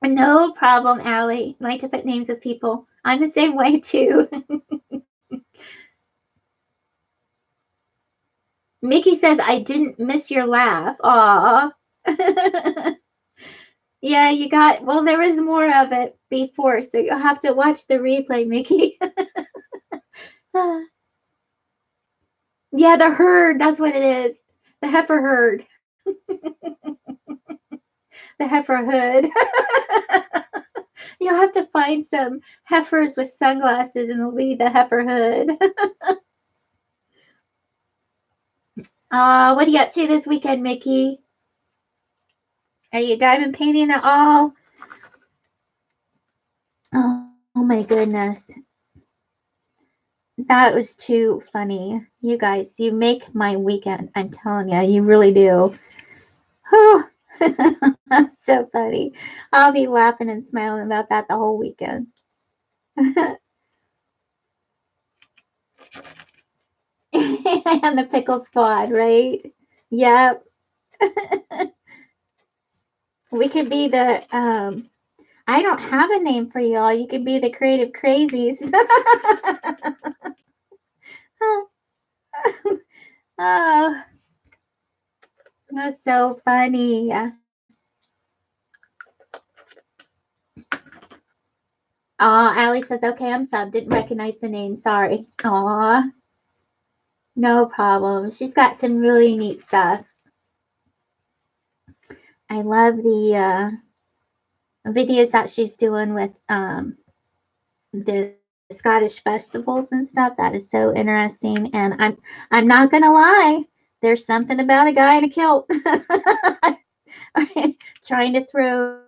No problem, Allie. I like to put names of people. I'm the same way too. Mickey says I didn't miss your laugh. Aw. Yeah, you got, well, there was more of it before, so you'll have to watch the replay, Mickey. Yeah, the herd, that's what it is. The heifer herd. The heifer hood. You'll have to find some heifers with sunglasses and it'll be the heifer hood. What are you up to this weekend, Mickey? Are you diamond painting at all? Oh my goodness. That was too funny. You guys, you make my weekend. I'm telling you, you really do. That's so funny. I'll be laughing and smiling about that the whole weekend. And the pickle squad, right? Yep. We could be the I don't have a name for y'all. You could be the creative crazies. Oh, that's so funny. Allie says, okay, I'm sub. Didn't recognize the name. Sorry. Aw, no problem. She's got some really neat stuff. I love the videos that she's doing with the Scottish festivals and stuff. That is so interesting. And I'm not gonna lie, there's something about a guy in a kilt trying to throw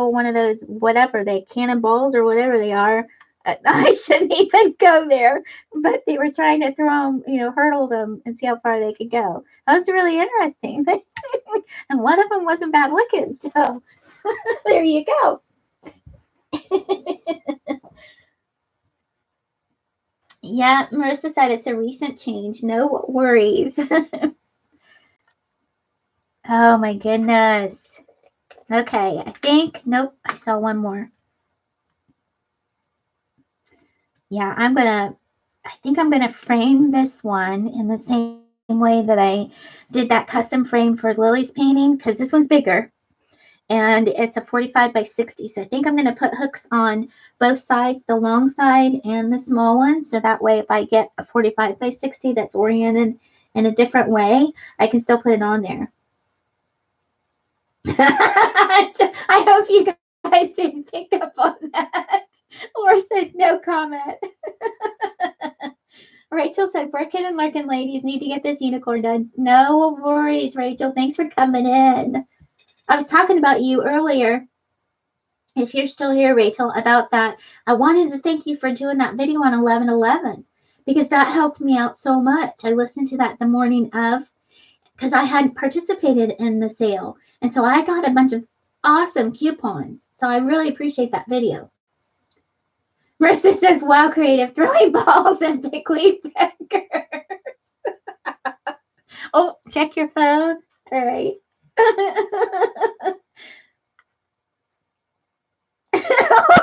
one of those whatever they cannonballs or whatever they are. I shouldn't even go there, but they were trying to throw them, hurdle them and see how far they could go. That was really interesting. And one of them wasn't bad looking, so there you go. Yeah, Marissa said it's a recent change. No worries. Oh my goodness. Okay, nope, I saw one more. Yeah, I think I'm gonna frame this one in the same way that I did that custom frame for Lily's painting, because this one's bigger. And it's a 45 by 60. So I think I'm going to put hooks on both sides, the long side and the small one. So that way, if I get a 45 by 60 that's oriented in a different way, I can still put it on there. I hope you guys didn't pick up on that or said no comment. Rachel said, working and lurking ladies need to get this unicorn done. No worries, Rachel. Thanks for coming in. I was talking about you earlier, if you're still here, Rachel, about that. I wanted to thank you for doing that video on 11/11 because that helped me out so much. I listened to that the morning of because I hadn't participated in the sale. And so I got a bunch of awesome coupons. So I really appreciate that video. Marissa says, wow, creative, throwing balls and pickly peckers. Oh, check your phone. All right.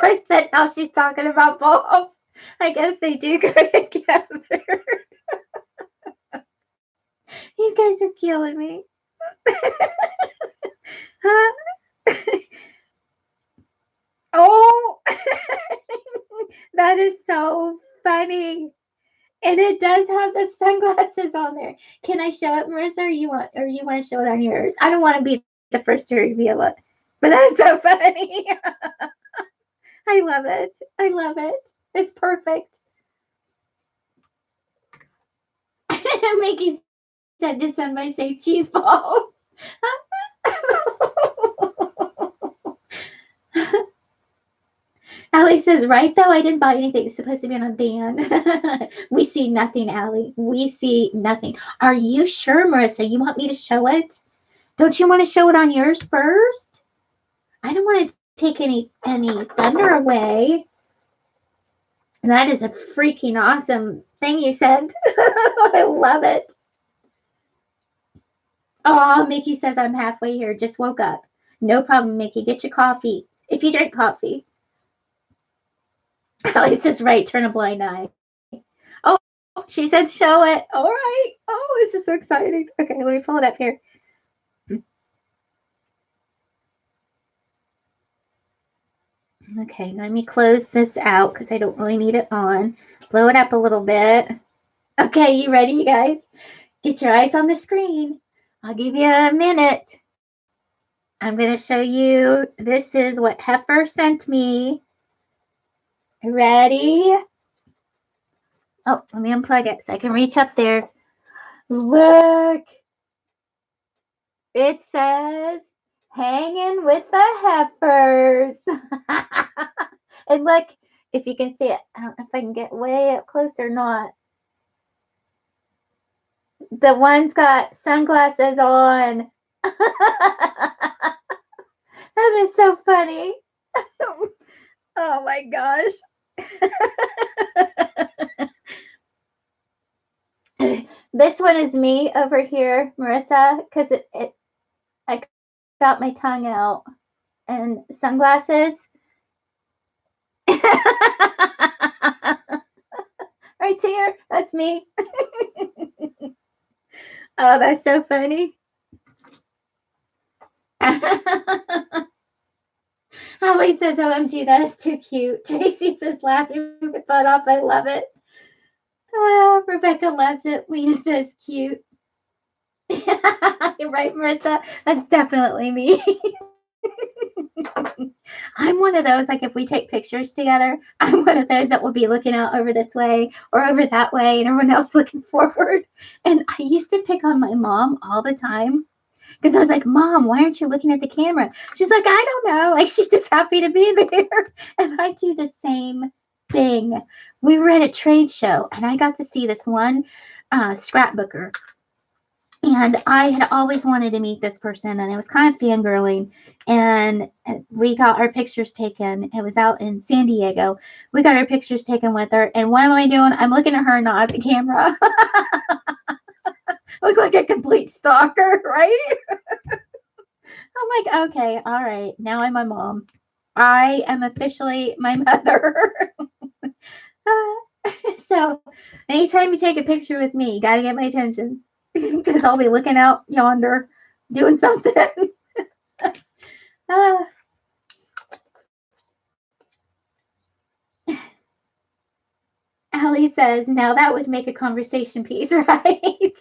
Or said now she's talking about balls. I guess they do go together. You guys are killing me. Oh, that is so funny. And it does have the sunglasses on there. Can I show it, Marissa, or you want to show it on yours? I don't want to be the first to reveal it. But that's so funny. I love it. I love it. It's perfect. Mickey said to somebody say cheese balls. Allie says, right though, I didn't buy anything. It's supposed to be on a band. We see nothing, Allie. We see nothing. Are you sure, Marissa? You want me to show it? Don't you want to show it on yours first? I don't want to take any thunder away. That is a freaking awesome thing you said. I love it. Oh, Mickey says I'm halfway here. Just woke up. No problem, Mickey. Get your coffee. If you drink coffee. Allie says, right, turn a blind eye. Oh, she said show it. All right. Oh, this is so exciting. Okay, let me pull it up here. Okay, let me close this out because I don't really need it on. Blow it up a little bit. Okay, you ready, you guys? Get your eyes on the screen. I'll give you a minute. I'm going to show you. This is what Heifer sent me. Ready? Oh, let me unplug it so I can reach up there. Look. It says, hanging with the heifers. And look, if you can see it. I don't know if I can get way up close or not. The one's got sunglasses on. That is so funny. Oh my gosh. This one is me over here, Marissa, because I got my tongue out and sunglasses. Right here, that's me. Oh, that's so funny. Holly says, OMG, that is too cute. Tracy says, laughing her butt off. I love it. Rebecca loves it. Lena says, cute. You're right, Marissa. That's definitely me. I'm one of those, like if we take pictures together, I'm one of those that will be looking out over this way or over that way and everyone else looking forward. And I used to pick on my mom all the time because I was like, Mom, why aren't you looking at the camera? She's like, I don't know. Like she's just happy to be there. And I do the same thing. We were at a trade show and I got to see this one scrapbooker. And I had always wanted to meet this person, and I was kind of fangirling. And we got our pictures taken. It was out in San Diego. We got our pictures taken with her. And what am I doing? I'm looking at her, not at the camera. Look like a complete stalker, right? I'm like, okay, all right. Now I'm my mom. I am officially my mother. So anytime you take a picture with me, you got to get my attention. Because I'll be looking out yonder doing something. Allie says, now that would make a conversation piece, right?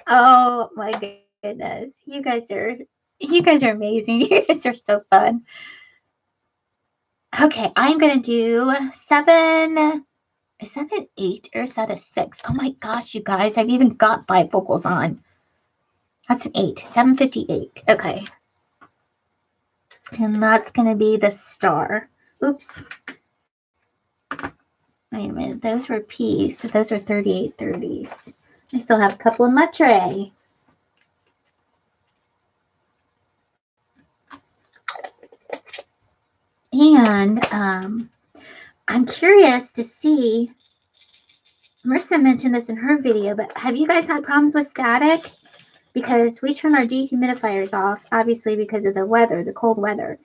Oh my goodness. You guys are amazing. You guys are so fun. Okay, I'm gonna do 7. Is that an 8 or is that a 6? Oh my gosh, you guys, I've even got bifocals on. That's an 8, 758. Okay. And that's going to be the star. Oops. Wait a minute. Those were P's. So those are 3830s. I still have a couple in my tray. And I'm curious to see, Marissa mentioned this in her video, but have you guys had problems with static? Because we turn our dehumidifiers off, obviously because of the weather, the cold weather.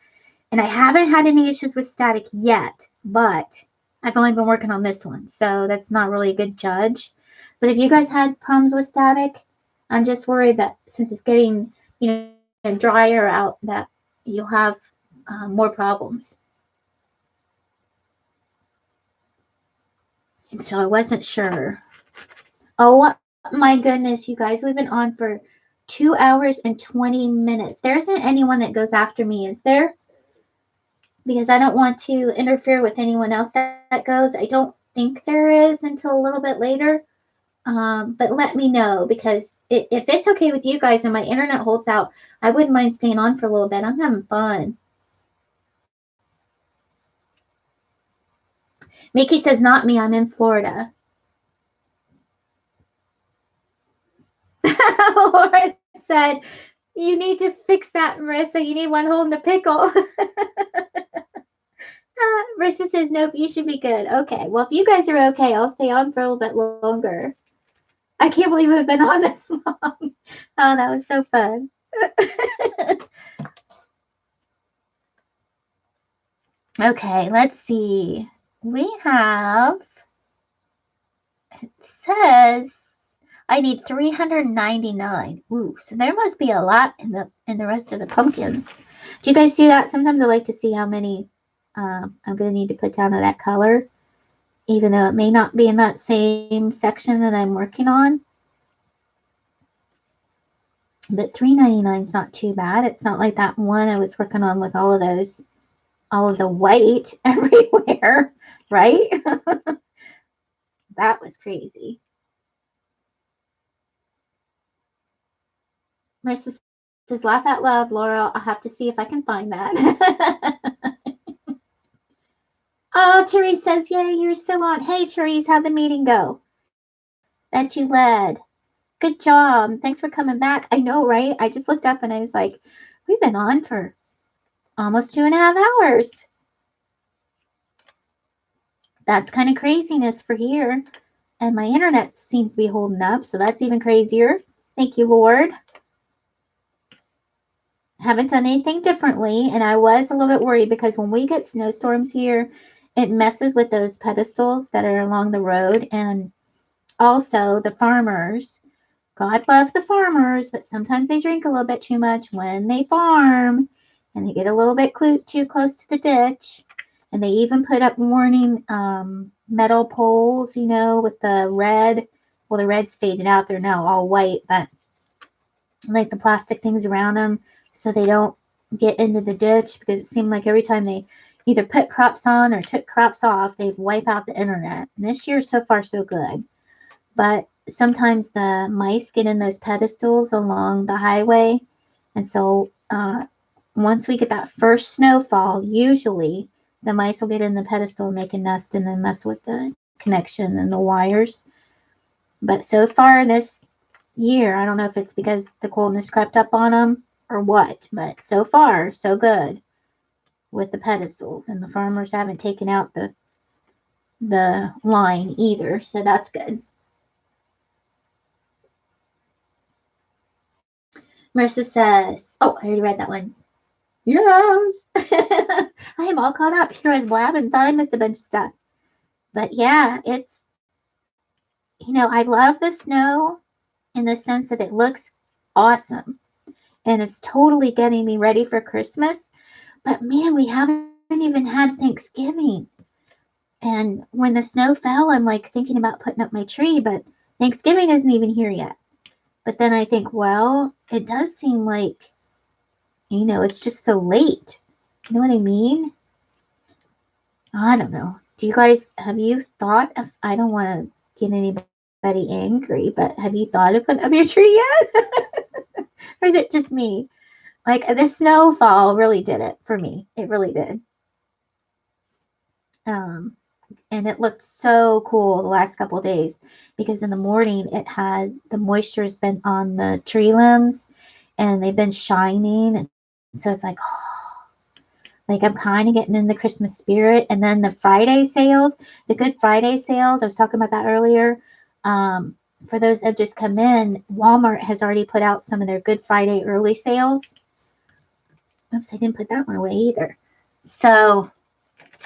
And I haven't had any issues with static yet, but I've only been working on this one, so that's not really a good judge. But if you guys had problems with static, I'm just worried that since it's getting, drier out, that you'll have more problems. And so I wasn't sure. Oh my goodness, you guys, we've been on for 2 hours and 20 minutes. There isn't anyone that goes after me, is there? Because I don't want to interfere with anyone else that goes. I don't think there is until a little bit later. But let me know, because if it's okay with you guys and my internet holds out, I wouldn't mind staying on for a little bit. I'm having fun. Mickey says, not me, I'm in Florida. Laura said, you need to fix that, Marissa. You need one holding the pickle. Marissa says, nope, you should be good. Okay, well, if you guys are okay, I'll stay on for a little bit longer. I can't believe we've been on this long. Oh, that was so fun. Okay, let's see. We have, it says I need 399. Ooh, so there must be a lot in the rest of the pumpkins. Do you guys do that? Sometimes I like to see how many I'm going to need to put down of that color, even though it may not be in that same section that I'm working on. But $3.99 is not too bad. It's not like that one I was working on with all of those, all of the white everywhere, right? That was crazy. Marissa says, laugh out loud, Laura. I'll have to see if I can find that. Oh, Therese says, yay, you're still on. Hey, Therese, how'd the meeting go that you led? Good job. Thanks for coming back. I know, right? I just looked up and I was like, we've been on for almost 2.5 hours. That's kind of craziness for here. And my internet seems to be holding up, so that's even crazier. Thank you, Lord. Haven't done anything differently, and I was a little bit worried because when we get snowstorms here, it messes with those pedestals that are along the road, and also the farmers. God love the farmers, but sometimes they drink a little bit too much when they farm, and they get a little bit too close to the ditch. And they even put up warning metal poles, with the red. Well, the red's faded out. They're now all white, but like the plastic things around them so they don't get into the ditch, because it seemed like every time they either put crops on or took crops off, they'd wipe out the internet. And this year, so far, so good. But sometimes the mice get in those pedestals along the highway. And so once we get that first snowfall, usually the mice will get in the pedestal and make a nest and then mess with the connection and the wires. But so far this year, I don't know if it's because the coldness crept up on them or what, but so far, so good with the pedestals. And the farmers haven't taken out the line either, so that's good. Marissa says, oh, I already read that one. Yes. I am all caught up. Here I was blabbing, thought I missed a bunch of stuff. But yeah, it's, I love the snow in the sense that it looks awesome. And it's totally getting me ready for Christmas. But man, we haven't even had Thanksgiving. And when the snow fell, I'm like thinking about putting up my tree, but Thanksgiving isn't even here yet. But then I think, well, it does seem like, it's just so late. You know what I mean? I don't know. Have you thought of, I don't want to get anybody angry, but have you thought of putting up your tree yet? Or is it just me? Like, the snowfall really did it for me. It really did. And it looked so cool the last couple of days, because in the morning the moisture has been on the tree limbs and they've been shining. And so it's like, oh, like I'm kind of getting in the Christmas spirit. And then the Friday sales, the Good Friday sales, I was talking about that earlier. For those that have just come in, Walmart has already put out some of their Good Friday early sales. Oops, I didn't put that one away either. So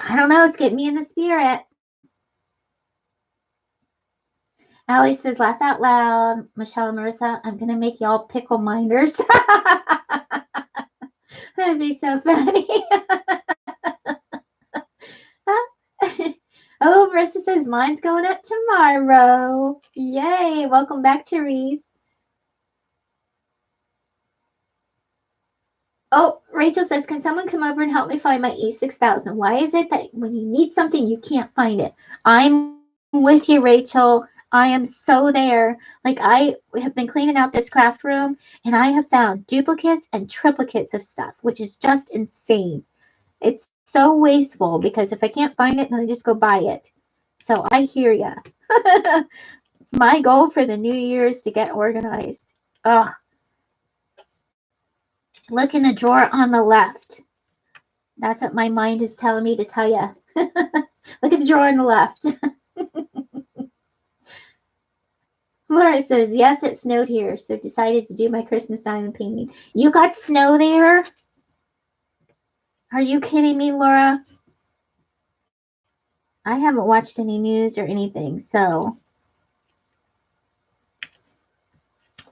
I don't know. It's getting me in the spirit. Allie says, laugh out loud. Michelle and Marissa, I'm going to make y'all pickle minders. That'd be so funny. Oh, Marissa says, mine's going up tomorrow. Yay. Welcome back, Therese. Oh, Rachel says, can someone come over and help me find my E6000? Why is it that when you need something, you can't find it? I'm with you, Rachel. I am so there. Like, I have been cleaning out this craft room, and I have found duplicates and triplicates of stuff, which is just insane. It's so wasteful because if I can't find it, then I just go buy it. So I hear ya. My goal for the new year is to get organized. Ugh. Look in the drawer on the left. That's what my mind is telling me to tell you. Look at the drawer on the left. Laura says, yes, it snowed here, so decided to do my Christmas diamond painting. You got snow there? Are you kidding me, Laura? I haven't watched any news or anything, so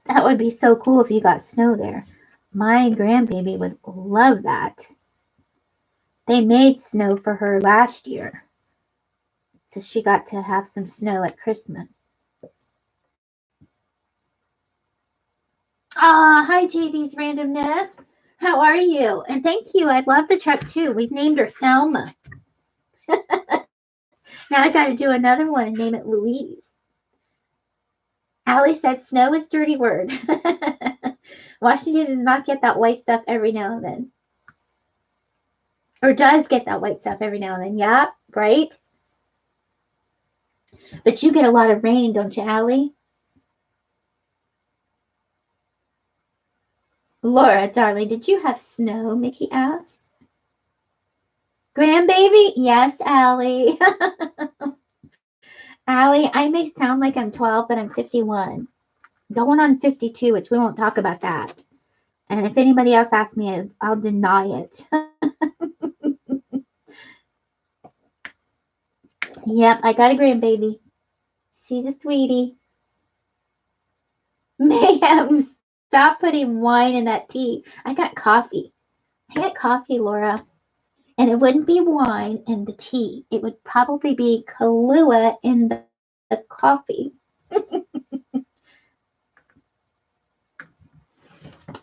that would be so cool if you got snow there. My grandbaby would love that. They made snow for her last year, so she got to have some snow at Christmas. Hi, JD's Randomness. How are you? And thank you. I love the truck, too. We've named her Thelma. Now I got to do another one and name it Louise. Allie said snow is a dirty word. Washington does not get that white stuff every now and then. Or does get that white stuff every now and then. Yeah, right? But you get a lot of rain, don't you, Allie? Laura, darling, did you have snow? Mickey asked. Grandbaby? Yes, Allie. Allie, I may sound like I'm 12, but I'm 51. Going on 52, which we won't talk about that. And if anybody else asks me, I'll deny it. Yep, I got a grandbaby. She's a sweetie. Mayhem, stop putting wine in that tea. I got coffee. I got coffee, Laura. And it wouldn't be wine in the tea. It would probably be Kahlua in the coffee.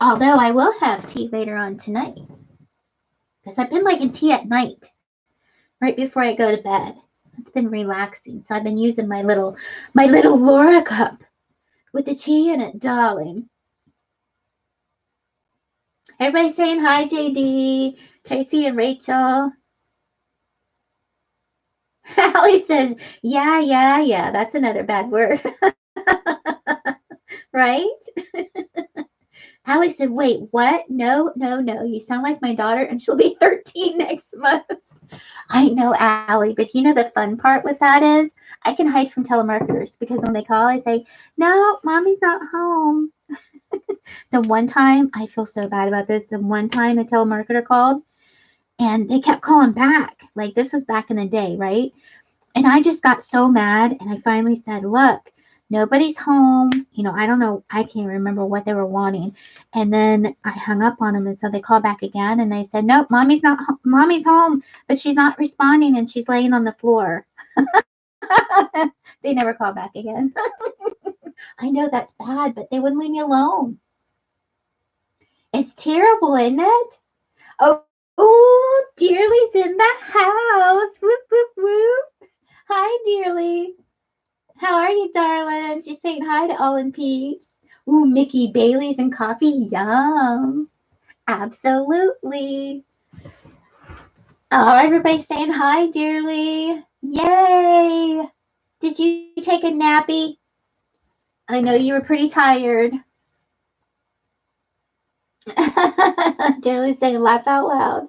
Although I will have tea later on tonight. Because I've been liking tea at night. Right before I go to bed. It's been relaxing. So I've been using my little Laura cup with the tea in it, darling. Everybody saying hi, JD, Tracy, and Rachel. Allie says, yeah. That's another bad word. Right? Allie said, wait, what? No. You sound like my daughter, and she'll be 13 next month. I know, Allie, but you know the fun part with that is I can hide from telemarketers because when they call, I say, no, mommy's not home. The one time, I feel so bad about this, the one time a telemarketer called and they kept calling back. Like this was back in the day, right? And I just got so mad and I finally said, look, nobody's home. You know, I don't know. I can't remember what they were wanting. And then I hung up on them. And so they called back again and they said, nope, mommy's home, but she's not responding and she's laying on the floor. They never called back again. I know that's bad, but they wouldn't leave me alone. It's terrible, isn't it? Oh, Dearly's in the house. Whoop, whoop, whoop. Hi, Dearly. How are you, darling? She's saying hi to all in peeps. Ooh, Mickey, Bailey's and coffee. Yum. Absolutely. Oh, everybody's saying hi, Dearly. Yay. Did you take a nappy? I know you were pretty tired. Dearly saying laugh out loud.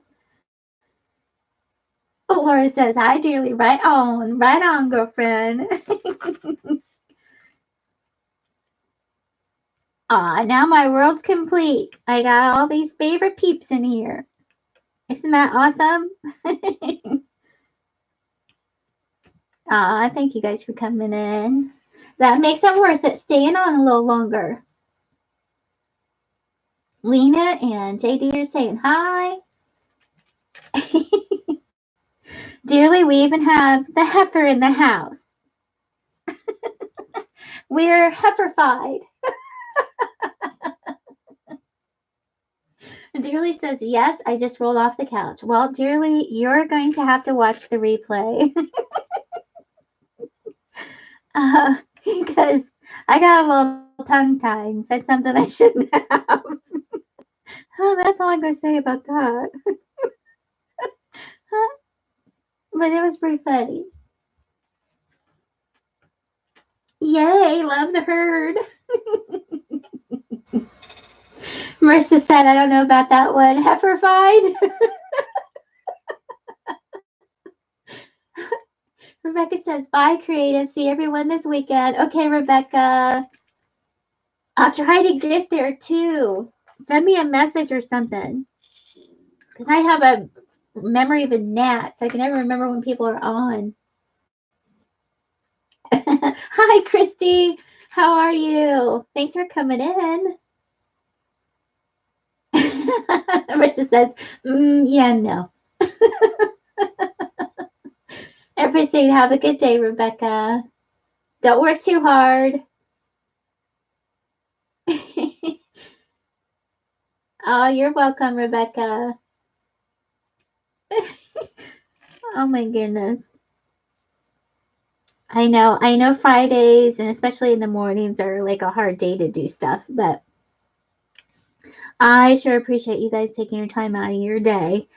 Laura says, hi, Dearly. Right on, girlfriend. Aw, now my world's complete. I got all these favorite peeps in here. Isn't that awesome? Aw, thank you guys for coming in. That makes it worth it staying on a little longer. Lena and JD are saying hi. Dearly, we even have the heifer in the house. We're heiferfied. Dearly says, yes, I just rolled off the couch. Well, Dearly, you're going to have to watch the replay. Because I got a little tongue-tied and said something I shouldn't have. Oh, that's all I'm going to say about that. But it was pretty funny. Yay, love the herd. Marissa said, I don't know about that one. Heiferfied. Rebecca says, bye, creative. See everyone this weekend. Okay, Rebecca. I'll try to get there too. Send me a message or something. Because I have a memory of a gnat, so I can never remember when people are on. Hi, Christy. How are you? Thanks for coming in. Marissa says, yeah, no. Everybody saying, have a good day, Rebecca. Don't work too hard. Oh, you're welcome, Rebecca. Oh my goodness. I know Fridays and especially in the mornings are like a hard day to do stuff, but I sure appreciate you guys taking your time out of your day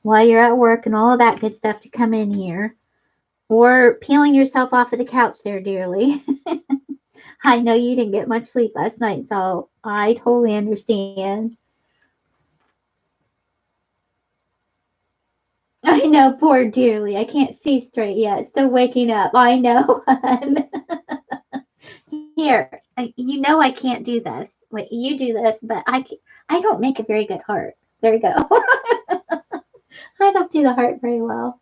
while you're at work and all of that good stuff to come in here or peeling yourself off of the couch there, Dearly. I know you didn't get much sleep last night, so I totally understand. I know, poor Dearly. I can't see straight yet. Still waking up. I know, hon. Here, you know I can't do this. Wait, you do this, but I don't make a very good heart. There we go. I don't do the heart very well.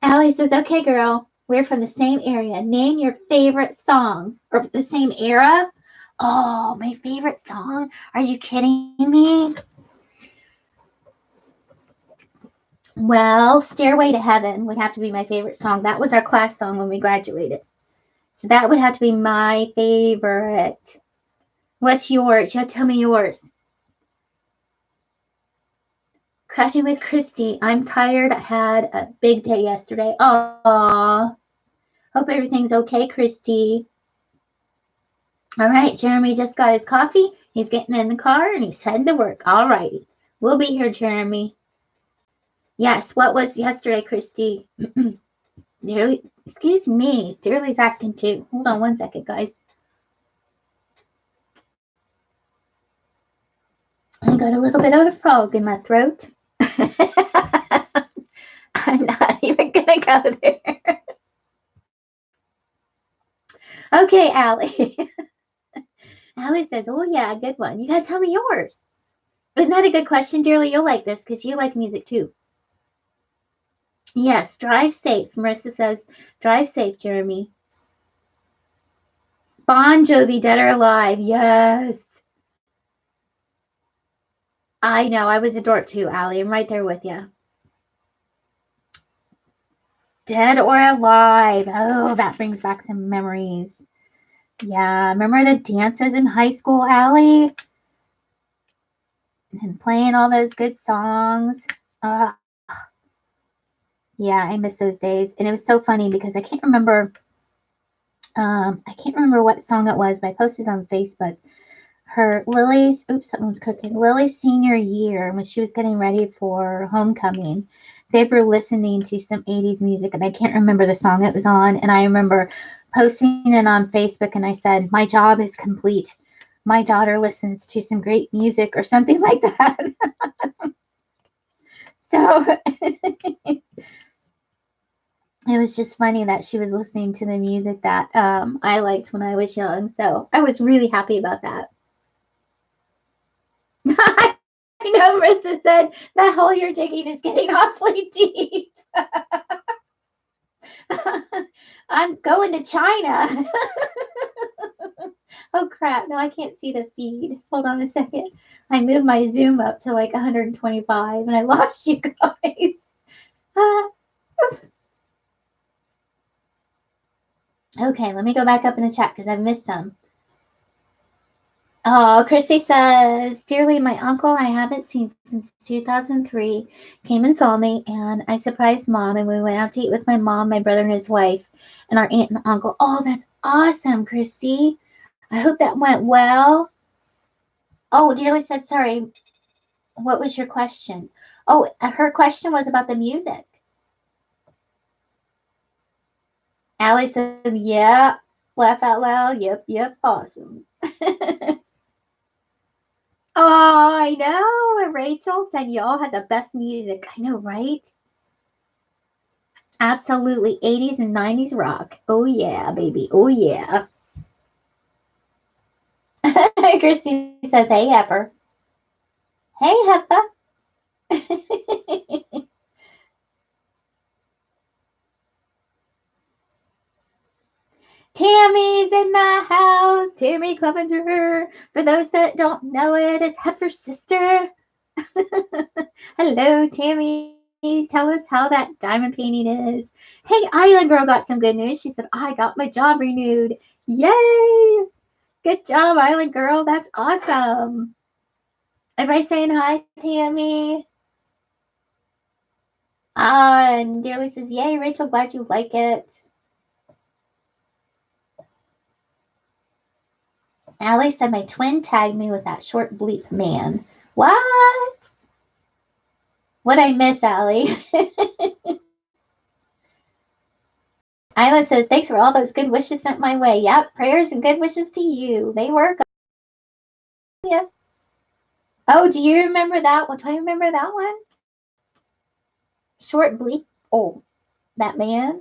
Allie says, okay, girl, we're from the same area. Name your favorite song. Or the same era? Oh, my favorite song? Are you kidding me? Well, Stairway to Heaven would have to be my favorite song. That was our class song when we graduated. So that would have to be my favorite. What's yours? You tell me yours. Crafting with Christy. I'm tired. I had a big day yesterday. Aww. Hope everything's okay, Christy. All right, Jeremy just got his coffee. He's getting in the car and he's heading to work. All righty. We'll be here, Jeremy. Yes, what was yesterday, Christy? Dearly, excuse me. Dearly's asking too. Hold on one second, guys. I got a little bit of a frog in my throat. I'm not even going to go there. Okay, Allie. Allie says, oh, yeah, good one. You got to tell me yours. Isn't that a good question, Dearly? You'll like this because you like music too. Yes, drive safe. Marissa says, drive safe, Jeremy. Bon Jovi, Dead or Alive. Yes. I know. I was a dork too, Allie. I'm right there with you. Dead or Alive. Oh, that brings back some memories. Yeah. Remember the dances in high school, Allie? And playing all those good songs. Yeah, I miss those days. And it was so funny because I can't remember what song it was, but I posted on Facebook. Something was cooking. Lily's senior year, when she was getting ready for homecoming, they were listening to some 80s music, and I can't remember the song it was on. And I remember posting it on Facebook, and I said, my job is complete. My daughter listens to some great music or something like that. So it was just funny that she was listening to the music that I liked when I was young. So I was really happy about that. I know Marissa said that hole you're digging is getting awfully deep. I'm going to China. Oh crap, no, I can't see the feed. Hold on a second. I moved my Zoom up to like 125 and I lost you guys. Okay, let me go back up in the chat because I've missed some. Oh, Christy says, dearly, my uncle I haven't seen since 2003 came and saw me, and I surprised mom, and we went out to eat with my mom, my brother, and his wife, and our aunt and uncle. Oh, that's awesome, Christy. I hope that went well. Oh, dearly said, sorry. What was your question? Oh, her question was about the music. Allie said, yeah. Laugh out loud. Yep, awesome. Oh, I know. And Rachel said y'all had the best music. I know, right? Absolutely 80s and 90s rock. Oh, yeah, baby. Oh, yeah. Christy says, hey, Heifer. Hey, Heifer. Tammy's in the house. Tammy Clevenger. For those that don't know it, it's Heifer's sister. Hello, Tammy. Tell us how that diamond painting is. Hey, Island Girl got some good news. She said, I got my job renewed. Yay! Good job, Island Girl. That's awesome. Everybody saying hi, Tammy. And Dearly says, yay, Rachel, glad you like it. Allie said, my twin tagged me with that short bleep man. What? What'd I miss, Allie? Isla says, thanks for all those good wishes sent my way. Yep, prayers and good wishes to you. They work. Yeah. Oh, do you remember that one? Do I remember that one? Short bleep. Oh, that man.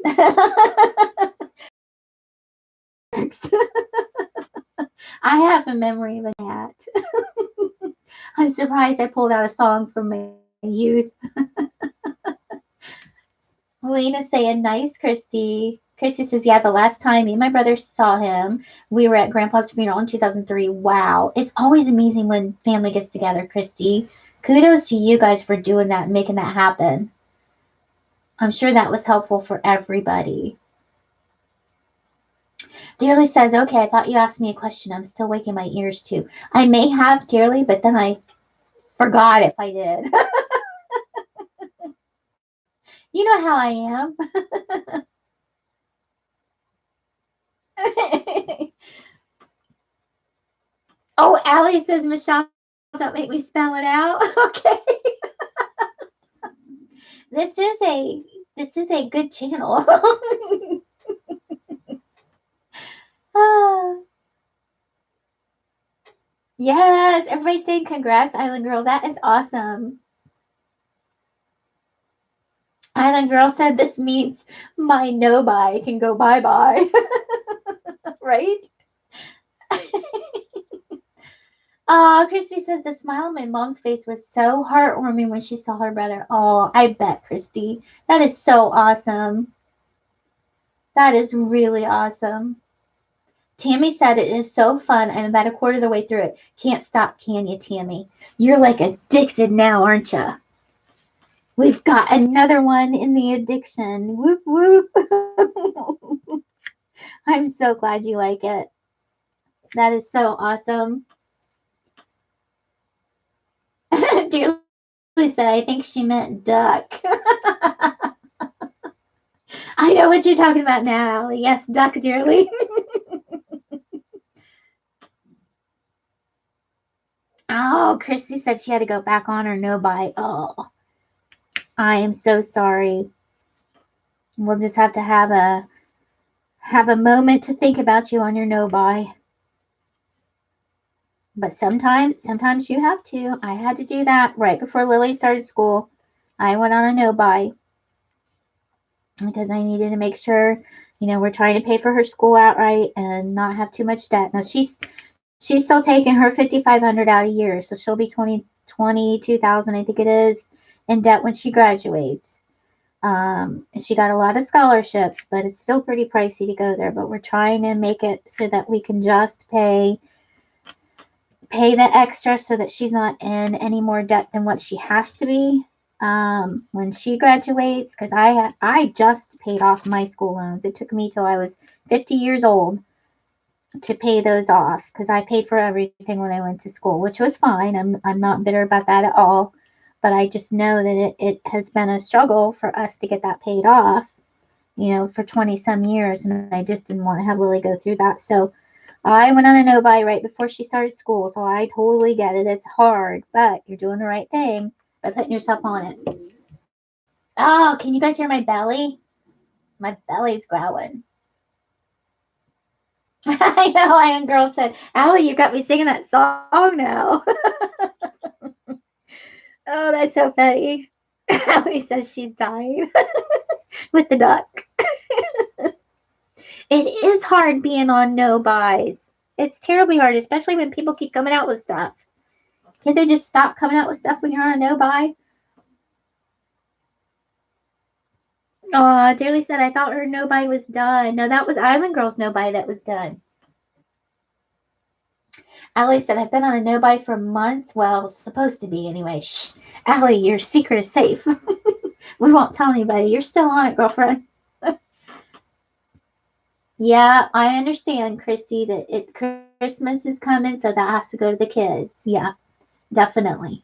I have a memory of that. I'm surprised I pulled out a song from my youth. Lena saying, nice, Christy. Christy says, yeah, the last time me and my brother saw him, we were at Grandpa's funeral in 2003. Wow. It's always amazing when family gets together, Christy. Kudos to you guys for doing that and making that happen. I'm sure that was helpful for everybody. Dearly says, okay, I thought you asked me a question. I'm still waking my ears too. I may have, Dearly, but then I forgot if I did. You know how I am. Oh, Allie says, Michelle, don't make me spell it out. Okay. This is a good channel. Yes, everybody's saying congrats, Island Girl. That is awesome. Island Girl said this means my no-bye can go bye-bye. Right? Christy says the smile on my mom's face was so heartwarming when she saw her brother. Oh, I bet, Christy. That is so awesome. That is really awesome. Tammy said it is so fun. I'm about a quarter of the way through it. Can't stop, can you, Tammy? You're like addicted now, aren't you? We've got another one in the addiction. Whoop, whoop. I'm so glad you like it. That is so awesome. Dearly said, I think she meant duck. I know what you're talking about now, Allie. Yes, duck, Dearly. Oh, Christy said she had to go back on her no-bye. Oh, I am so sorry. We'll just have to have a moment to think about you on your no-bye. But sometimes you have to. I had to do that right before Lily started school. I went on a no-bye because I needed to make sure, we're trying to pay for her school outright and not have too much debt. Now she's still taking her $5,500 out a year, so she'll be 22,000, I think it is, in debt when she graduates. And she got a lot of scholarships, but it's still pretty pricey to go there. But we're trying to make it so that we can just pay the extra so that she's not in any more debt than what she has to be when she graduates. Because I just paid off my school loans. It took me till I was 50 years old to pay those off because I paid for everything when I went to school, which was fine. I'm not bitter about that at all. But I just know that it has been a struggle for us to get that paid off, for 20 some years. And I just didn't want to have Lily go through that. So I went on a no-buy right before she started school. So I totally get it. It's hard, but you're doing the right thing by putting yourself on it. Oh, can you guys hear my belly? My belly's growling. I know, Iron Girl said, Allie, you got me singing that song now. Oh, that's so funny. Allie says she's dying with the duck. It is hard being on no buys. It's terribly hard, especially when people keep coming out with stuff. Can't they just stop coming out with stuff when you're on a no buy? Oh, Dearly said, I thought her no buy was done. No, that was Island Girl's no buy that was done. Allie said, I've been on a no buy for months. Well, supposed to be anyway. Shh. Allie, your secret is safe. We won't tell anybody. You're still on it, girlfriend. Yeah, I understand, Christy, that Christmas is coming, so that has to go to the kids. Yeah, definitely.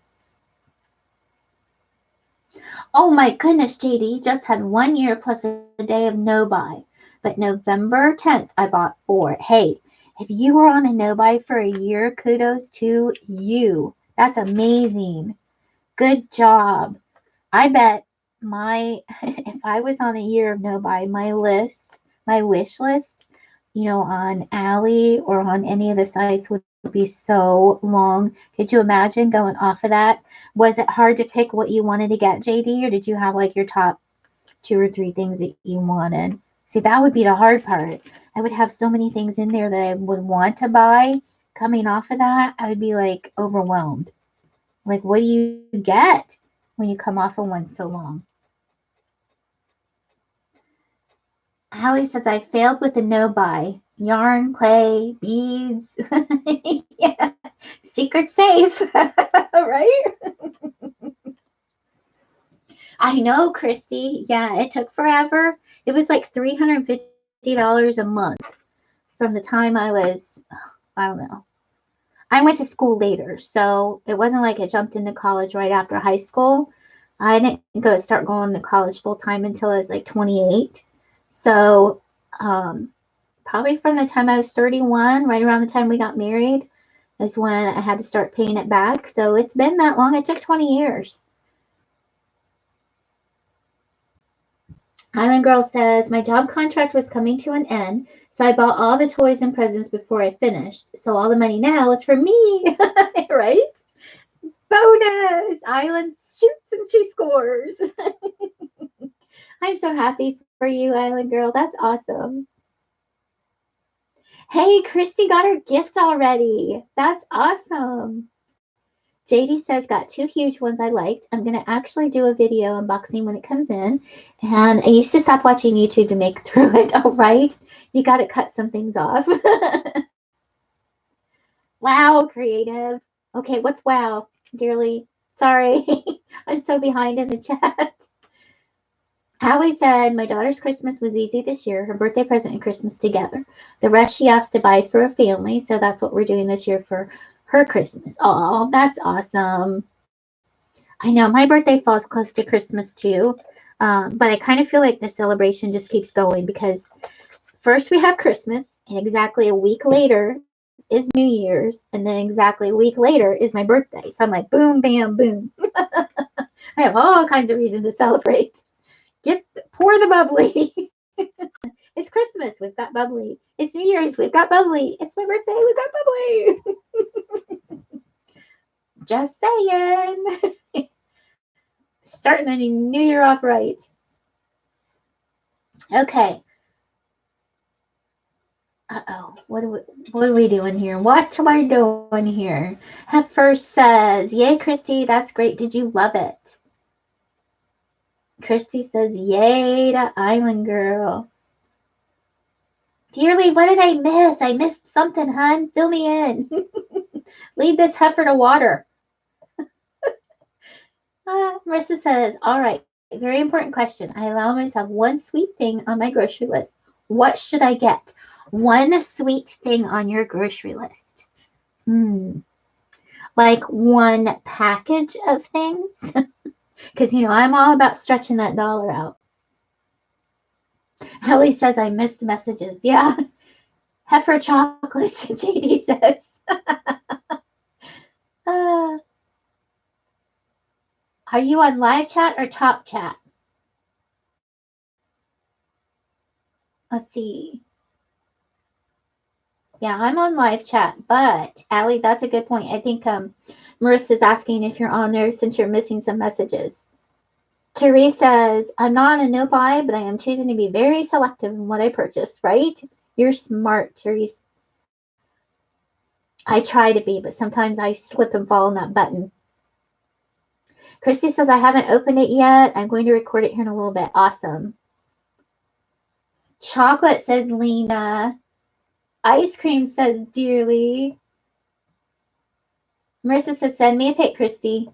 Oh my goodness, JD just had 1 year plus a day of no buy. But November 10th, I bought 4. Hey, if you were on a no buy for a year, kudos to you. That's amazing. Good job. I bet if I was on a year of no buy, my wish list, on Ally or on any of the sites would be so long. Could you imagine going off of that? Was it hard to pick what you wanted to get, JD, or did you have like your top 2 or 3 things that you wanted? See, that would be the hard part. I would have so many things in there that I would want to buy. Coming off of that, I would be like overwhelmed. Like, what do you get when you come off of one so long? Hallie says, I failed with a no buy. Yarn, clay, beads. Yeah. Secret safe. Right? I know, Christy. Yeah, it took forever. It was like $350 a month from the time I was, I don't know. I went to school later, so it wasn't like I jumped into college right after high school. I didn't start going to college full time until I was like 28. So probably from the time I was 31, right around the time we got married, is when I had to start paying it back. So it's been that long. It took 20 years. Island Girl says, my job contract was coming to an end, so I bought all the toys and presents before I finished. So all the money now is for me, right? Bonus! Island shoots and she scores. I'm so happy for you, Island Girl. That's awesome. Hey, Christy got her gift already. That's awesome. JD says, got 2 huge ones I liked. I'm going to actually do a video unboxing when it comes in. And I used to stop watching YouTube to make through it. All right. You got to cut some things off. Wow, creative. Okay, what's wow, dearly? Sorry. I'm so behind in the chat. Hallie said, my daughter's Christmas was easy this year. Her birthday present and Christmas together. The rest she asked to buy for a family. So that's what we're doing this year for her Christmas. Oh, that's awesome. I know my birthday falls close to Christmas too. But I kind of feel like the celebration just keeps going because first we have Christmas and exactly a week later is New Year's. And then exactly a week later is my birthday. So I'm like, boom, bam, boom. I have all kinds of reason to celebrate. Pour the bubbly. It's Christmas. We've got bubbly. It's New Year's. We've got bubbly. It's my birthday. We've got bubbly. Just saying. Starting the new year off right. Okay. Uh-oh. What are we doing here? What am I doing here? At first says, yay, Christy. That's great. Did you love it? Christy says, yay to Island Girl. Dearly, what did I miss? I missed something, hun. Fill me in. Lead this heifer to water. Marissa says, all right, very important question. I allow myself one sweet thing on my grocery list. What should I get? One sweet thing on your grocery list. Like one package of things? Because, I'm all about stretching that dollar out. Ellie says, I missed messages. Yeah. Heifer chocolate, JD says. Are you on live chat or top chat? Let's see. Yeah, I'm on live chat, but Allie, that's a good point. I think Marissa's asking if you're on there since you're missing some messages. Therese says, I'm not on a no buy, but I am choosing to be very selective in what I purchase, right? You're smart, Therese. I try to be, but sometimes I slip and fall on that button. Christy says, I haven't opened it yet. I'm going to record it here in a little bit. Awesome. Chocolate, says Lena. Ice cream, says Dearly. Marissa says, send me a pic, Christy.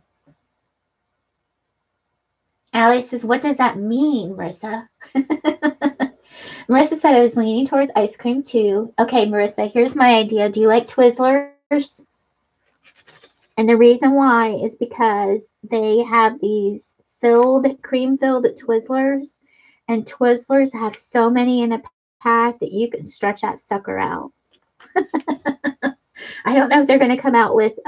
Allie says, what does that mean, Marissa? Marissa said I was leaning towards ice cream too. Okay, Marissa, here's my idea. Do you like Twizzlers? And the reason why is because they have these cream-filled Twizzlers. And Twizzlers have so many in a pack that you can stretch that sucker out. I don't know if they're going to come out with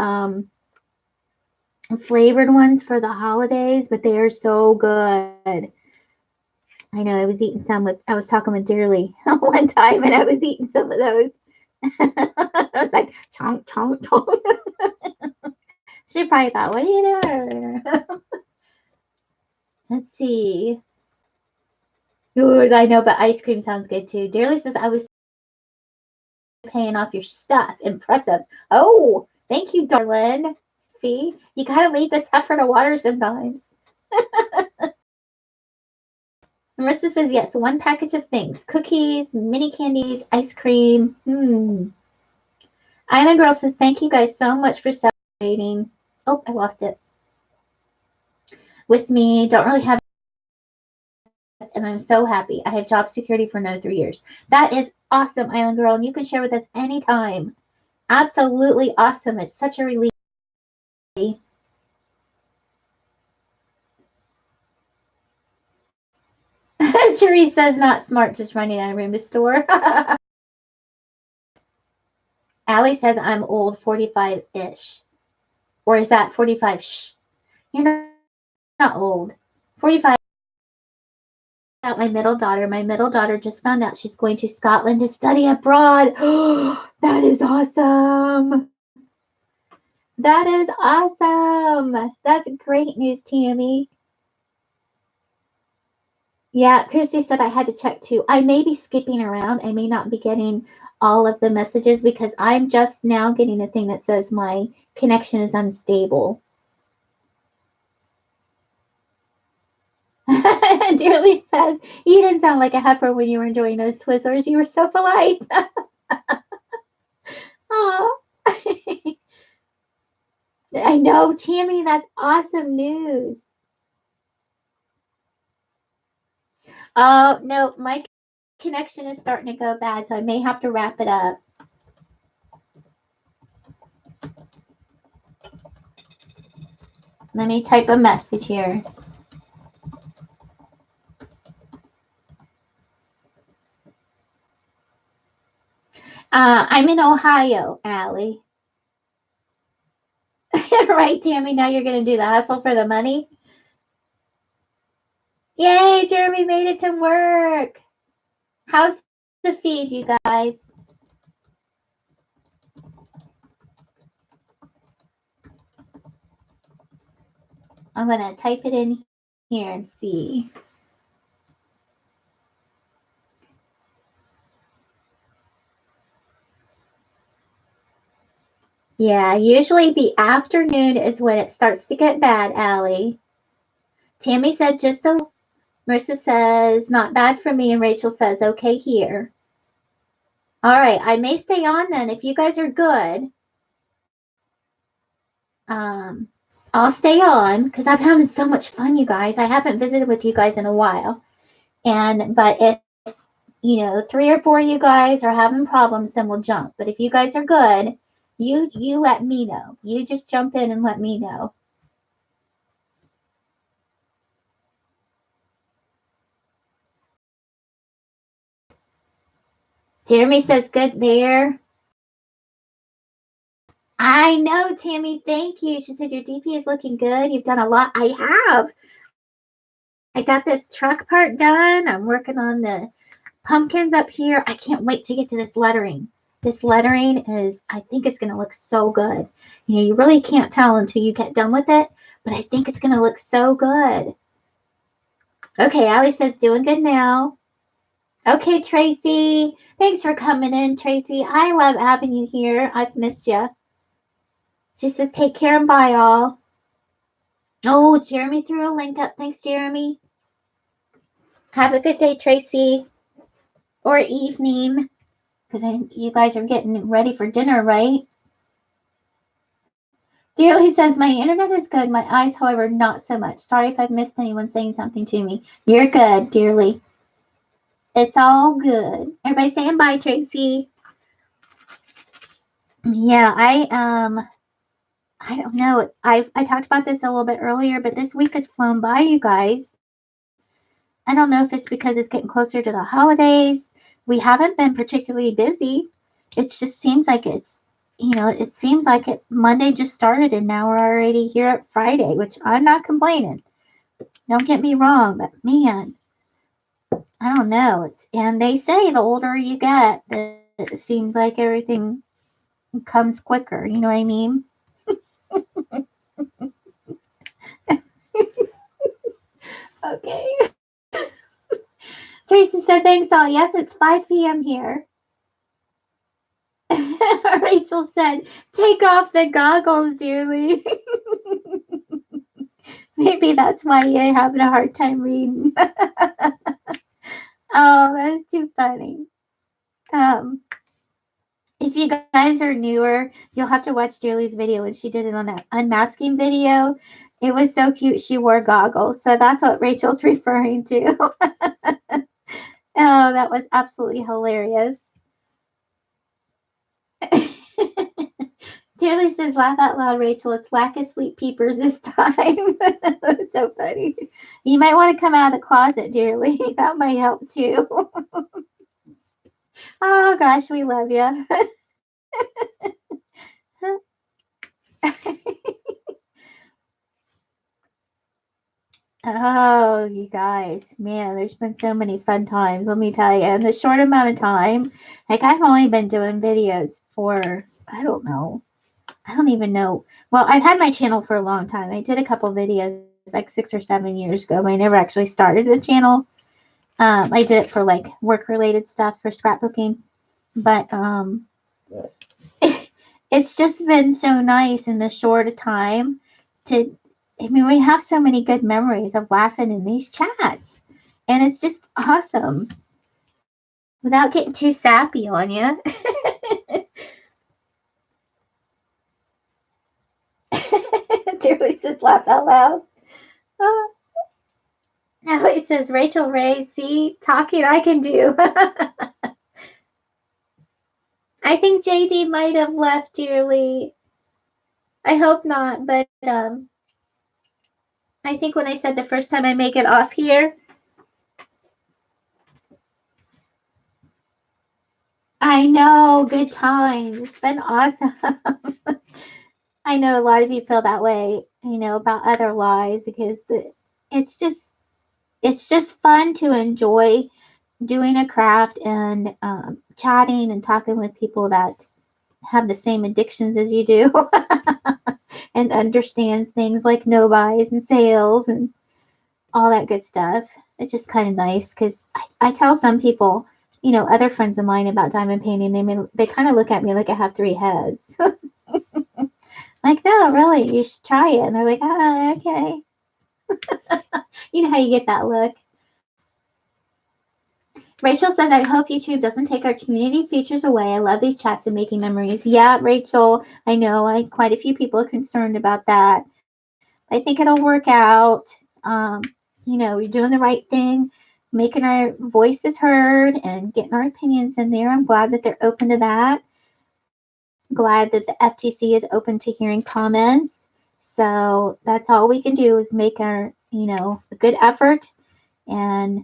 flavored ones for the holidays, but they are so good. I know I was talking with Dearly one time, and I was eating some of those. I was like, chonk, chonk, chonk. She probably thought, what are you doing? Let's see. Ooh, I know, but ice cream sounds good too. Dearly says, I was paying off your stuff. Impressive. Oh, thank you, darling. See, you gotta leave this heifer to water sometimes. Marissa says, yes, one package of things. Cookies, mini candies, ice cream. Island Girl says, thank you guys so much for celebrating. Oh, I lost it. With me, don't really have, and I'm so happy. I have job security for another 3 years. That is awesome, Island Girl, and you can share with us anytime. Absolutely awesome. It's such a relief. Therese says, not smart, just running out of room to store. Allie says, I'm old, 45-ish. Or is that 45-sh? You're not old. 45. About my middle daughter. My middle daughter just found out she's going to Scotland to study abroad. That is awesome. That is awesome. That's great news, Tammy. Yeah, Christy said I had to check too. I may be skipping around. I may not be getting all of the messages because I'm just now getting a thing that says my connection is unstable. Dearly says, you didn't sound like a heifer when you were enjoying those Twizzlers. You were so polite. Oh, I know, Tammy, that's awesome news. Oh, no, my connection is starting to go bad, so I may have to wrap it up. Let me type a message here. I'm in Ohio, Allie. Right, Tammy, now you're going to do the hustle for the money? Yay, Jeremy made it to work. How's the feed, you guys? I'm going to type it in here and see. Yeah, usually the afternoon is when it starts to get bad, Allie. Tammy said just so Marissa says, not bad for me. And Rachel says, okay here. All right. I may stay on then. If you guys are good, I'll stay on because I'm having so much fun, you guys. I haven't visited with you guys in a while. But if, 3 or 4 of you guys are having problems, then we'll jump. But if you guys are good, you let me know. You just jump in and let me know. Jeremy says good there. I know, Tammy. Thank you. She said your DP is looking good. You've done a lot. I have. I got this truck part done. I'm working on the pumpkins up here. I can't wait to get to this lettering. This lettering is, I think it's going to look so good. You really can't tell until you get done with it, but I think it's going to look so good. Okay, Allie says doing good now. Okay, Tracy. Thanks for coming in, Tracy. I love having you here. I've missed you. She says take care and bye, all. Oh, Jeremy threw a link up. Thanks, Jeremy. Have a good day, Tracy. Or evening. Because you guys are getting ready for dinner, right? Dearly says, my internet is good. My eyes, however, not so much. Sorry if I've missed anyone saying something to me. You're good, Dearly. It's all good. Everybody saying bye, Tracy. Yeah, I don't know. I talked about this a little bit earlier, but this week has flown by, you guys. I don't know if it's because it's getting closer to the holidays. We haven't been particularly busy. It just seems like it seems like Monday just started and now we're already here at Friday, which I'm not complaining. Don't get me wrong, but man, I don't know. And they say the older you get, it seems like everything comes quicker. You know what I mean? Okay. Tracy said, thanks all. Yes, it's 5 p.m. here. Rachel said, take off the goggles, dearly. Maybe that's why you're having a hard time reading. Oh, that's too funny. If you guys are newer, you'll have to watch Dearly's video when she did it on that unmasking video. It was so cute. She wore goggles. So that's what Rachel's referring to. Oh, that was absolutely hilarious. Dearly says, laugh out loud, Rachel. It's whack asleep peepers this time. That was so funny. You might want to come out of the closet, Dearly. That might help too. Oh, gosh, we love you. Oh, you guys, man, there's been so many fun times, let me tell you. In a short amount of time, like I've only been doing videos for, I don't even know. Well, I've had my channel for a long time. I did a couple videos like 6 or 7 years ago, but I never actually started the channel. I did it for like work-related stuff for scrapbooking, but it's just been so nice in the short time we have so many good memories of laughing in these chats, and it's just awesome without getting too sappy on you. Dearly says, laugh out loud. Oh. Natalie says, Rachel Ray, see, talking I can do. I think JD might have left, Dearly. I hope not, but I think when I said the first time I make it off here, I know, good times. It's been awesome. I know a lot of you feel that way, about other lives because it's just fun to enjoy doing a craft and chatting and talking with people that have the same addictions as you do and understands things like no buys and sales and all that good stuff. It's just kind of nice because I tell some people, other friends of mine about diamond painting, they kind of look at me like I have 3 heads. Like, no, really, you should try it. And they're like, okay. You know how you get that look. Rachel says, I hope YouTube doesn't take our community features away. I love these chats and making memories. Yeah, Rachel, I know quite a few people are concerned about that. I think it'll work out. Um, we're doing the right thing, making our voices heard and getting our opinions in there. I'm glad that they're open to that. Glad that the FTC is open to hearing comments. So that's all we can do is make our, a good effort, and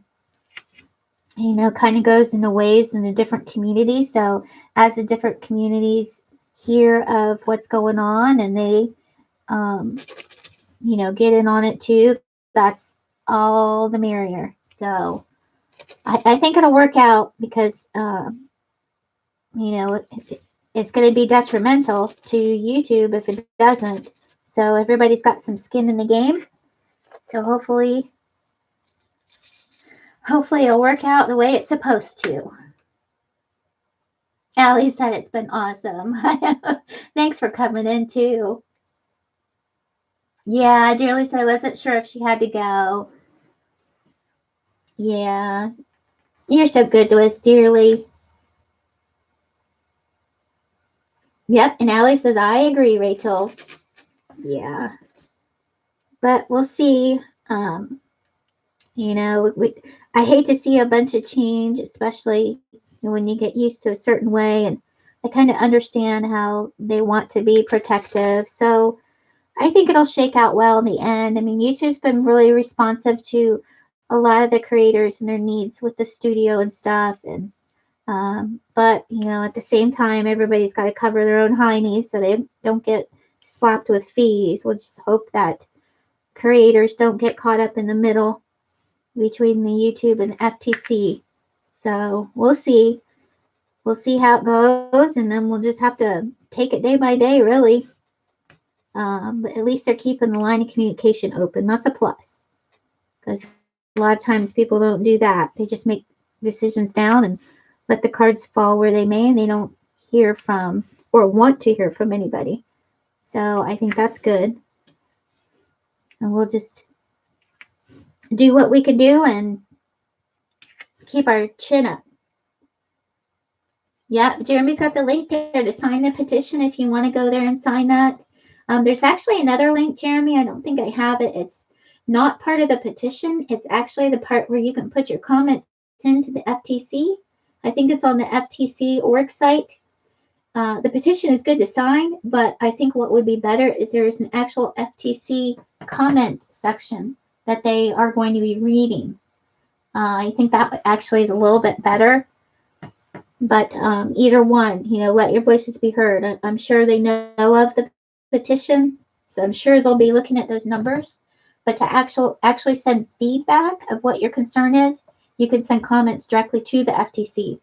kind of goes in the waves in the different communities. So as the different communities hear of what's going on and they, um, get in on it too, that's all the merrier. So I think it'll work out because, it's going to be detrimental to YouTube if it doesn't. So everybody's got some skin in the game. So hopefully it'll work out the way it's supposed to. Allie said it's been awesome. Thanks for coming in too. Yeah, Dearly said I wasn't sure if she had to go. Yeah. You're so good to us, Dearly. Yep, and Allie says, I agree, Rachel. Yeah. But we'll see. I hate to see a bunch of change, especially when you get used to a certain way. And I kind of understand how they want to be protective. So I think it'll shake out well in the end. I mean, YouTube's been really responsive to a lot of the creators and their needs with the studio and stuff. And but at the same time, everybody's got to cover their own heinies so they don't get slapped with fees. We'll just hope that creators don't get caught up in the middle between the YouTube and the FTC. So we'll see. We'll see how it goes, and then we'll just have to take it day by day, really. But at least they're keeping the line of communication open. That's a plus, because a lot of times people don't do that. They just make decisions down and let the cards fall where they may, and they don't hear from or want to hear from anybody. So I think that's good. And we'll just do what we can do and keep our chin up. Yeah, Jeremy's got the link there to sign the petition if you want to go there and sign that. There's actually another link, Jeremy. I don't think I have it. It's not part of the petition. It's actually the part where you can put your comments into the FTC. I think it's on the FTC org site. The petition is good to sign, but I think what would be better is there is an actual FTC comment section that they are going to be reading. I think that actually is a little bit better. But either one, let your voices be heard. I'm sure they know of the petition, so I'm sure they'll be looking at those numbers. But to actually send feedback of what your concern is, you can send comments directly to the FTC.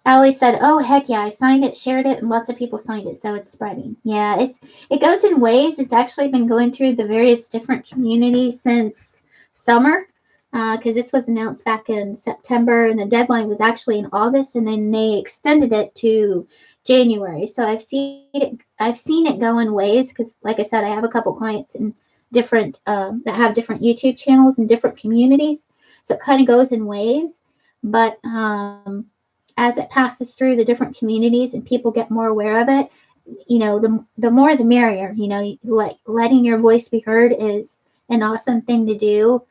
Allie said, oh, heck yeah, I signed it, shared it, and lots of people signed it, so it's spreading. Yeah, it goes in waves. It's actually been going through the various different communities since summer, because this was announced back in September, and the deadline was actually in August, and then they extended it to January. So I've seen it go in waves, because like I said, I have a couple clients in different that have different YouTube channels in different communities, so it kind of goes in waves. But as it passes through the different communities and people get more aware of it, the more the merrier. Like letting your voice be heard is an awesome thing to do.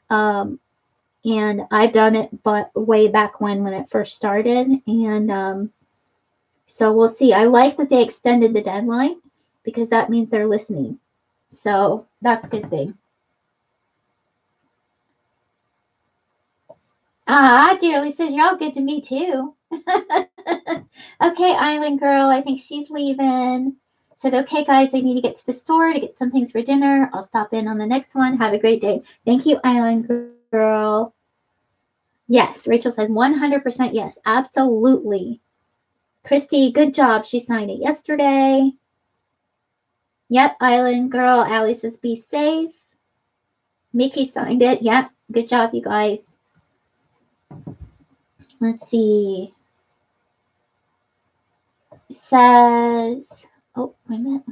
And I've done it, but way back when it first started. And so we'll see. I like that they extended the deadline, because that means they're listening. So that's a good thing. Dearly says, you're all good to me too. Okay, Island Girl, I think she's leaving. Said, okay, guys, I need to get to the store to get some things for dinner. I'll stop in on the next one. Have a great day. Thank you, Island Girl. Yes, Rachel says 100% yes, absolutely. Christy, good job. She signed it yesterday. Yep, Island Girl. Allie says, be safe. Mickey signed it. Yep, good job, you guys. Let's see. It says, oh, wait a minute.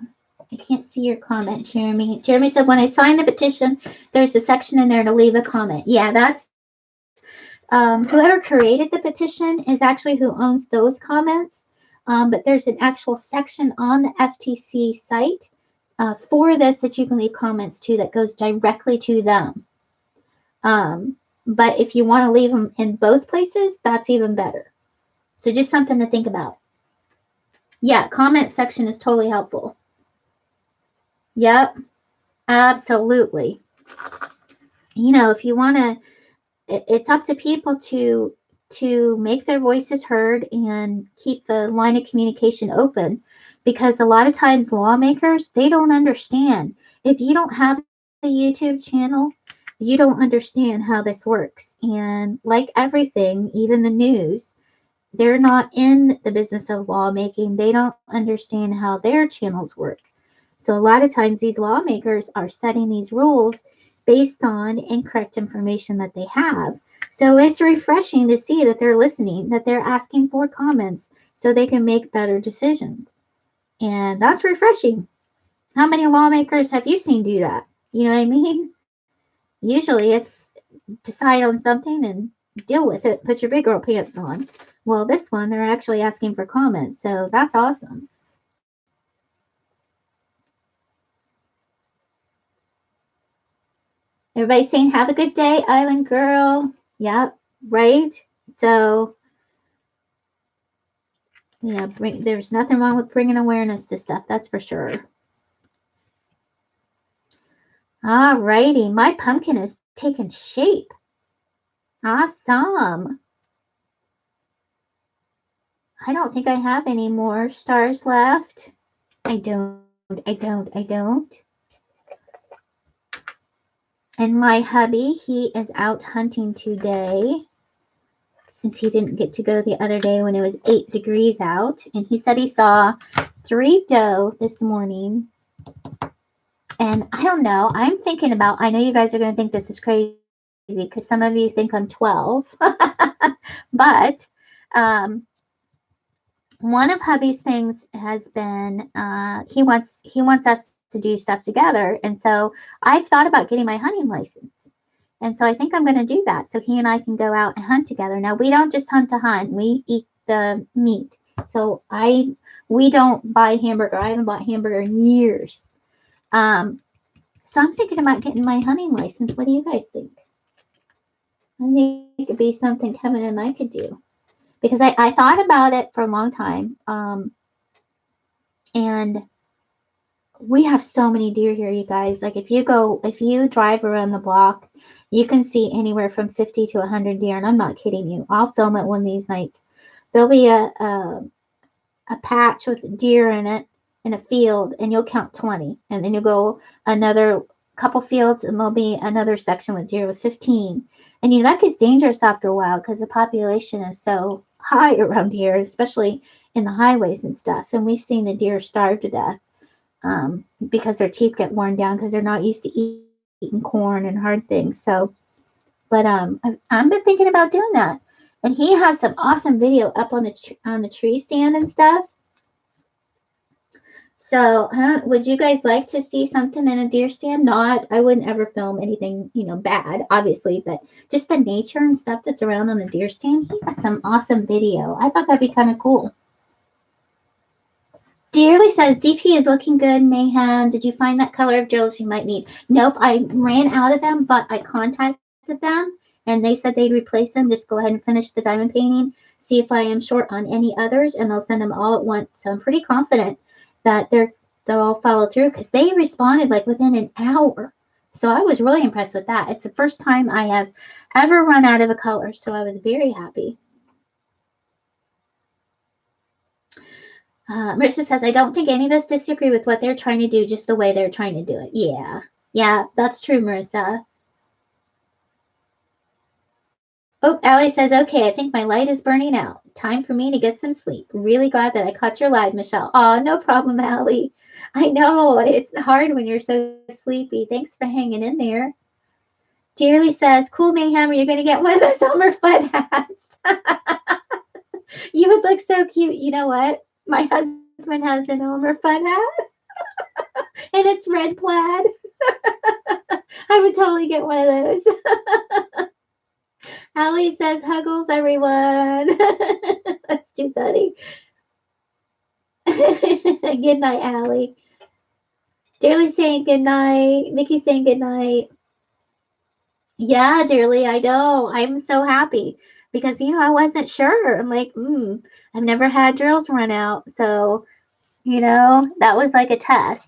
I can't see your comment, Jeremy. Jeremy said, when I sign the petition, there's a section in there to leave a comment. Yeah, that's Whoever created the petition is actually who owns those comments. But there's an actual section on the FTC site for this that you can leave comments to that goes directly to them. But if you want to leave them in both places, that's even better. So just something to think about. Yeah, comment section is totally helpful. Yep, absolutely. You know, if you want to, it's up to people to make their voices heard and keep the line of communication open, because a lot of times lawmakers, they don't understand. If you don't have a YouTube channel, you don't understand how this works. And like everything, even the news, they're not in the business of lawmaking. They don't understand how their channels work. So a lot of times these lawmakers are setting these rules based on incorrect information that they have. So it's refreshing to see that they're listening, that they're asking for comments so they can make better decisions. And that's refreshing. How many lawmakers have you seen do that? You know what I mean? Usually it's decide on something and deal with it, put your big girl pants on. Well, this one, they're actually asking for comments, so that's awesome. Everybody's saying, have a good day, Island Girl. Yep, right? So, yeah, there's nothing wrong with bringing awareness to stuff, that's for sure. All righty, my pumpkin is taking shape. Awesome. I don't think I have any more stars left. I don't. And my hubby, he is out hunting today since he didn't get to go the other day when it was 8 degrees out. And he said he saw 3 doe this morning. And I don't know. I'm thinking about, I know you guys are going to think this is crazy because some of you think I'm 12. But one of hubby's things has been he wants us to do stuff together. And so I've thought about getting my hunting license. And so I think I'm going to do that so he and I can go out and hunt together. Now, we don't just hunt to hunt. We eat the meat. So we don't buy hamburger. I haven't bought hamburger in years. So I'm thinking about getting my hunting license. What do you guys think? I think it could be something Kevin and I could do. Because I thought about it for a long time. And we have so many deer here, you guys. Like if you drive around the block, you can see anywhere from 50 to 100 deer. And I'm not kidding you. I'll film it one of these nights. There'll be a patch with deer in it in a field, and you'll count 20. And then you'll go another couple fields, and there'll be another section with deer with 15. And you know, that gets dangerous after a while because the population is so high around here, especially in the highways and stuff. And we've seen the deer starve to death because their teeth get worn down because they're not used to eating corn and hard things. So, but I've been thinking about doing that. And he has some awesome video up on the tree stand and stuff. So, would you guys like to see something in a deer stand? Not, I wouldn't ever film anything, you know, bad, obviously, but just the nature and stuff that's around on the deer stand. He has some awesome video. I thought that'd be kind of cool. Dearly says, DP is looking good, Mayhem. Did you find that color of drills you might need? Nope, I ran out of them, but I contacted them, and they said they'd replace them. Just go ahead and finish the diamond painting, see if I am short on any others, and I'll send them all at once. So I'm pretty confident that they'll all follow through because they responded like within an hour. So I was really impressed with that. It's the first time I have ever run out of a color, so I was very happy. Marissa says, I don't think any of us disagree with what they're trying to do, just the way they're trying to do it. Yeah, that's true, Marissa. Oh, Allie says, okay, I think my light is burning out. Time for me to get some sleep. Really glad that I caught your live, Michelle. Oh, no problem, Allie. I know, it's hard when you're so sleepy. Thanks for hanging in there. Dearly says, cool, Mayhem, are you going to get one of those Elmer Fudd hats? You would look so cute. You know what? My husband has an Elmer Fudd hat, and it's red plaid. I would totally get one of those. Allie says huggles, everyone. That's too funny. Good night, Allie. Dearly saying good night. Mickey saying good night. Yeah, dearly, I know. I'm so happy because I wasn't sure. I'm like, I've never had drills run out, so that was like a test.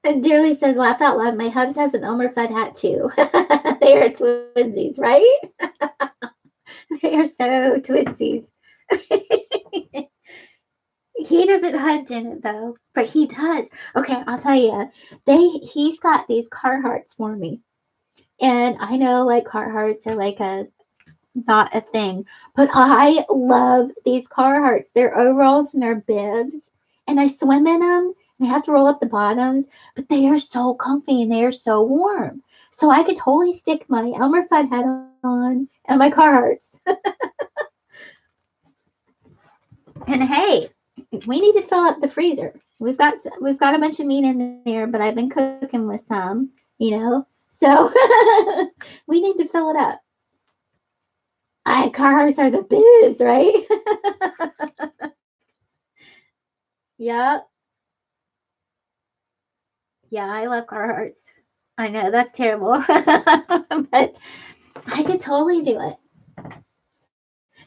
And Dearly says, laugh out loud. My hubs has an Elmer Fudd hat too. They are twinsies, right? They are so twinsies. He doesn't hunt in it though, but he does. Okay, I'll tell you. He's got these Carhartts for me, and I know like Carhartts are like not a thing, but I love these Carhartts. They're overalls and they're bibs, and I swim in them. And I have to roll up the bottoms, but they are so comfy and they are so warm. So I could totally stick my Elmer Fudd hat on and my Carhartts. And hey, we need to fill up the freezer. We've got a bunch of meat in there, but I've been cooking with some. So we need to fill it up. Carhartts are the biz, right? Yep. Yeah, I love Carhartts. I know that's terrible, but I could totally do it.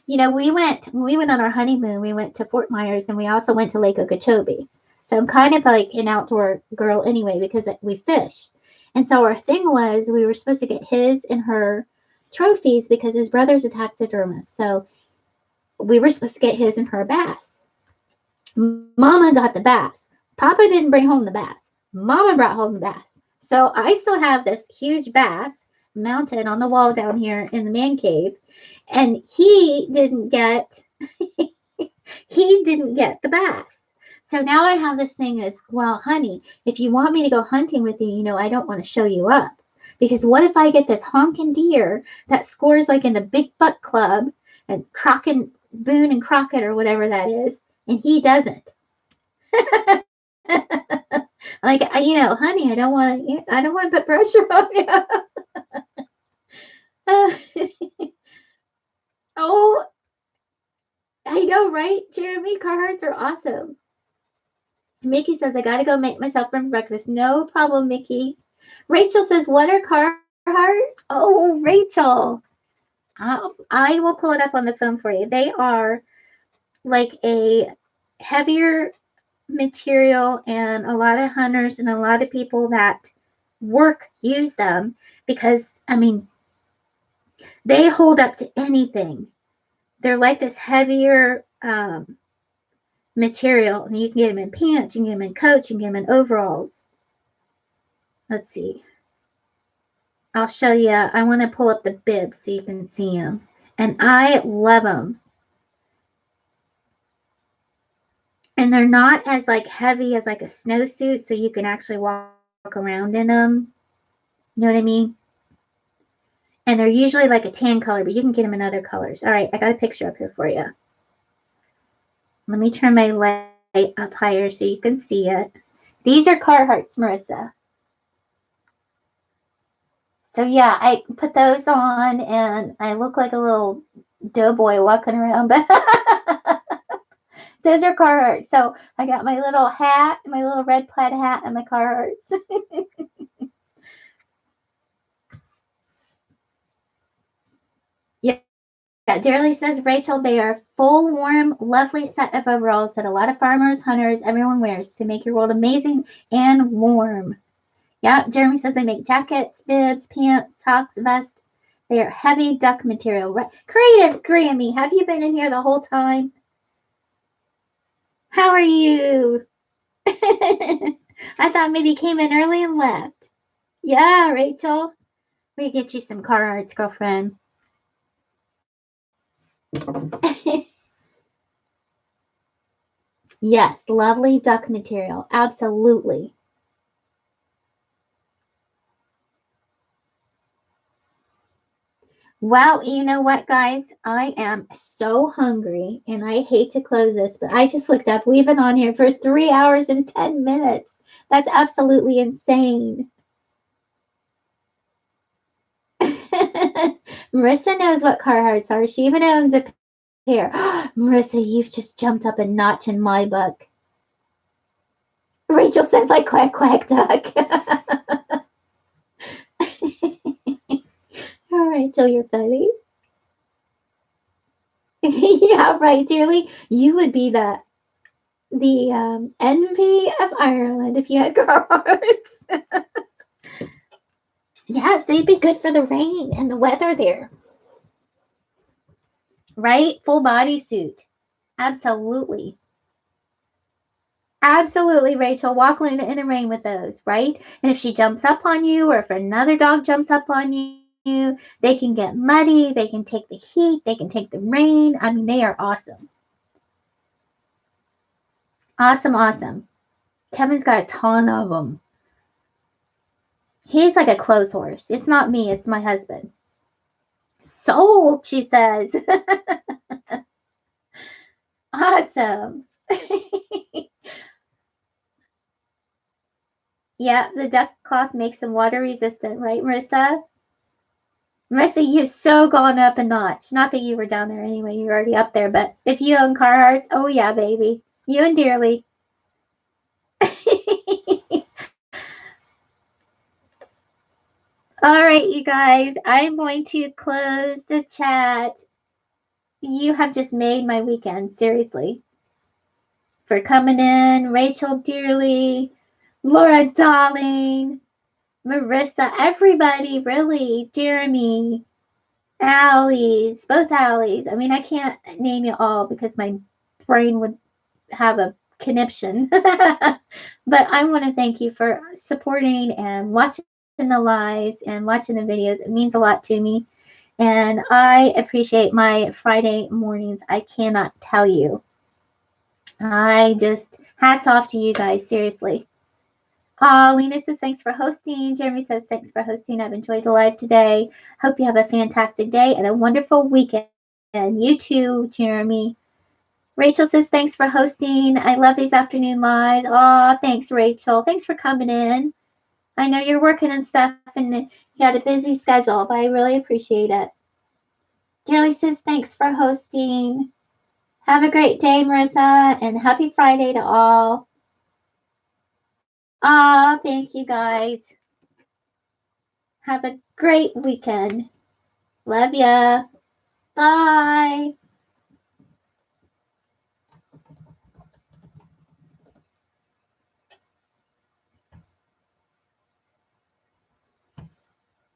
When we went on our honeymoon, we went to Fort Myers and we also went to Lake Okeechobee. So I'm kind of like an outdoor girl anyway because we fish. And so our thing was we were supposed to get his and her trophies because his brother's a taxidermist. So we were supposed to get his and her bass. Mama got the bass. Papa didn't bring home the bass. Mama brought home the bass. So I still have this huge bass mounted on the wall down here in the man cave, and he didn't get the bass. So now I have this thing as, well, honey, if you want me to go hunting with you, I don't want to show you up. Because what if I get this honking deer that scores like in the Big Buck Club and Boone and Crockett or whatever that is, and he doesn't? Like, honey, I don't want to put pressure on you. Oh, I know, right? Jeremy, Carhartts are awesome. Mickey says, I gotta go make myself some breakfast. No problem, Mickey. Rachel says, what are Carhartts? Oh, Rachel. I will pull it up on the phone for you. They are like a heavier material, and a lot of hunters and a lot of people that use them because, they hold up to anything. They're like this heavier material, and you can get them in pants, you can get them in coats, you can get them in overalls. Let's see. I'll show you. I want to pull up the bibs so you can see them. And I love them. And they're not as like heavy as like a snowsuit, so you can actually walk around in them. You know what I mean? And they're usually like a tan color, but you can get them in other colors. All right, I got a picture up here for you. Let me turn my light up higher so you can see it. These are Carhartts, Marissa. So yeah, I put those on and I look like a little doughboy walking around, but those are Carhartts. So I got my little hat, my little red plaid hat, and my Carhartts. Yeah, Dearly says, Rachel, they are full, warm, lovely set of overalls that a lot of farmers, hunters, everyone wears to make your world amazing and warm. Yeah, Jeremy says they make jackets, bibs, pants, socks, vests. They are heavy duck material. Creative Grammy, have you been in here the whole time? How are you? I thought maybe you came in early and left. Yeah, Rachel. We get you some Carhartts, girlfriend. Yes, lovely duck material. Absolutely. Well, you know what, guys? I am so hungry, and I hate to close this, but I just looked up. We've been on here for 3 hours and 10 minutes. That's absolutely insane. Marissa knows what Carhartts are. She even owns a pair. Marissa, you've just jumped up a notch in my book. Rachel says like quack, quack, duck. Rachel, you're funny. Yeah, right, dearly. You would be the envy of Ireland if you had Carhartts. Yes, they'd be good for the rain and the weather there. Right? Full bodysuit. Absolutely. Absolutely, Rachel. Walk in the rain with those, right? And if she jumps up on you or if another dog jumps up on you, they can get muddy. They can take the heat. They can take the rain. I mean, they are awesome. Awesome, awesome. Kevin's got a ton of them. He's like a clothes horse. It's not me. It's my husband. Sold, she says. Awesome. Yeah, the duck cloth makes them water resistant, right, Marissa? Marissa, you've so gone up a notch. Not that you were down there anyway, you're already up there, but if you own Carhartt, oh yeah, baby. You and Dearly. All right, you guys, I'm going to close the chat. You have just made my weekend, seriously. For coming in, Rachel Dearly, Laura Darling, Marissa, everybody, really, Jeremy, Allie's, both Allie's. I mean, I can't name you all because my brain would have a conniption. But I want to thank you for supporting and watching the lives and watching the videos. It means a lot to me. And I appreciate my Friday mornings. I cannot tell you. I just, hats off to you guys, seriously. Lena says, thanks for hosting. Jeremy says, thanks for hosting. I've enjoyed the live today. Hope you have a fantastic day and a wonderful weekend. You too, Jeremy. Rachel says, thanks for hosting. I love these afternoon lives. Oh, thanks, Rachel. Thanks for coming in. I know you're working and stuff and you had a busy schedule, but I really appreciate it. Jerry says, thanks for hosting. Have a great day, Marissa, and happy Friday to all. Oh, thank you guys. Have a great weekend. Love ya. Bye.